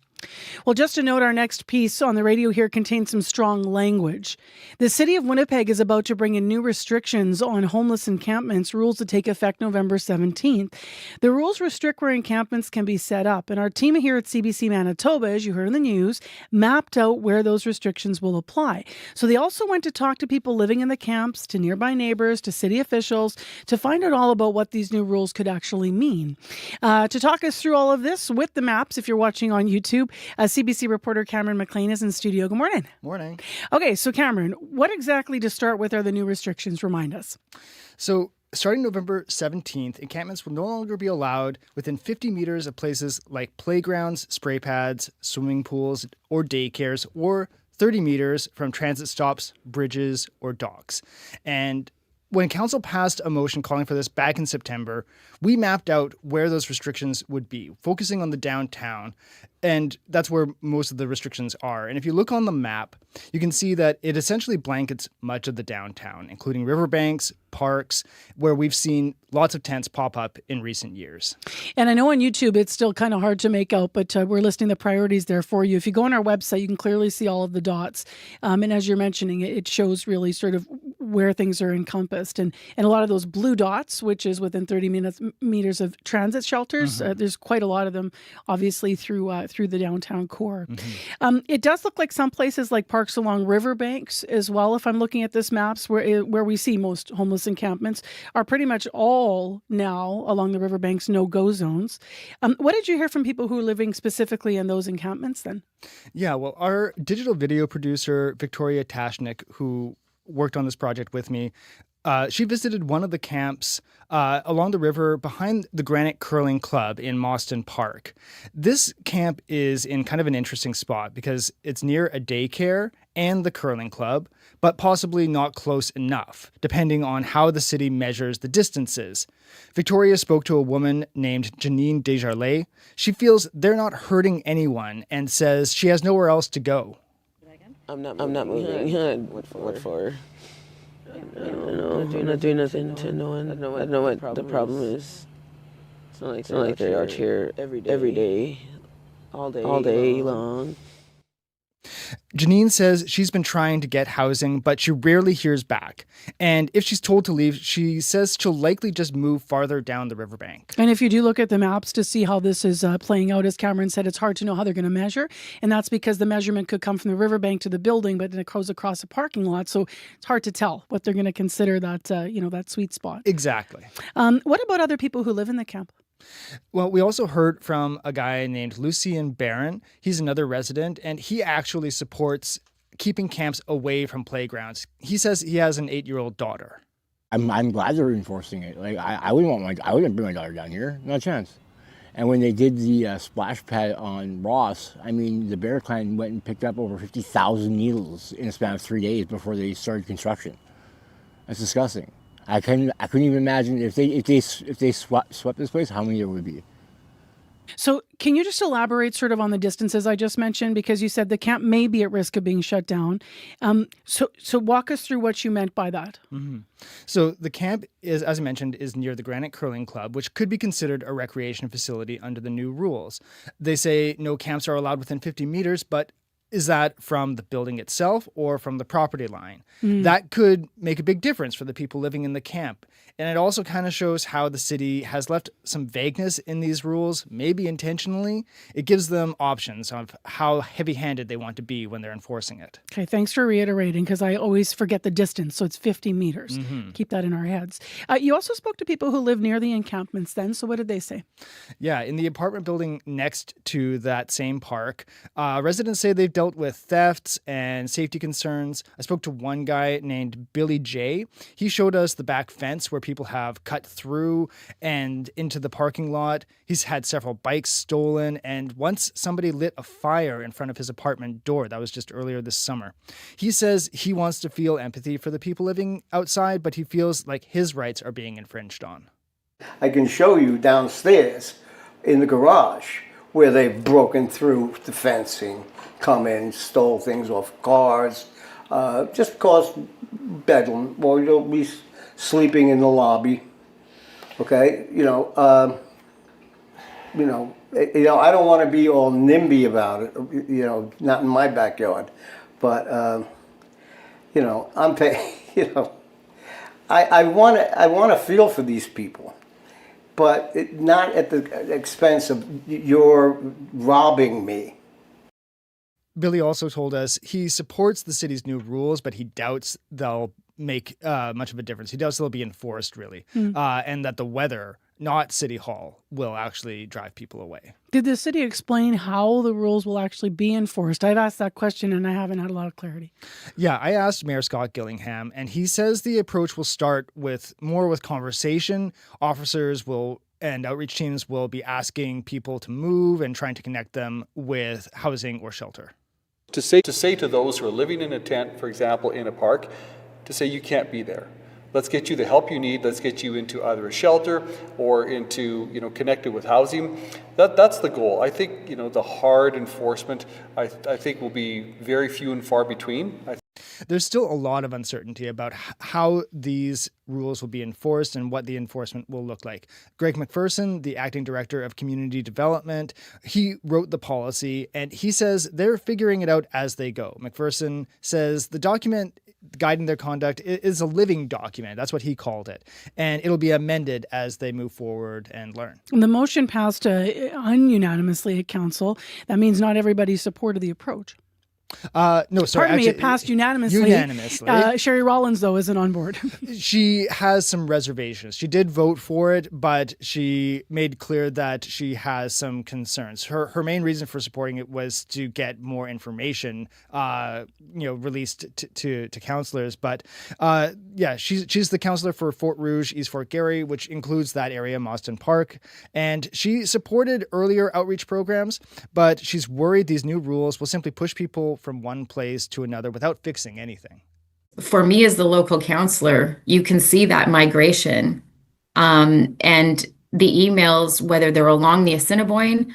Well, just to note, our next piece on the radio here contains some strong language. The city of Winnipeg is about to bring in new restrictions on homeless encampments, rules that take effect November 17th. The rules restrict where encampments can be set up, and our team here at CBC Manitoba, as you heard in the news, mapped out where those restrictions will apply. So they also went to talk to people living in the camps, to nearby neighbors, to city officials, to find out all about what these new rules could actually mean. To talk us through all of this with the maps, if you're watching on YouTube, CBC reporter Cameron McLean is in studio. Good morning. Morning. Okay, so Cameron, what exactly to start with are the new restrictions? Remind us. So starting November 17th, encampments will no longer be allowed within 50 meters of places like playgrounds, spray pads, swimming pools, or daycares, or 30 meters from transit stops, bridges, or docks. And when council passed a motion calling for this back in September, we mapped out where those restrictions would be, focusing on the downtown. And that's where most of the restrictions are. And if you look on the map, you can see that it essentially blankets much of the downtown, including riverbanks, parks, where we've seen lots of tents pop up in recent years. And I know on YouTube it's still kind of hard to make out, but we're listing the priorities there for you. If you go on our website, you can clearly see all of the dots. And as you're mentioning, it shows really sort of where things are encompassed. And a lot of those blue dots, which is within 30 meters of transit shelters, there's quite a lot of them, obviously, through the downtown core. It does look like some places like parks along riverbanks as well, if I'm looking at this maps, where we see most homeless encampments, are pretty much all now along the riverbanks no-go zones. What did you hear from people who are living specifically in those encampments then? Yeah, well, our digital video producer, Victoria Tashnik, who worked on this project with me, she visited one of the camps along the river behind the Granite Curling Club in Mawston Park. This camp is in kind of an interesting spot because it's near a daycare and the curling club, but possibly not close enough, depending on how the city measures the distances. Victoria spoke to a woman named Janine Desjardins. She feels they're not hurting anyone and says she has nowhere else to go. I'm not moving. What for? I'm not doing nothing to no one. I don't know what the problem is. It's not like they're out here every day, all day long. Janine says she's been trying to get housing, but she rarely hears back. And if she's told to leave, she says she'll likely just move farther down the riverbank. And if you do look at the maps to see how this is playing out, as Cameron said, it's hard to know how they're going to measure. And that's because the measurement could come from the riverbank to the building, but then it goes across a parking lot. So it's hard to tell what they're going to consider that, that sweet spot. Exactly. What about other people who live in the camp? Well, we also heard from a guy named Lucien Barron. He's another resident, and he actually supports keeping camps away from playgrounds. He says he has an 8-year-old daughter. I'm glad they're enforcing it. Like I wouldn't bring my daughter down here, not a chance. And when they did the splash pad on Ross, I mean, the Bear Clan went and picked up over 50,000 needles in a span of 3 days before they started construction. That's disgusting. I couldn't even imagine if they swept this place, how many there would be. So can you just elaborate sort of on the distances I just mentioned? Because you said the camp may be at risk of being shut down. So walk us through what you meant by that. Mm-hmm. So the camp is, as I mentioned, is near the Granite Curling Club, which could be considered a recreation facility under the new rules. They say no camps are allowed within 50 meters, but is that from the building itself or from the property line? That could make a big difference for the people living in the camp. And it also kind of shows how the city has left some vagueness in these rules, maybe intentionally. It gives them options of how heavy-handed they want to be when they're enforcing it. Okay, thanks for reiterating, because I always forget the distance. So it's 50 meters. Keep that in our heads. You also spoke to people who live near the encampments then. So what did they say? Yeah, in the apartment building next to that same park, residents say they've dealt with thefts and safety concerns. I spoke to one guy named Billy J. He showed us the back fence where people have cut through and into the parking lot. He's had several bikes stolen, and once somebody lit a fire in front of his apartment door. That was just earlier this summer. He says he wants to feel empathy for the people living outside, but he feels like his rights are being infringed on. I can show you downstairs in the garage where they've broken through the fencing, come in, stole things off cars, just caused bedlam, or you'll be sleeping in the lobby. Okay, I don't want to be all NIMBY about it, not in my backyard, but I'm paying, I want to feel for these people, but not at the expense of you're robbing me. Billy also told us he supports the city's new rules, but he doubts they'll make much of a difference. He doubts they'll be enforced, really, and that the weather, not City Hall, will actually drive people away. Did the city explain how the rules will actually be enforced? I've asked that question and I haven't had a lot of clarity. Yeah, I asked Mayor Scott Gillingham, and he says the approach will start with conversation. Officers and outreach teams will be asking people to move and trying to connect them with housing or shelter. To say to those who are living in a tent, for example, in a park, to say you can't be there. Let's get you the help you need. Let's get you into either a shelter or into, connected with housing. That's the goal. I think, the hard enforcement, I think will be very few and far between. There's still a lot of uncertainty about how these rules will be enforced and what the enforcement will look like. Greg McPherson, the acting director of community development, he wrote the policy and he says they're figuring it out as they go. McPherson says the document guiding their conduct is a living document. That's what he called it. And it'll be amended as they move forward and learn. The motion passed ununanimously at council. That means not everybody supported the approach. No, sorry. Pardon me, it passed unanimously. Sherry Rollins, though, isn't on board. She has some reservations. She did vote for it, but she made clear that she has some concerns. Her main reason for supporting it was to get more information, released to councillors. But she's the councillor for Fort Rouge, East Fort Garry, which includes that area, Mawston Park. And she supported earlier outreach programs, but she's worried these new rules will simply push people from one place to another without fixing anything. For me as the local councillor, you can see that migration and the emails, whether they're along the Assiniboine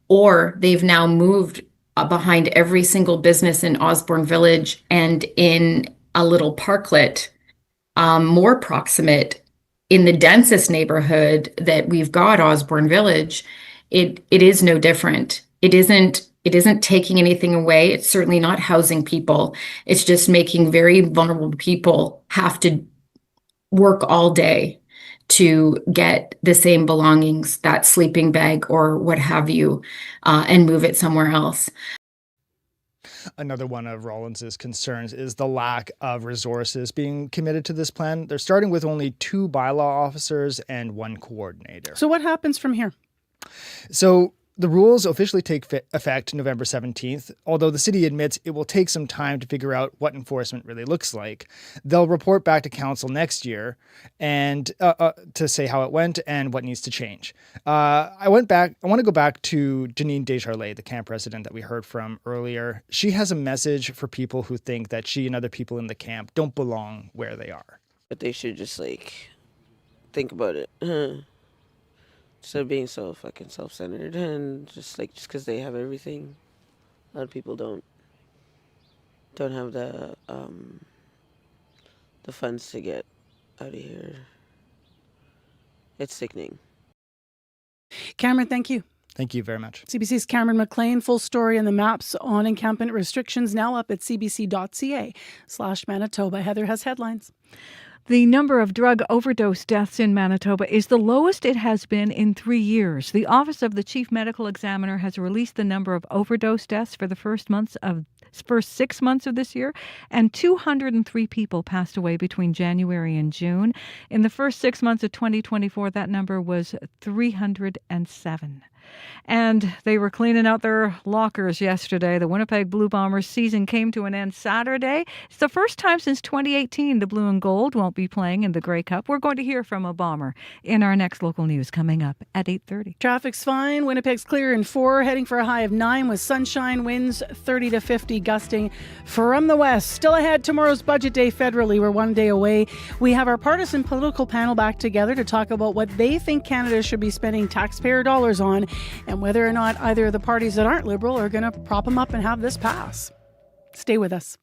or they've now moved behind every single business in Osborne Village and in a little parklet, more proximate in the densest neighborhood that we've got, Osborne Village. It is no different. It isn't taking anything away. It's certainly not housing people. It's just making very vulnerable people have to work all day to get the same belongings, that sleeping bag or what have you, and move it somewhere else. Another one of Rollins's concerns is the lack of resources being committed to this plan. They're starting with only 2 bylaw officers and 1 coordinator. So what happens from here? So the rules officially take effect November 17th, although the city admits it will take some time to figure out what enforcement really looks like. They'll report back to council next year and to say how it went and what needs to change. I want to go back to Janine Desjardins, the camp resident that we heard from earlier. She has a message for people who think that she and other people in the camp don't belong where they are. But they should just think about it. Instead of being so fucking self-centered and just because they have everything, a lot of people don't have the funds to get out of here. It's sickening. Cameron, thank you. Thank you very much. CBC's Cameron McLean. Full story and the maps on encampment restrictions now up at cbc.ca/Manitoba. Heather has headlines. The number of drug overdose deaths in Manitoba is the lowest it has been in 3 years. The Office of the Chief Medical Examiner has released the number of overdose deaths for the first months of first 6 months of this year, and 203 people passed away between January and June. In the first 6 months of 2024, that number was 307. And they were cleaning out their lockers yesterday. The Winnipeg Blue Bombers season came to an end Saturday. It's the first time since 2018 the Blue and Gold won't be playing in the Grey Cup. We're going to hear from a Bomber in our next local news coming up at 8:30. Traffic's fine. Winnipeg's clear in 4, heading for a high of 9 with sunshine, winds 30 to 50 gusting from the west. Still ahead, tomorrow's budget day federally. We're 1 day away. We have our partisan political panel back together to talk about what they think Canada should be spending taxpayer dollars on, and whether or not either of the parties that aren't Liberal are going to prop them up and have this pass. Stay with us.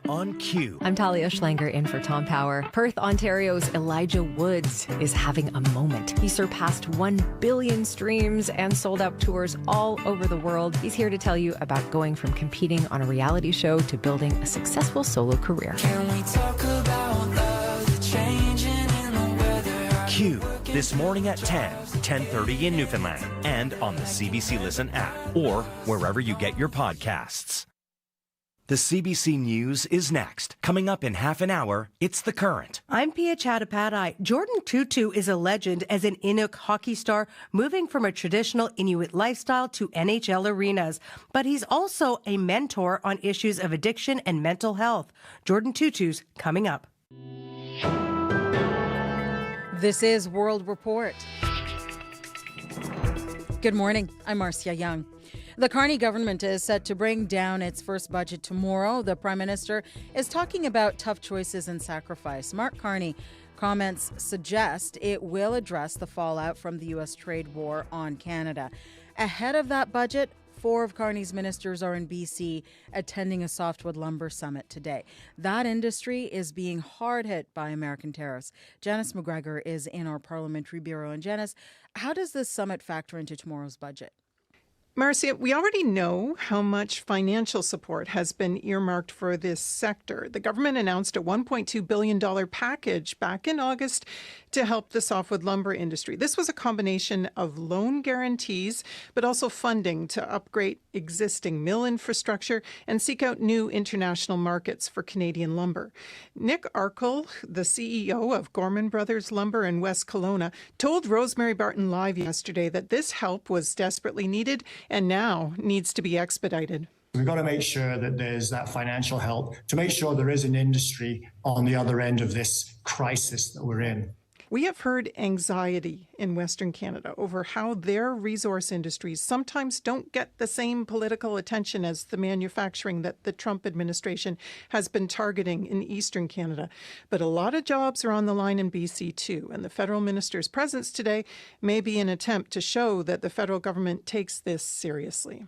On cue. I'm Talia Schlanger in for Tom Power. Perth, Ontario's Elijah Woods is having a moment. He surpassed 1 billion streams and sold out tours all over the world. He's here to tell you about going from competing on a reality show to building a successful solo career. Can we talk about love, the changing in the weather? Q, this morning at 10:30 in Newfoundland, and on the CBC Listen app, or wherever you get your podcasts. The CBC News is next. Coming up in half an hour, it's The Current. I'm Pia Chattopadhyay. Jordan Tutu is a legend as an Inuk hockey star, moving from a traditional Inuit lifestyle to NHL arenas. But he's also a mentor on issues of addiction and mental health. Jordan Tutu's coming up. This is World Report. Good morning. I'm Marcia Young. The Carney government is set to bring down its first budget tomorrow. The Prime Minister is talking about tough choices and sacrifice. Mark Carney comments suggest it will address the fallout from the U.S. trade war on Canada. Ahead of that budget, 4 of Carney's ministers are in BC attending a softwood lumber summit today. That industry is being hard hit by American tariffs. Janice McGregor is in our parliamentary bureau. And Janice, how does this summit factor into tomorrow's budget? Marcia, we already know how much financial support has been earmarked for this sector. The government announced a $1.2 billion package back in August to help the softwood lumber industry. This was a combination of loan guarantees, but also funding to upgrade existing mill infrastructure and seek out new international markets for Canadian lumber. Nick Arkell, the CEO of Gorman Brothers Lumber in West Kelowna, told Rosemary Barton Live yesterday that this help was desperately needed and now needs to be expedited. We've got to make sure that there's that financial help to make sure there is an industry on the other end of this crisis that we're in. We have heard anxiety in Western Canada over how their resource industries sometimes don't get the same political attention as the manufacturing that the Trump administration has been targeting in Eastern Canada. But a lot of jobs are on the line in BC too, and the federal minister's presence today may be an attempt to show that the federal government takes this seriously.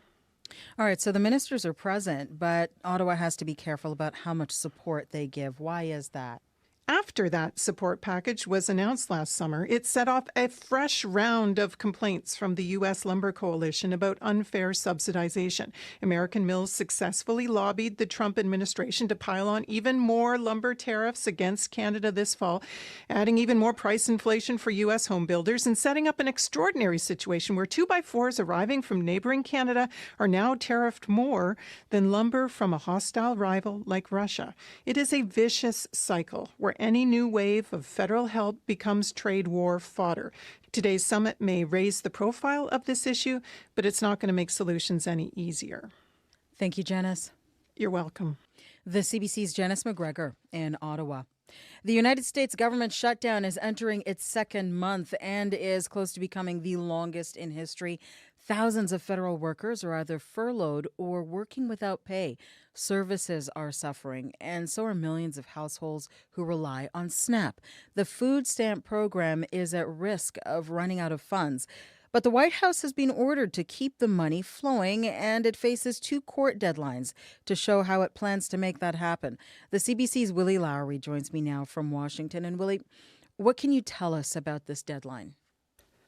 All right, so the ministers are present, but Ottawa has to be careful about how much support they give. Why is that? After that support package was announced last summer, it set off a fresh round of complaints from the U.S. Lumber Coalition about unfair subsidization. American mills successfully lobbied the Trump administration to pile on even more lumber tariffs against Canada this fall, adding even more price inflation for U.S. home builders and setting up an extraordinary situation where 2x4s arriving from neighboring Canada are now tariffed more than lumber from a hostile rival like Russia. It is a vicious cycle where any new wave of federal help becomes trade war fodder. Today's summit may raise the profile of this issue, but it's not going to make solutions any easier. Thank you, Janice. You're welcome. The CBC's Janice McGregor in Ottawa. The United States government shutdown is entering its second month and is close to becoming the longest in history. Thousands of federal workers are either furloughed or working without pay. Services are suffering, and so are millions of households who rely on SNAP. The food stamp program is at risk of running out of funds. But the White House has been ordered to keep the money flowing, and it faces 2 court deadlines to show how it plans to make that happen. The CBC's Willie Lowry joins me now from Washington. And Willie, what can you tell us about this deadline?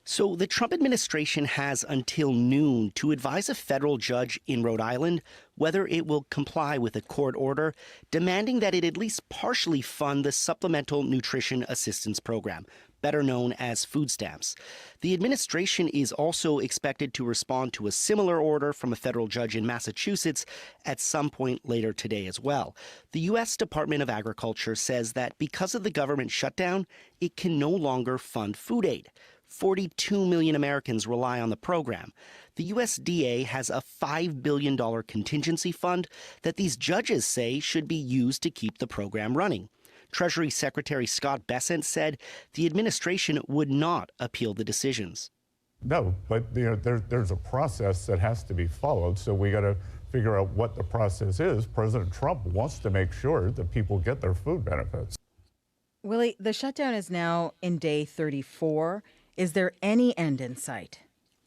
So the Trump administration has until noon to advise a federal judge in Rhode Island whether it will comply with a court order demanding that it at least partially fund the Supplemental Nutrition Assistance Program. better known as food stamps. The administration is also expected to respond to a similar order from a federal judge in Massachusetts at some point later today as well. The U.S. Department of Agriculture says that because of the government shutdown, it can no longer fund food aid. 42 million Americans rely on the program. The USDA has a $5 billion contingency fund that these judges say should be used to keep the program running. Treasury Secretary Scott Bessent said the administration would not appeal the decisions. No, but there's a process that has to be followed, so we got to figure out what the process is. President Trump wants to make sure that people get their food benefits. Willie, the shutdown is now in day 34. Is there any end in sight?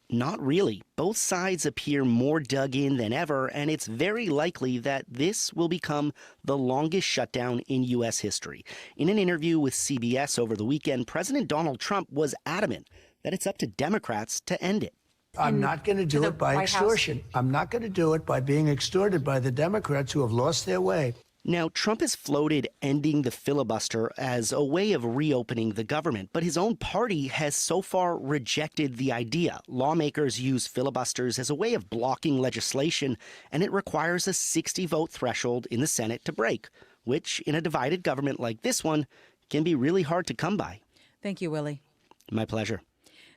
Not really. Both sides appear more dug in than ever, and it's very likely that this will become the longest shutdown in U.S. history. In an interview with CBS over the weekend, President Donald Trump was adamant that it's up to Democrats to end it. I'm not going to do it by extortion. I'm not going to do it by being extorted by the Democrats who have lost their way. Now, Trump has floated ending the filibuster as a way of reopening the government, but his own party has so far rejected the idea. Lawmakers use filibusters as a way of blocking legislation, and it requires a 60-vote threshold in the Senate to break, which, in a divided government like this one, can be really hard to come by. Thank you, Willie. My pleasure.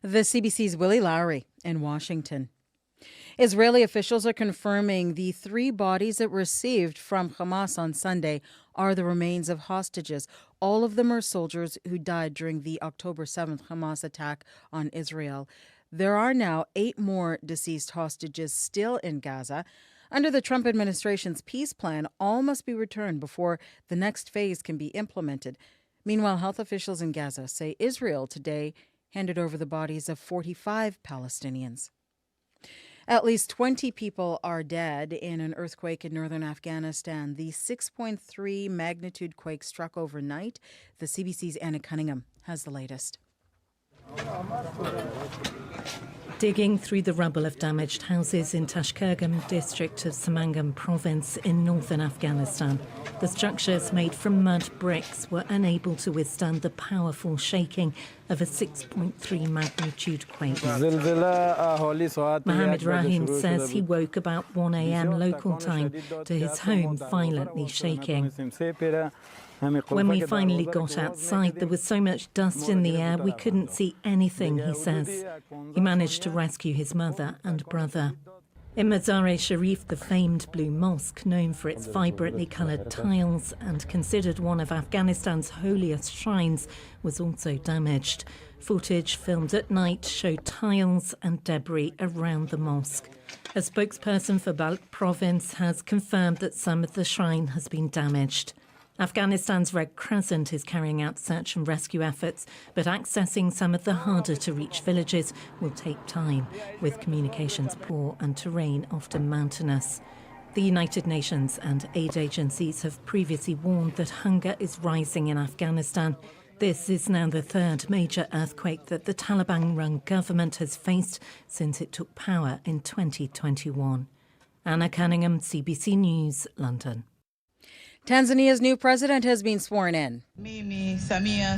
The CBC's Willie Lowry in Washington. Israeli officials are confirming the 3 bodies it received from Hamas on Sunday are the remains of hostages. All of them are soldiers who died during the October 7th Hamas attack on Israel. There are now 8 more deceased hostages still in Gaza. Under the Trump administration's peace plan, all must be returned before the next phase can be implemented. Meanwhile, health officials in Gaza say Israel today handed over the bodies of 45 Palestinians. At least 20 people are dead in an earthquake in northern Afghanistan. The 6.3 magnitude quake struck overnight. The CBC's Anna Cunningham has the latest. Digging through the rubble of damaged houses in Tashkurgam district of Samangam province in northern Afghanistan. The structures made from mud bricks were unable to withstand the powerful shaking of a 6.3 magnitude quake. Mohammed Rahim says he woke about 1 a.m. local time to his home violently shaking. When we finally got outside, there was so much dust in the air we couldn't see anything, he says. He managed to rescue his mother and brother. In Mazar-e-Sharif, the famed Blue Mosque, known for its vibrantly coloured tiles and considered one of Afghanistan's holiest shrines, was also damaged. Footage filmed at night showed tiles and debris around the mosque. A spokesperson for Balkh province has confirmed that some of the shrine has been damaged. Afghanistan's Red Crescent is carrying out search and rescue efforts, but accessing some of the harder-to-reach villages will take time, with communications poor and terrain often mountainous. The United Nations and aid agencies have previously warned that hunger is rising in Afghanistan. This is now the 3rd major earthquake that the Taliban-run government has faced since it took power in 2021. Anna Cunningham, CBC News, London. Tanzania's new president has been sworn in. Samia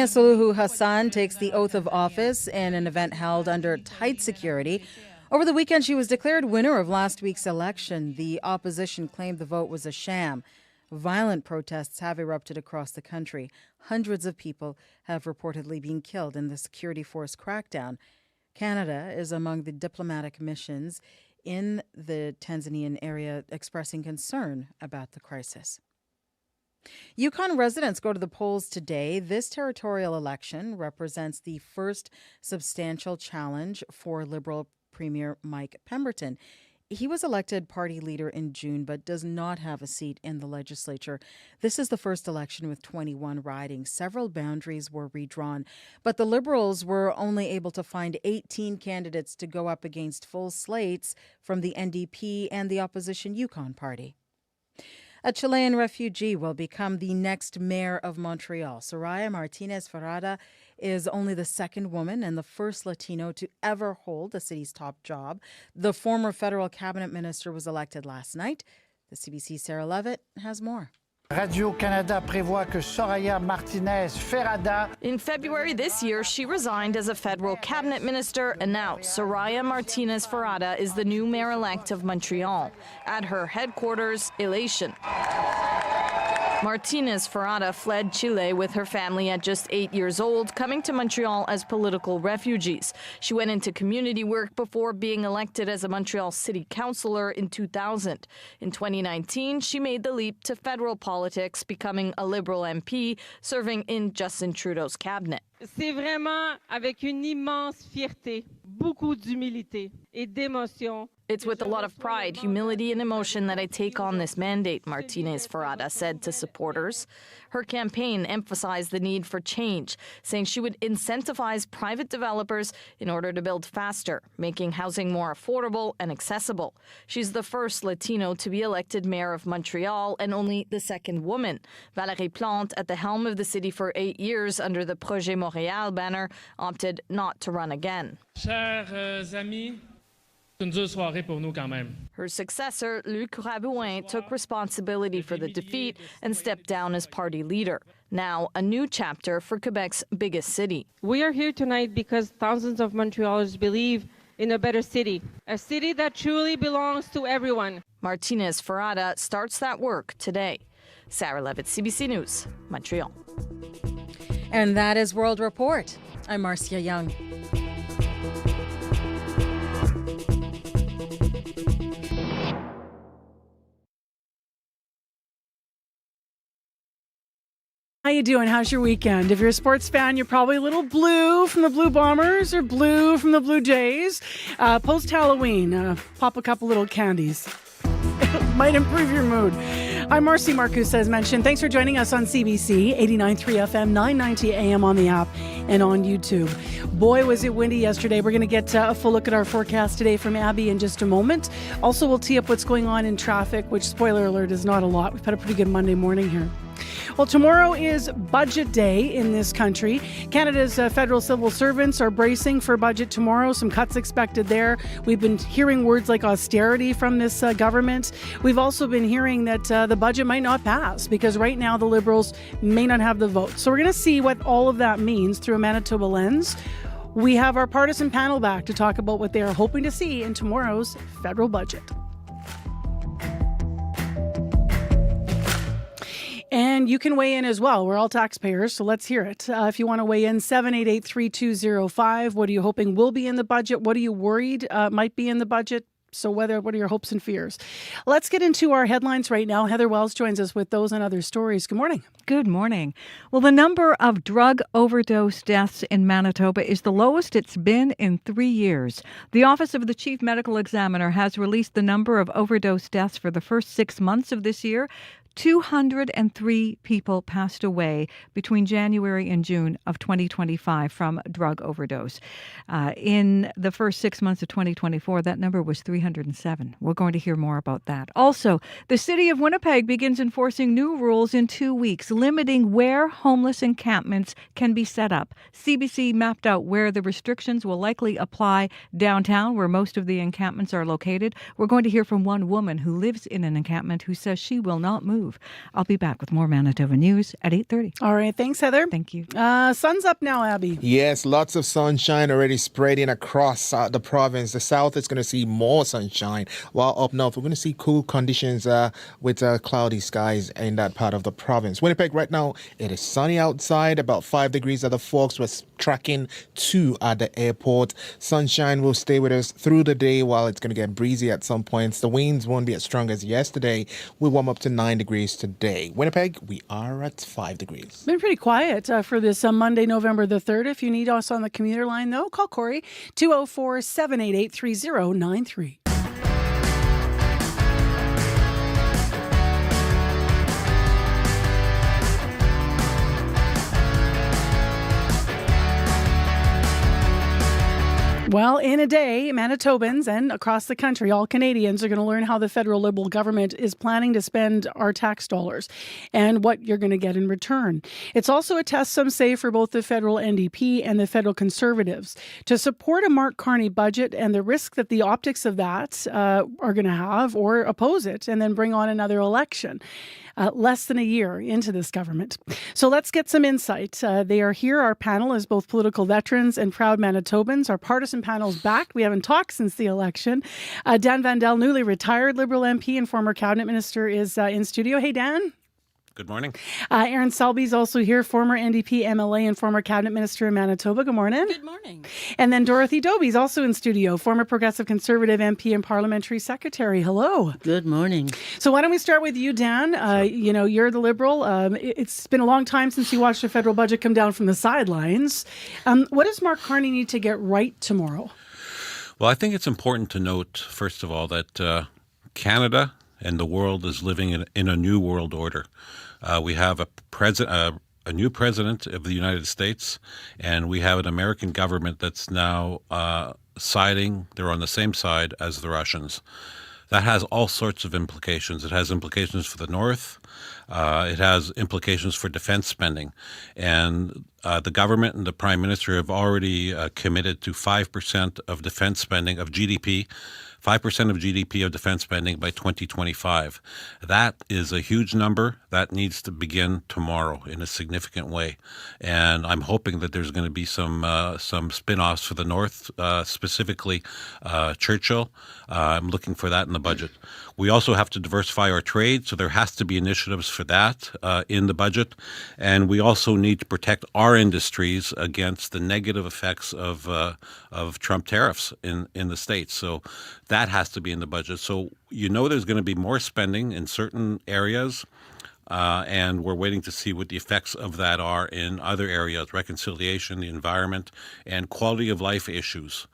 Suluhu Hassan takes the oath of office in an event held under tight security. Over the weekend, she was declared winner of last week's election. The opposition claimed the vote was a sham. Violent protests have erupted across the country. Hundreds of people have reportedly been killed in the security force crackdown. Canada is among the diplomatic missions in the Tanzanian area expressing concern about the crisis. Yukon residents go to the polls today. This territorial election represents the first substantial challenge for Liberal Premier Mike Pemberton. He was elected party leader in June, but does not have a seat in the legislature. This is the first election with 21 ridings. Several boundaries were redrawn, but the Liberals were only able to find 18 candidates to go up against full slates from the NDP and the opposition Yukon Party. A Chilean refugee will become the next mayor of Montreal. Soraya Martinez Ferrada is only the 2nd woman and the first Latino to ever hold the city's top job. The former federal cabinet minister was elected last night. The CBC's Sarah Levitt has more. Radio-Canada prévoit que Soraya Martinez-Ferrada. In February this year, she resigned as a federal cabinet minister, and now Soraya Martinez-Ferrada is the new mayor-elect of Montreal. At her headquarters, elation. Martinez-Ferrada fled Chile with her family at just 8 years old, coming to Montreal as political refugees. She went into community work before being elected as a Montreal city councillor in 2000. In 2019, she made the leap to federal politics, becoming a Liberal MP, serving in Justin Trudeau's cabinet. C'est vraiment avec une immense fierté, beaucoup d'humilité et d'émotion. It's with a lot of pride, humility, and emotion that I take on this mandate, Martinez-Ferrada said to supporters. Her campaign emphasized the need for change, saying she would incentivize private developers in order to build faster, making housing more affordable and accessible. She's the first Latino to be elected mayor of Montreal and only the second woman. Valérie Plante, at the helm of the city for 8 years under the Projet Montréal banner, opted not to run again. Chers amis, une dure soirée pour nous quand même. Her successor, Luc Rabouin, took responsibility for the defeat and stepped down as party leader. Now, a new chapter for Quebec's biggest city. We are here tonight because thousands of Montrealers believe in a better city, a city that truly belongs to everyone. Martinez-Ferrada starts that work today. Sarah Levitt, CBC News, Montreal. And that is World Report. I'm Marcia Young. How you doing? How's your weekend? If you're a sports fan, you're probably a little blue from the Blue Bombers or blue from the Blue Jays. Post-Halloween, pop a couple little candies. It might improve your mood. I'm Marcy Marcus, as mentioned. Thanks for joining us on CBC, 89.3 FM, 990 AM on the app and on YouTube. Boy, was it windy yesterday. We're going to get a full look at our forecast today from Abby in just a moment. Also, we'll tee up what's going on in traffic, which, spoiler alert, is not a lot. We've had a pretty good Monday morning here. Well, tomorrow is budget day in this country. Canada's federal civil servants are bracing for budget tomorrow. Some cuts expected there. We've been hearing words like austerity from this government. We've also been hearing that the budget might not pass because right now the Liberals may not have the vote. So we're going to see what all of that means through a Manitoba lens. We have our partisan panel back to talk about what they are hoping to see in tomorrow's federal budget. And you can weigh in as well. We're all taxpayers, so let's hear it. If you want to weigh in, 788-3205. What are you hoping will be in the budget? What are you worried might be in the budget? So what are your hopes and fears? Let's get into our headlines right now. Heather Wells joins us with those and other stories. Good morning. Good morning. Well, the number of drug overdose deaths in Manitoba is the lowest it's been in 3 years. The Office of the Chief Medical Examiner has released the number of overdose deaths for the first 6 months of this year. 203 people passed away between January and June of 2025 from drug overdose. In the first 6 months of 2024, that number was 307. We're going to hear more about that. Also, the city of Winnipeg begins enforcing new rules in 2 weeks, limiting where homeless encampments can be set up. CBC mapped out where the restrictions will likely apply downtown, where most of the encampments are located. We're going to hear from one woman who lives in an encampment who says she will not move. I'll be back with more Manitoba news at 8:30. All right. Thanks, Heather. Thank you. Sun's up now, Abby. Yes, lots of sunshine already spreading across the province. The south is going to see more sunshine, while up north we're going to see cool conditions with cloudy skies in that part of the province. Winnipeg right now, it is sunny outside, about 5 degrees at the Forks. We're tracking 2 at the airport. Sunshine will stay with us through the day while it's going to get breezy at some points. The winds won't be as strong as yesterday. We warm up to 9 degrees today. Winnipeg, we are at 5 degrees. Been pretty quiet for this Monday, November the 3rd. If you need us on the commuter line, though, call Corey, 204-788-3093. Well, in a day, Manitobans and across the country, all Canadians are going to learn how the federal Liberal government is planning to spend our tax dollars and what you're going to get in return. It's also a test, some say, for both the federal NDP and the federal Conservatives to support a Mark Carney budget and the risk that the optics of that are going to have, or oppose it and then bring on another election. Less than a year into this government. So let's get some insight. They are here. Our panel is both political veterans and proud Manitobans. Our partisan panel's back. We haven't talked since the election. Dan Vandel, newly retired Liberal MP and former cabinet minister, is in studio. Hey, Dan. Good morning. Aaron Selby's also here, former NDP MLA and former cabinet minister in Manitoba. Good morning. Good morning. And then Dorothy Doby's also in studio, former Progressive Conservative MP and parliamentary secretary. Hello. Good morning. So why don't we start with you, Dan? You're the Liberal. It's been a long time since you watched the federal budget come down from the sidelines. What does Mark Carney need to get right tomorrow? Well, I think it's important to note, first of all, that Canada and the world is living in a new world order. We have a new president of the United States, and we have an American government that's now they're on the same side as the Russians. That has all sorts of implications. It has implications for the North. It has implications for defense spending. And the government and the Prime Minister have already committed to 5% of defense spending of GDP, 5% of GDP of defense spending by 2025. That is a huge number. That needs to begin tomorrow in a significant way. And I'm hoping that there's going to be some spin-offs for the North, specifically Churchill. I'm looking for that in the budget. We also have to diversify our trade, so there has to be initiatives for that in the budget. And we also need to protect our industries against the negative effects of Trump tariffs in the States. So that has to be in the budget. So there's going to be more spending in certain areas, and we're waiting to see what the effects of that are in other areas, reconciliation, the environment, and quality of life issues.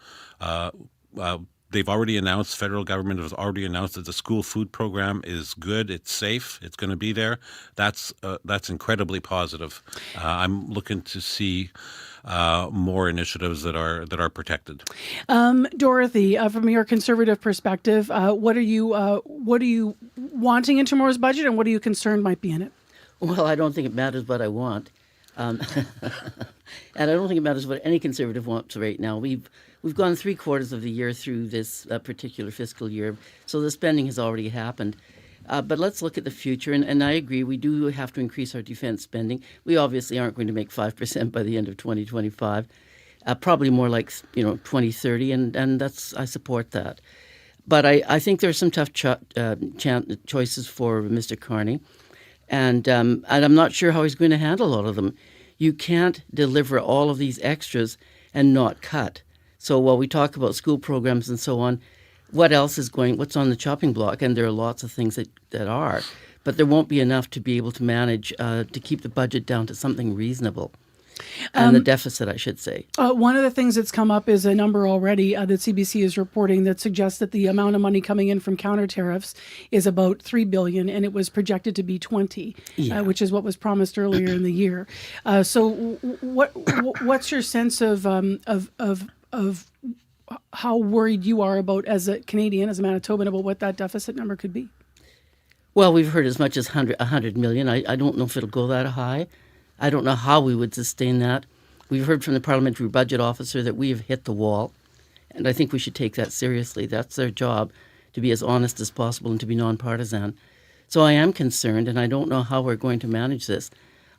They've already announced, federal government has already announced that the school food program is good, it's safe, it's going to be there. That's incredibly positive. I'm looking to see more initiatives that are protected. Dorothy, from your Conservative perspective, what are you wanting in tomorrow's budget, and what are you concerned might be in it? Well, I don't think it matters what I want. And I don't think it matters what any Conservative wants right now. We've gone 3/4 of the year through this particular fiscal year, so the spending has already happened. But let's look at the future, and I agree, we do have to increase our defense spending. We obviously aren't going to make 5% by the end of 2025, probably more like 2030, and I support that. But I think there are some tough choices for Mr. Carney, and I'm not sure how he's going to handle all of them. You can't deliver all of these extras and not cut. So while we talk about school programs and so on, what's on the chopping block? And there are lots of things that are, but there won't be enough to be able to manage to keep the budget down to something reasonable. And the deficit, I should say. One of the things that's come up is a number already that CBC is reporting that suggests that the amount of money coming in from counter tariffs is about $3 billion, and it was projected to be $20, which is what was promised earlier in the year. So, what's your sense of how worried you are about, as a Canadian, as a Manitoban, about what that deficit number could be? Well, we've heard as much as $100 million. I don't know if it'll go that high. I don't know how we would sustain that. We've heard from the parliamentary budget officer that we have hit the wall, and I think we should take that seriously. That's their job, to be as honest as possible and to be nonpartisan. So I am concerned, and I don't know how we're going to manage this.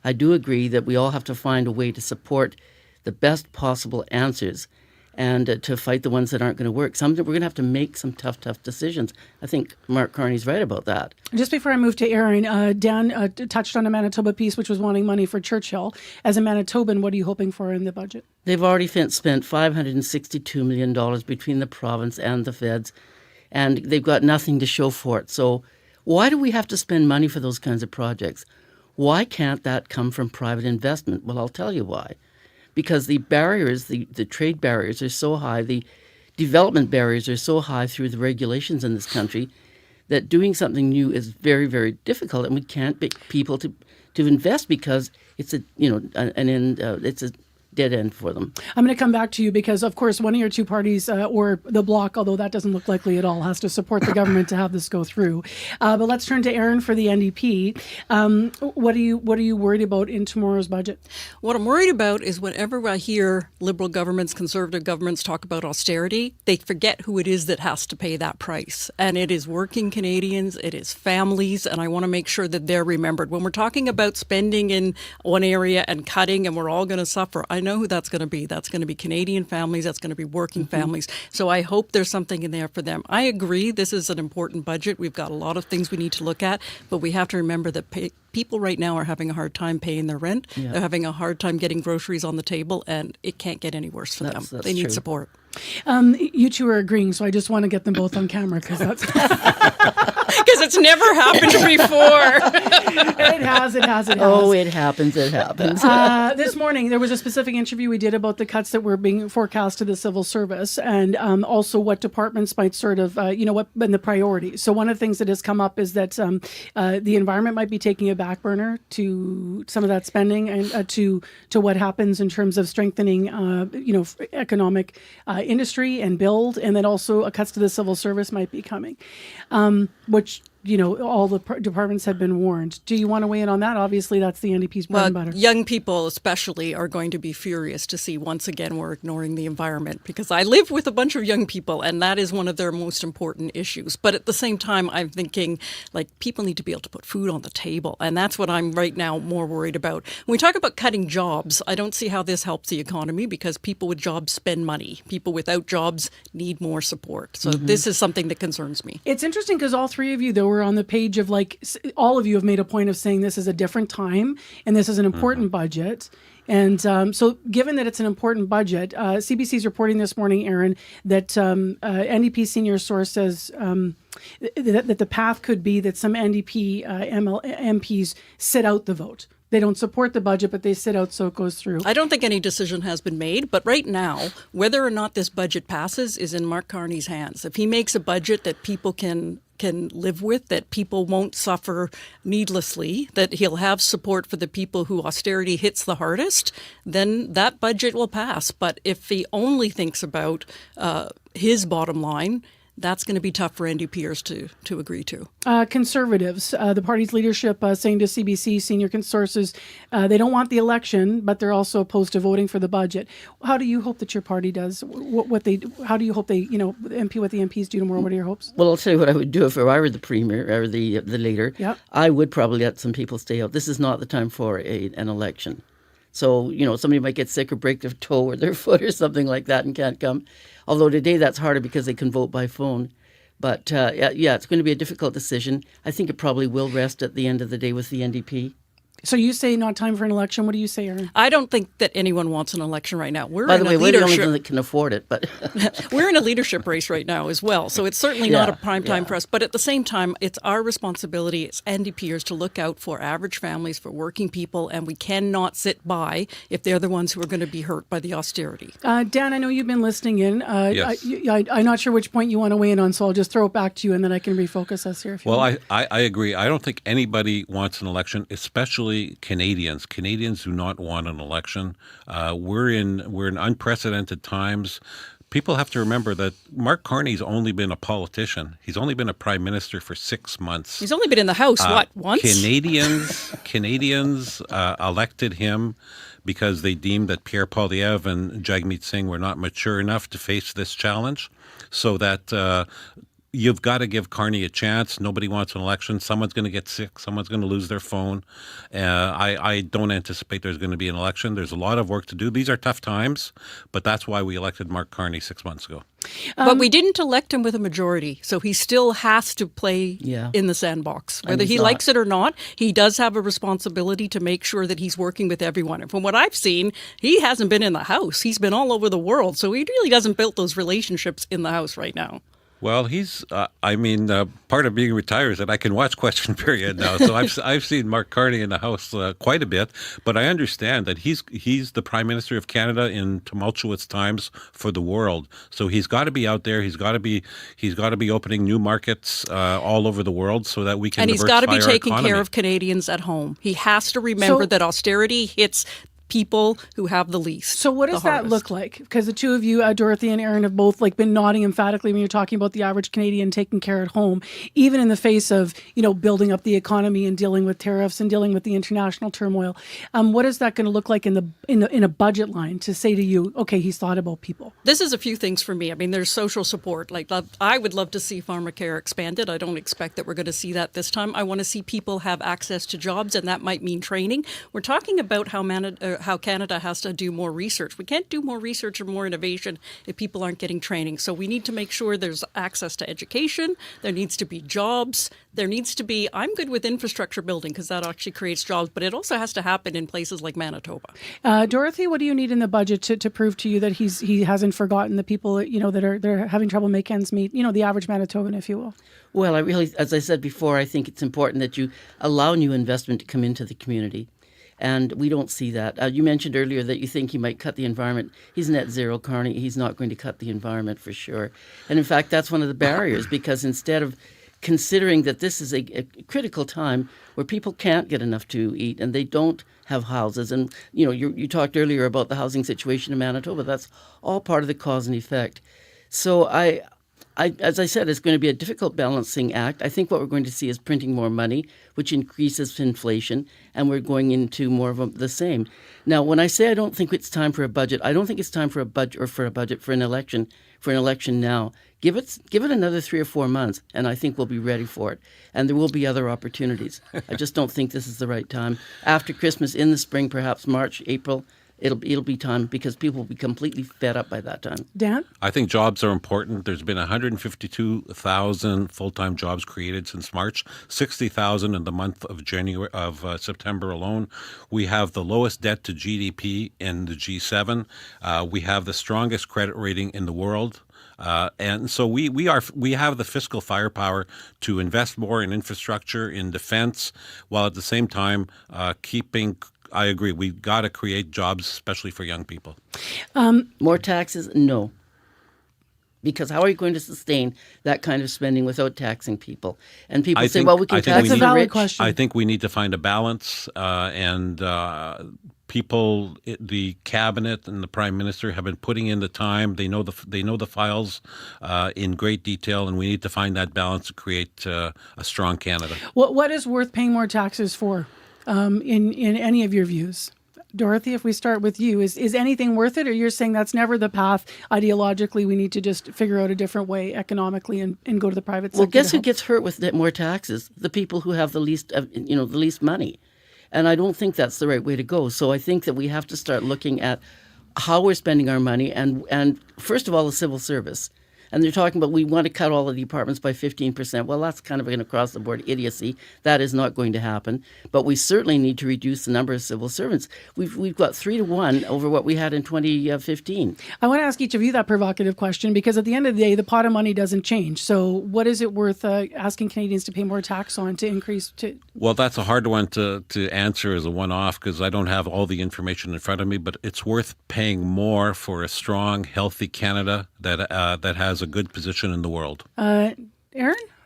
I do agree that we all have to find a way to support the best possible answers and to fight the ones that aren't going to work. We're going to have to make some tough decisions. I think Mark Carney's right about that. Just before I move to Aaron, Dan touched on a Manitoba piece, which was wanting money for Churchill. As a Manitoban, what are you hoping for in the budget? They've already spent $562 million between the province and the feds, and they've got nothing to show for it. So why do we have to spend money for those kinds of projects? Why can't that come from private investment? Well, I'll tell you why. Because the barriers, the trade barriers are so high, the development barriers are so high through the regulations in this country that doing something new is very, very difficult, and we can't get people to invest because it's dead end for them. I'm going to come back to you because, of course, one of your two parties or the Bloc, although that doesn't look likely at all, has to support the government to have this go through. But let's turn to Aaron for the NDP. What are you worried about in tomorrow's budget? What I'm worried about is whenever I hear Liberal governments, Conservative governments talk about austerity, they forget who it is that has to pay that price. And it is working Canadians, it is families, and I want to make sure that they're remembered. When we're talking about spending in one area and cutting and we're all going to suffer, I know who that's going to be. That's going to be Canadian families. That's going to be working families. So I hope there's something in there for them. I agree this is an important budget. We've got a lot of things we need to look at, but we have to remember that people right now are having a hard time paying their rent. Yeah. They're having a hard time getting groceries on the table, and it can't get any worse for them. They need support. You two are agreeing, so I just want to get them both on camera because that's because it's never happened before. It has. Oh, it happens. This morning, there was a specific interview we did about the cuts that were being forecast to the civil service and also what departments might sort of, what been the priorities. So one of the things that has come up is that the environment might be taking a back burner to some of that spending and to what happens in terms of strengthening, economic industry and build, and then also a cuts to the civil service might be coming, which all the departments have been warned. Do you want to weigh in on that? Obviously, that's the NDP's bread and butter. Young people especially are going to be furious to see once again we're ignoring the environment, because I live with a bunch of young people and that is one of their most important issues. But at the same time, I'm thinking people need to be able to put food on the table, and that's what I'm right now more worried about. When we talk about cutting jobs, I don't see how this helps the economy because people with jobs spend money. People without jobs need more support. So this is something that concerns me. It's interesting because all three of you, though, were on the page of all of you have made a point of saying this is a different time and this is an important budget. And so given that it's an important budget, CBC is reporting this morning, Aaron, that NDP senior source says that the path could be that some NDP MPs sit out the vote. They don't support the budget, but they sit out so it goes through. I don't think any decision has been made, but right now, whether or not this budget passes is in Mark Carney's hands. If he makes a budget that people can live with, that people won't suffer needlessly, that he'll have support for the people who austerity hits the hardest, then that budget will pass. But if he only thinks about his bottom line, that's going to be tough for NDPers to agree to. Conservatives, the party's leadership saying to CBC senior sources, they don't want the election, but they're also opposed to voting for the budget. How do you hope that your party does? How do you hope they, what the MPs do tomorrow? What are your hopes? Well, I'll tell you what I would do if I were the premier or the leader. Yep. I would probably let some people stay out. This is not the time for an election. So, somebody might get sick or break their toe or their foot or something like that and can't come. Although today that's harder because they can vote by phone. But, it's going to be a difficult decision. I think it probably will rest at the end of the day with the NDP. So you say not time for an election. What do you say, Aaron? I don't think that anyone wants an election right now. By the way, we're the only one that can afford it. But we're in a leadership race right now as well. So it's certainly not a prime time for us. But at the same time, it's our responsibility as NDPers to look out for average families, for working people, and we cannot sit by if they're the ones who are going to be hurt by the austerity. Dan, I know you've been listening in. Yes. I'm not sure which point you want to weigh in on, so I'll just throw it back to you and then I can refocus us here. I agree. I don't think anybody wants an election, especially Canadians. Canadians do not want an election. We're in unprecedented times. People have to remember that Mark Carney's only been a politician. He's only been a prime minister for 6 months. He's only been in the House, once? Canadians elected him because they deemed that Pierre Poilievre and Jagmeet Singh were not mature enough to face this challenge. So that you've got to give Carney a chance. Nobody wants an election. Someone's going to get sick. Someone's going to lose their phone. I don't anticipate there's going to be an election. There's a lot of work to do. These are tough times, but that's why we elected Mark Carney 6 months ago. But we didn't elect him with a majority, so he still has to play in the sandbox. Whether he likes it or not, he does have a responsibility to make sure that he's working with everyone. And from what I've seen, he hasn't been in the House. He's been all over the world, so he really doesn't build those relationships in the House right now. Well, he's, part of being retired is that I can watch Question Period now. So I've seen Mark Carney in the House quite a bit, but I understand that he's the Prime Minister of Canada in tumultuous times for the world. So he's got to be out there. He's got to be opening new markets all over the world so that we can diversify our economy. And he's got to be taking care of Canadians at home. He has to remember that austerity hits people who have the least. So what does that look like? Because the two of you, Dorothy and Aaron, have both been nodding emphatically when you're talking about the average Canadian taking care at home, even in the face of building up the economy and dealing with tariffs and dealing with the international turmoil. What is that going to look like in a budget line to say to you, okay, he's thought about people? This is a few things for me. I mean, there's social support. I would love to see pharmacare expanded. I don't expect that we're going to see that this time. I want to see people have access to jobs, and that might mean training. We're talking about how Canada has to do more research. We can't do more research or more innovation if people aren't getting training. So we need to make sure there's access to education. There needs to be jobs. There needs to be, I'm good with infrastructure building because that actually creates jobs, but it also has to happen in places like Manitoba. Dorothy, what do you need in the budget to prove to you that he hasn't forgotten the people that are having trouble make ends meet? The average Manitoban, if you will. Well, I really, as I said before, I think it's important that you allow new investment to come into the community. And we don't see that. You mentioned earlier that you think he might cut the environment. He's net zero, Carney. He's not going to cut the environment for sure. And in fact, that's one of the barriers, because instead of considering that this is a critical time where people can't get enough to eat and they don't have houses. And, you talked earlier about the housing situation in Manitoba. That's all part of the cause and effect. So as I said, it's going to be a difficult balancing act. I think what we're going to see is printing more money, which increases inflation, and we're going into more of the same. Now, when I say I don't think it's time for a budget, I don't think it's time for a budget for an election now. Give it another 3 or 4 months, and I think we'll be ready for it. And there will be other opportunities. I just don't think this is the right time. After Christmas, in the spring, perhaps March, April, it'll be time, because people will be completely fed up by that time. Dan? I think jobs are important. There's been 152,000 full-time jobs created since March, 60,000 in the month of September alone. We have the lowest debt to GDP in the G7. We have the strongest credit rating in the world. And so we have the fiscal firepower to invest more in infrastructure, in defense, while at the same time I agree. We've got to create jobs, especially for young people. More taxes? No. Because how are you going to sustain that kind of spending without taxing people? And people say, well, we can tax That's a valid question. I think we need to find a balance, and people, the cabinet and the prime minister have been putting in the time. They know the files in great detail, and we need to find that balance to create a strong Canada. What is worth paying more taxes for? In any of your views? Dorothy, if we start with you, is anything worth it, or you're saying that's never the path ideologically? We need to just figure out a different way economically and go to the private sector? Well, guess who gets hurt with more taxes? The people who have the least money. And I don't think that's the right way to go. So I think that we have to start looking at how we're spending our money, and first of all, the civil service. And they're talking about we want to cut all of the departments by 15%. Well, that's kind of an across-the-board idiocy. That is not going to happen. But we certainly need to reduce the number of civil servants. We've got 3 to 1 over what we had in 2015. I want to ask each of you that provocative question, because at the end of the day, the pot of money doesn't change. So what is it worth asking Canadians to pay more tax on to increase to? Well, that's a hard one to answer as a one-off, because I don't have all the information in front of me. But it's worth paying more for a strong, healthy Canada that has a good position in the world. Aaron?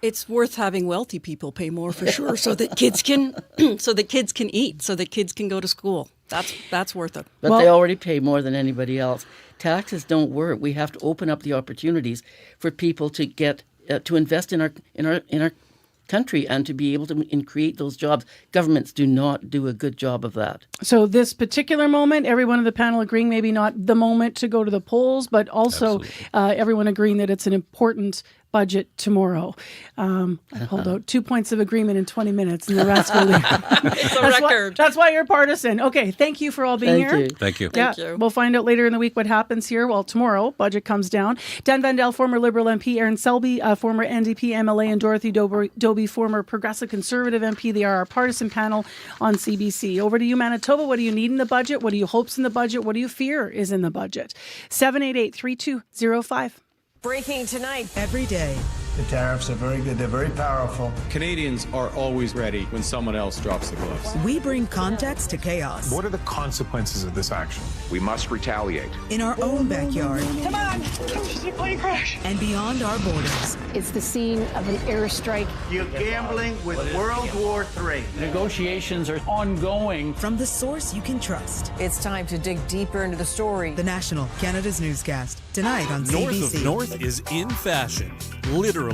It's worth having wealthy people pay more for sure, so that kids can eat, so that kids can go to school. That's worth it. But they already pay more than anybody else. Taxes don't work. We have to open up the opportunities for people to get to invest in our country and to be able to create those jobs. Governments do not do a good job of that. So this particular moment, everyone on the panel agreeing maybe not the moment to go to the polls, but also everyone agreeing that it's an important budget tomorrow. Hold out 2 points of agreement in 20 minutes, and the rest will leave. It's a record. That's why you're partisan. Okay, thank you for all being here. Thank you. Thank you. We'll find out later in the week what happens here. Well, tomorrow, budget comes down. Dan Vandel, former Liberal MP, Aaron Selby, former NDP MLA, and Dorothy Doby, former Progressive Conservative MP. They are our partisan panel on CBC. Over to you, Manitoba. What do you need in the budget? What do you hope's in the budget? What do you fear is in the budget? 788-3205. Breaking tonight. Every day, The tariffs are very good. They're very powerful. Canadians are always ready when someone else drops the gloves. We bring context to chaos. What are the consequences of this action? We must retaliate. In our own backyard. Come on! Plane crash! And beyond our borders. It's the scene of an airstrike. You're gambling with World War III. Negotiations are ongoing. From the source you can trust. It's time to dig deeper into the story. The National, Canada's newscast. Tonight on North CBC. of North is in fashion. Literally.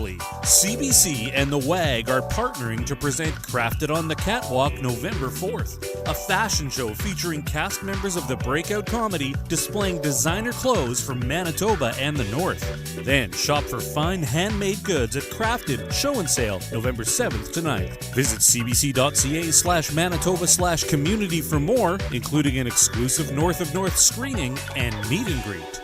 CBC and the WAG are partnering to present Crafted on the Catwalk November 4th, a fashion show featuring cast members of the breakout comedy displaying designer clothes from Manitoba and the North. Then shop for fine handmade goods at Crafted Show and Sale November 7th to 9th. Visit cbc.ca/Manitoba/community for more, including an exclusive North of North screening and meet and greet.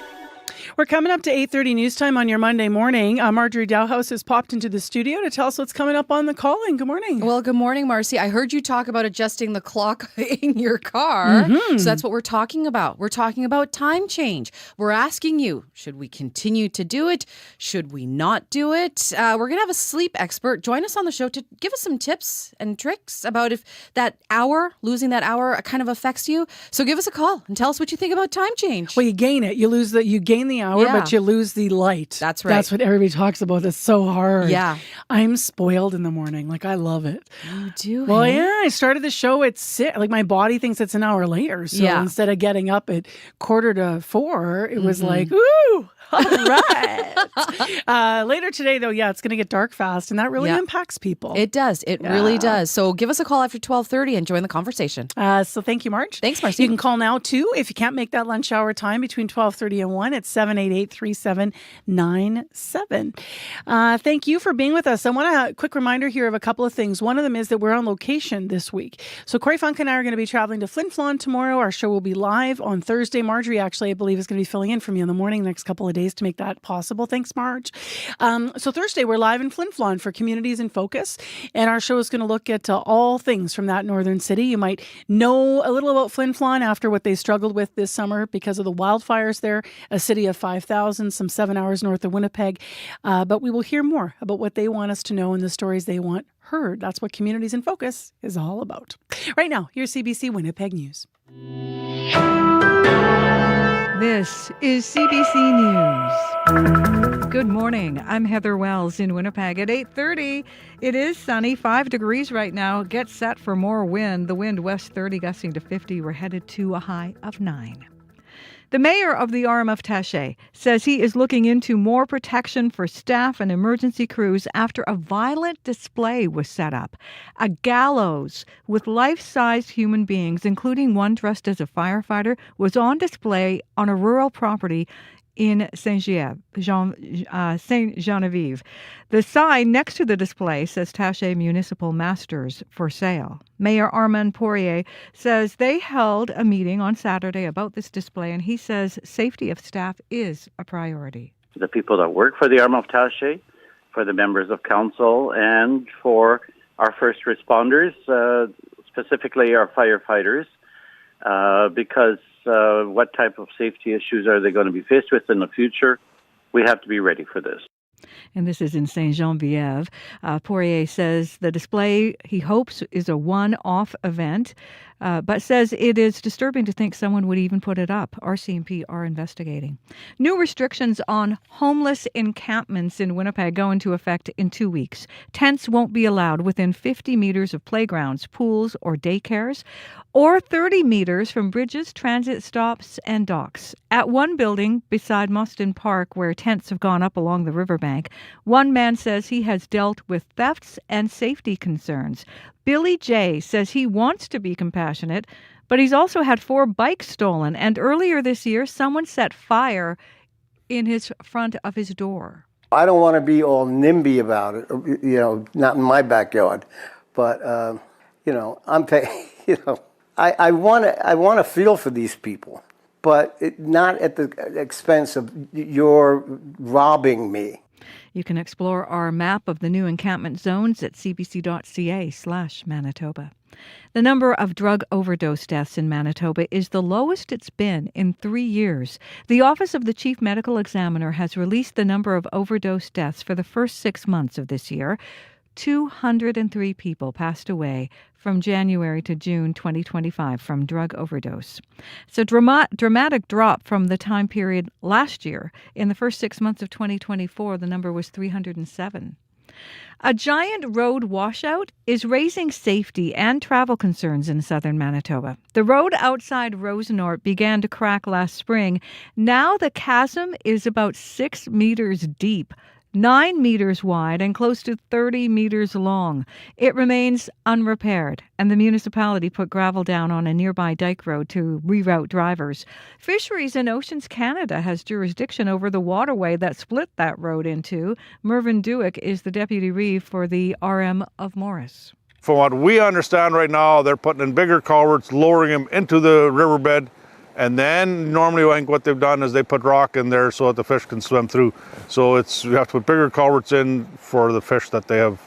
We're coming up to 8:30 news time on your Monday morning. Marjorie Dowhouse has popped into the studio to tell us what's coming up on the call-in. Good morning. Well, good morning, Marcy. I heard you talk about adjusting the clock in your car. Mm-hmm. So that's what we're talking about. We're talking about time change. We're asking you, should we continue to do it? Should we not do it? We're going to have a sleep expert join us on the show to give us some tips and tricks about if that hour, losing that hour, kind of affects you. So give us a call and tell us what you think about time change. Well, you gain it. You gain the hour, but you lose the light. That's right. That's what everybody talks about. It's so hard. Yeah. I'm spoiled in the morning. Like, I love it. You do? Well, hey? yeah. I started the show at 6. Like, my body thinks it's an hour later. So instead of getting up at 3:45, it was like, ooh. All right. Later today, though, it's going to get dark fast, and that really impacts people. It does. It really does. So give us a call after 12:30 and join the conversation. So thank you, Marge. Thanks, Marcy. You can call now, too, if you can't make that lunch hour time between 12:30 and 1. It's 788-3797. Thank you for being with us. I want a quick reminder here of a couple of things. One of them is that we're on location this week. So Corey Funk and I are going to be traveling to Flin Flon tomorrow. Our show will be live on Thursday. Marjorie, actually, I believe, is going to be filling in for me in the morning the next couple of days to make that possible. Thanks, Marge. So Thursday, we're live in Flin Flon for Communities in Focus, and our show is going to look at all things from that northern city. You might know a little about Flin Flon after what they struggled with this summer because of the wildfires there, a city of 5,000, some 7 hours north of Winnipeg. But we will hear more about what they want us to know and the stories they want heard. That's what Communities in Focus is all about. Right now, here's CBC Winnipeg News. This is CBC News. Good morning. I'm Heather Wells in Winnipeg. At 8:30, it is sunny, 5 degrees right now. Get set for more wind. The wind west 30 gusting to 50. We're headed to a high of 9. The mayor of the Arm-of-Taché says he is looking into more protection for staff and emergency crews after a violent display was set up. A gallows with life-sized human beings, including one dressed as a firefighter, was on display on a rural property in Saint-Geneviève. The sign next to the display says Taché Municipal Masters for sale. Mayor Armand Poirier says they held a meeting on Saturday about this display, and he says safety of staff is a priority. The people that work for the Arm-of-Taché, for the members of council, and for our first responders, specifically our firefighters, because what type of safety issues are they going to be faced with in the future? We have to be ready for this. And this is in Saint-Geneviève. Poirier says the display, he hopes, is a one-off event, but says it is disturbing to think someone would even put it up. RCMP are investigating. New restrictions on homeless encampments in Winnipeg go into effect in 2 weeks. Tents won't be allowed within 50 meters of playgrounds, pools, or daycares, or 30 meters from bridges, transit stops, and docks. At one building beside Mostyn Park, where tents have gone up along the riverbank, one man says he has dealt with thefts and safety concerns. Billy J. says he wants to be compassionate, but he's also had 4 bikes stolen, and earlier this year, someone set fire in his front of his door. I don't want to be all NIMBY about it, not in my backyard, but, I'm paying, I want to feel for these people, but not at the expense of you're robbing me. You can explore our map of the new encampment zones at cbc.ca/Manitoba. The number of drug overdose deaths in Manitoba is the lowest it's been in 3 years. The Office of the Chief Medical Examiner has released the number of overdose deaths for the first 6 months of this year. 203 people passed away from January to June 2025 from drug overdose. It's a dramatic drop from the time period last year. In the first 6 months of 2024, the number was 307. A giant road washout is raising safety and travel concerns in southern Manitoba. The road outside Rosenort began to crack last spring. Now the chasm is about 6 meters deep, 9 meters wide, and close to 30 meters long. It remains unrepaired, and the municipality put gravel down on a nearby dike road to reroute drivers. Fisheries and Oceans Canada has jurisdiction over the waterway that split that road in two. Mervyn Dewick is the deputy reeve for the RM of Morris. From what we understand right now, they're putting in bigger culverts, lowering them into the riverbed. And then normally I think what they've done is they put rock in there so that the fish can swim through. So we have to put bigger culverts in for the fish that they have,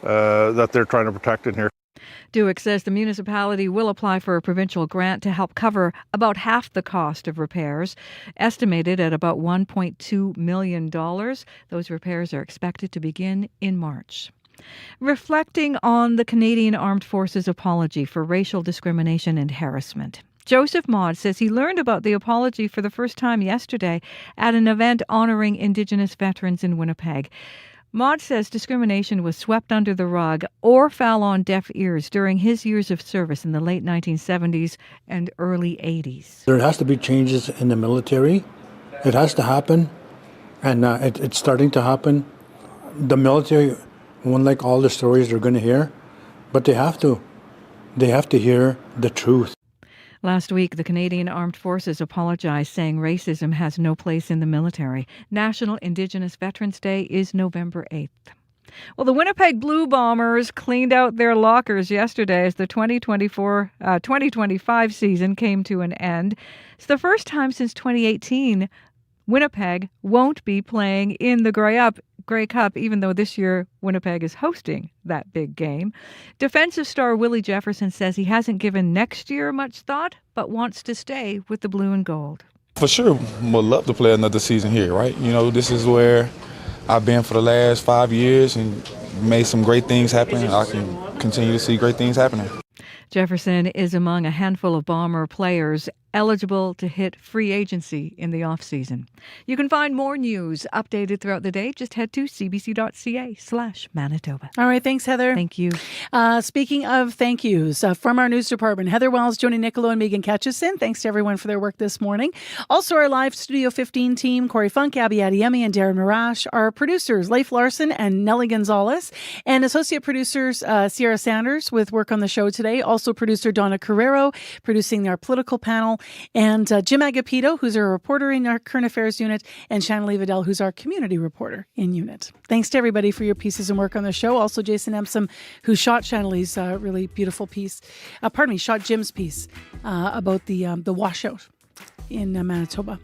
that they're trying to protect in here. Dewick says the municipality will apply for a provincial grant to help cover about half the cost of repairs, estimated at about $1.2 million. Those repairs are expected to begin in March. Reflecting on the Canadian Armed Forces apology for racial discrimination and harassment, Joseph Maud says he learned about the apology for the first time yesterday at an event honoring Indigenous veterans in Winnipeg. Maud says discrimination was swept under the rug or fell on deaf ears during his years of service in the late 1970s and early 80s. There has to be changes in the military. It has to happen, and it's starting to happen. The military won't like all the stories they're going to hear, but they have to. They have to hear the truth. Last week, the Canadian Armed Forces apologized, saying racism has no place in the military. National Indigenous Veterans Day is November 8th. Well, the Winnipeg Blue Bombers cleaned out their lockers yesterday as the 2025 season came to an end. It's the first time since 2018 Winnipeg won't be playing in the Grey Cup, even though this year Winnipeg is hosting that big game. Defensive star Willie Jefferson says he hasn't given next year much thought, but wants to stay with the blue and gold. For sure, would love to play another season here, right? You know, this is where I've been for the last 5 years and made some great things happen. I can continue to see great things happening. Jefferson is among a handful of Bomber players eligible to hit free agency in the offseason. You can find more news updated throughout the day. Just head to cbc.ca/Manitoba. All right. Thanks, Heather. Thank you. Speaking of thank yous, from our news department, Heather Wells, Joni Nicolo, and Megan Ketchison. Thanks to everyone for their work this morning. Also, our live Studio 15 team, Corey Funk, Abby Adiemi, and Darren Marash. Our producers, Leif Larson and Nellie Gonzalez. And associate producers, Sierra Sanders, with work on the show today. Also, producer Donna Carrero, producing our political panel. And Jim Agapito, who's our reporter in our current affairs unit, and Shanley Vidal, who's our community reporter in unit. Thanks to everybody for your pieces and work on the show. Also, Jason Empsom, who shot Shanley's really beautiful piece. Shot Jim's piece about the washout in Manitoba.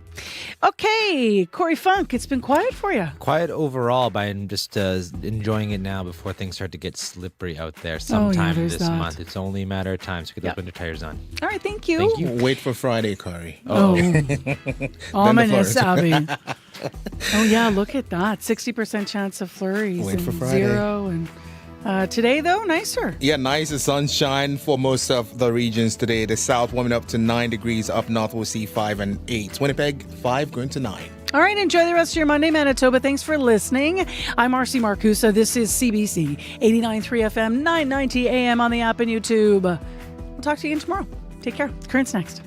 Okay, Corey Funk, it's been quiet for you. Quiet overall, but I'm just enjoying it now before things start to get slippery out there sometime this month. It's only a matter of time, so get those winter tires on. All right, thank you. Thank you. Wait for Friday, Corey. Ominous, Abby. Oh, yeah, look at that. 60% chance of flurries. Wait for and Friday. 0 and today, though, nicer. Yeah, nicer sunshine for most of the regions today. The south warming up to 9 degrees. Up north, we'll see 5 and 8. Winnipeg, 5 going to 9. All right, enjoy the rest of your Monday, Manitoba. Thanks for listening. I'm Marcy Marcusa. This is CBC 89.3 FM, 990 AM on the app and YouTube. We'll talk to you again tomorrow. Take care. Currents next.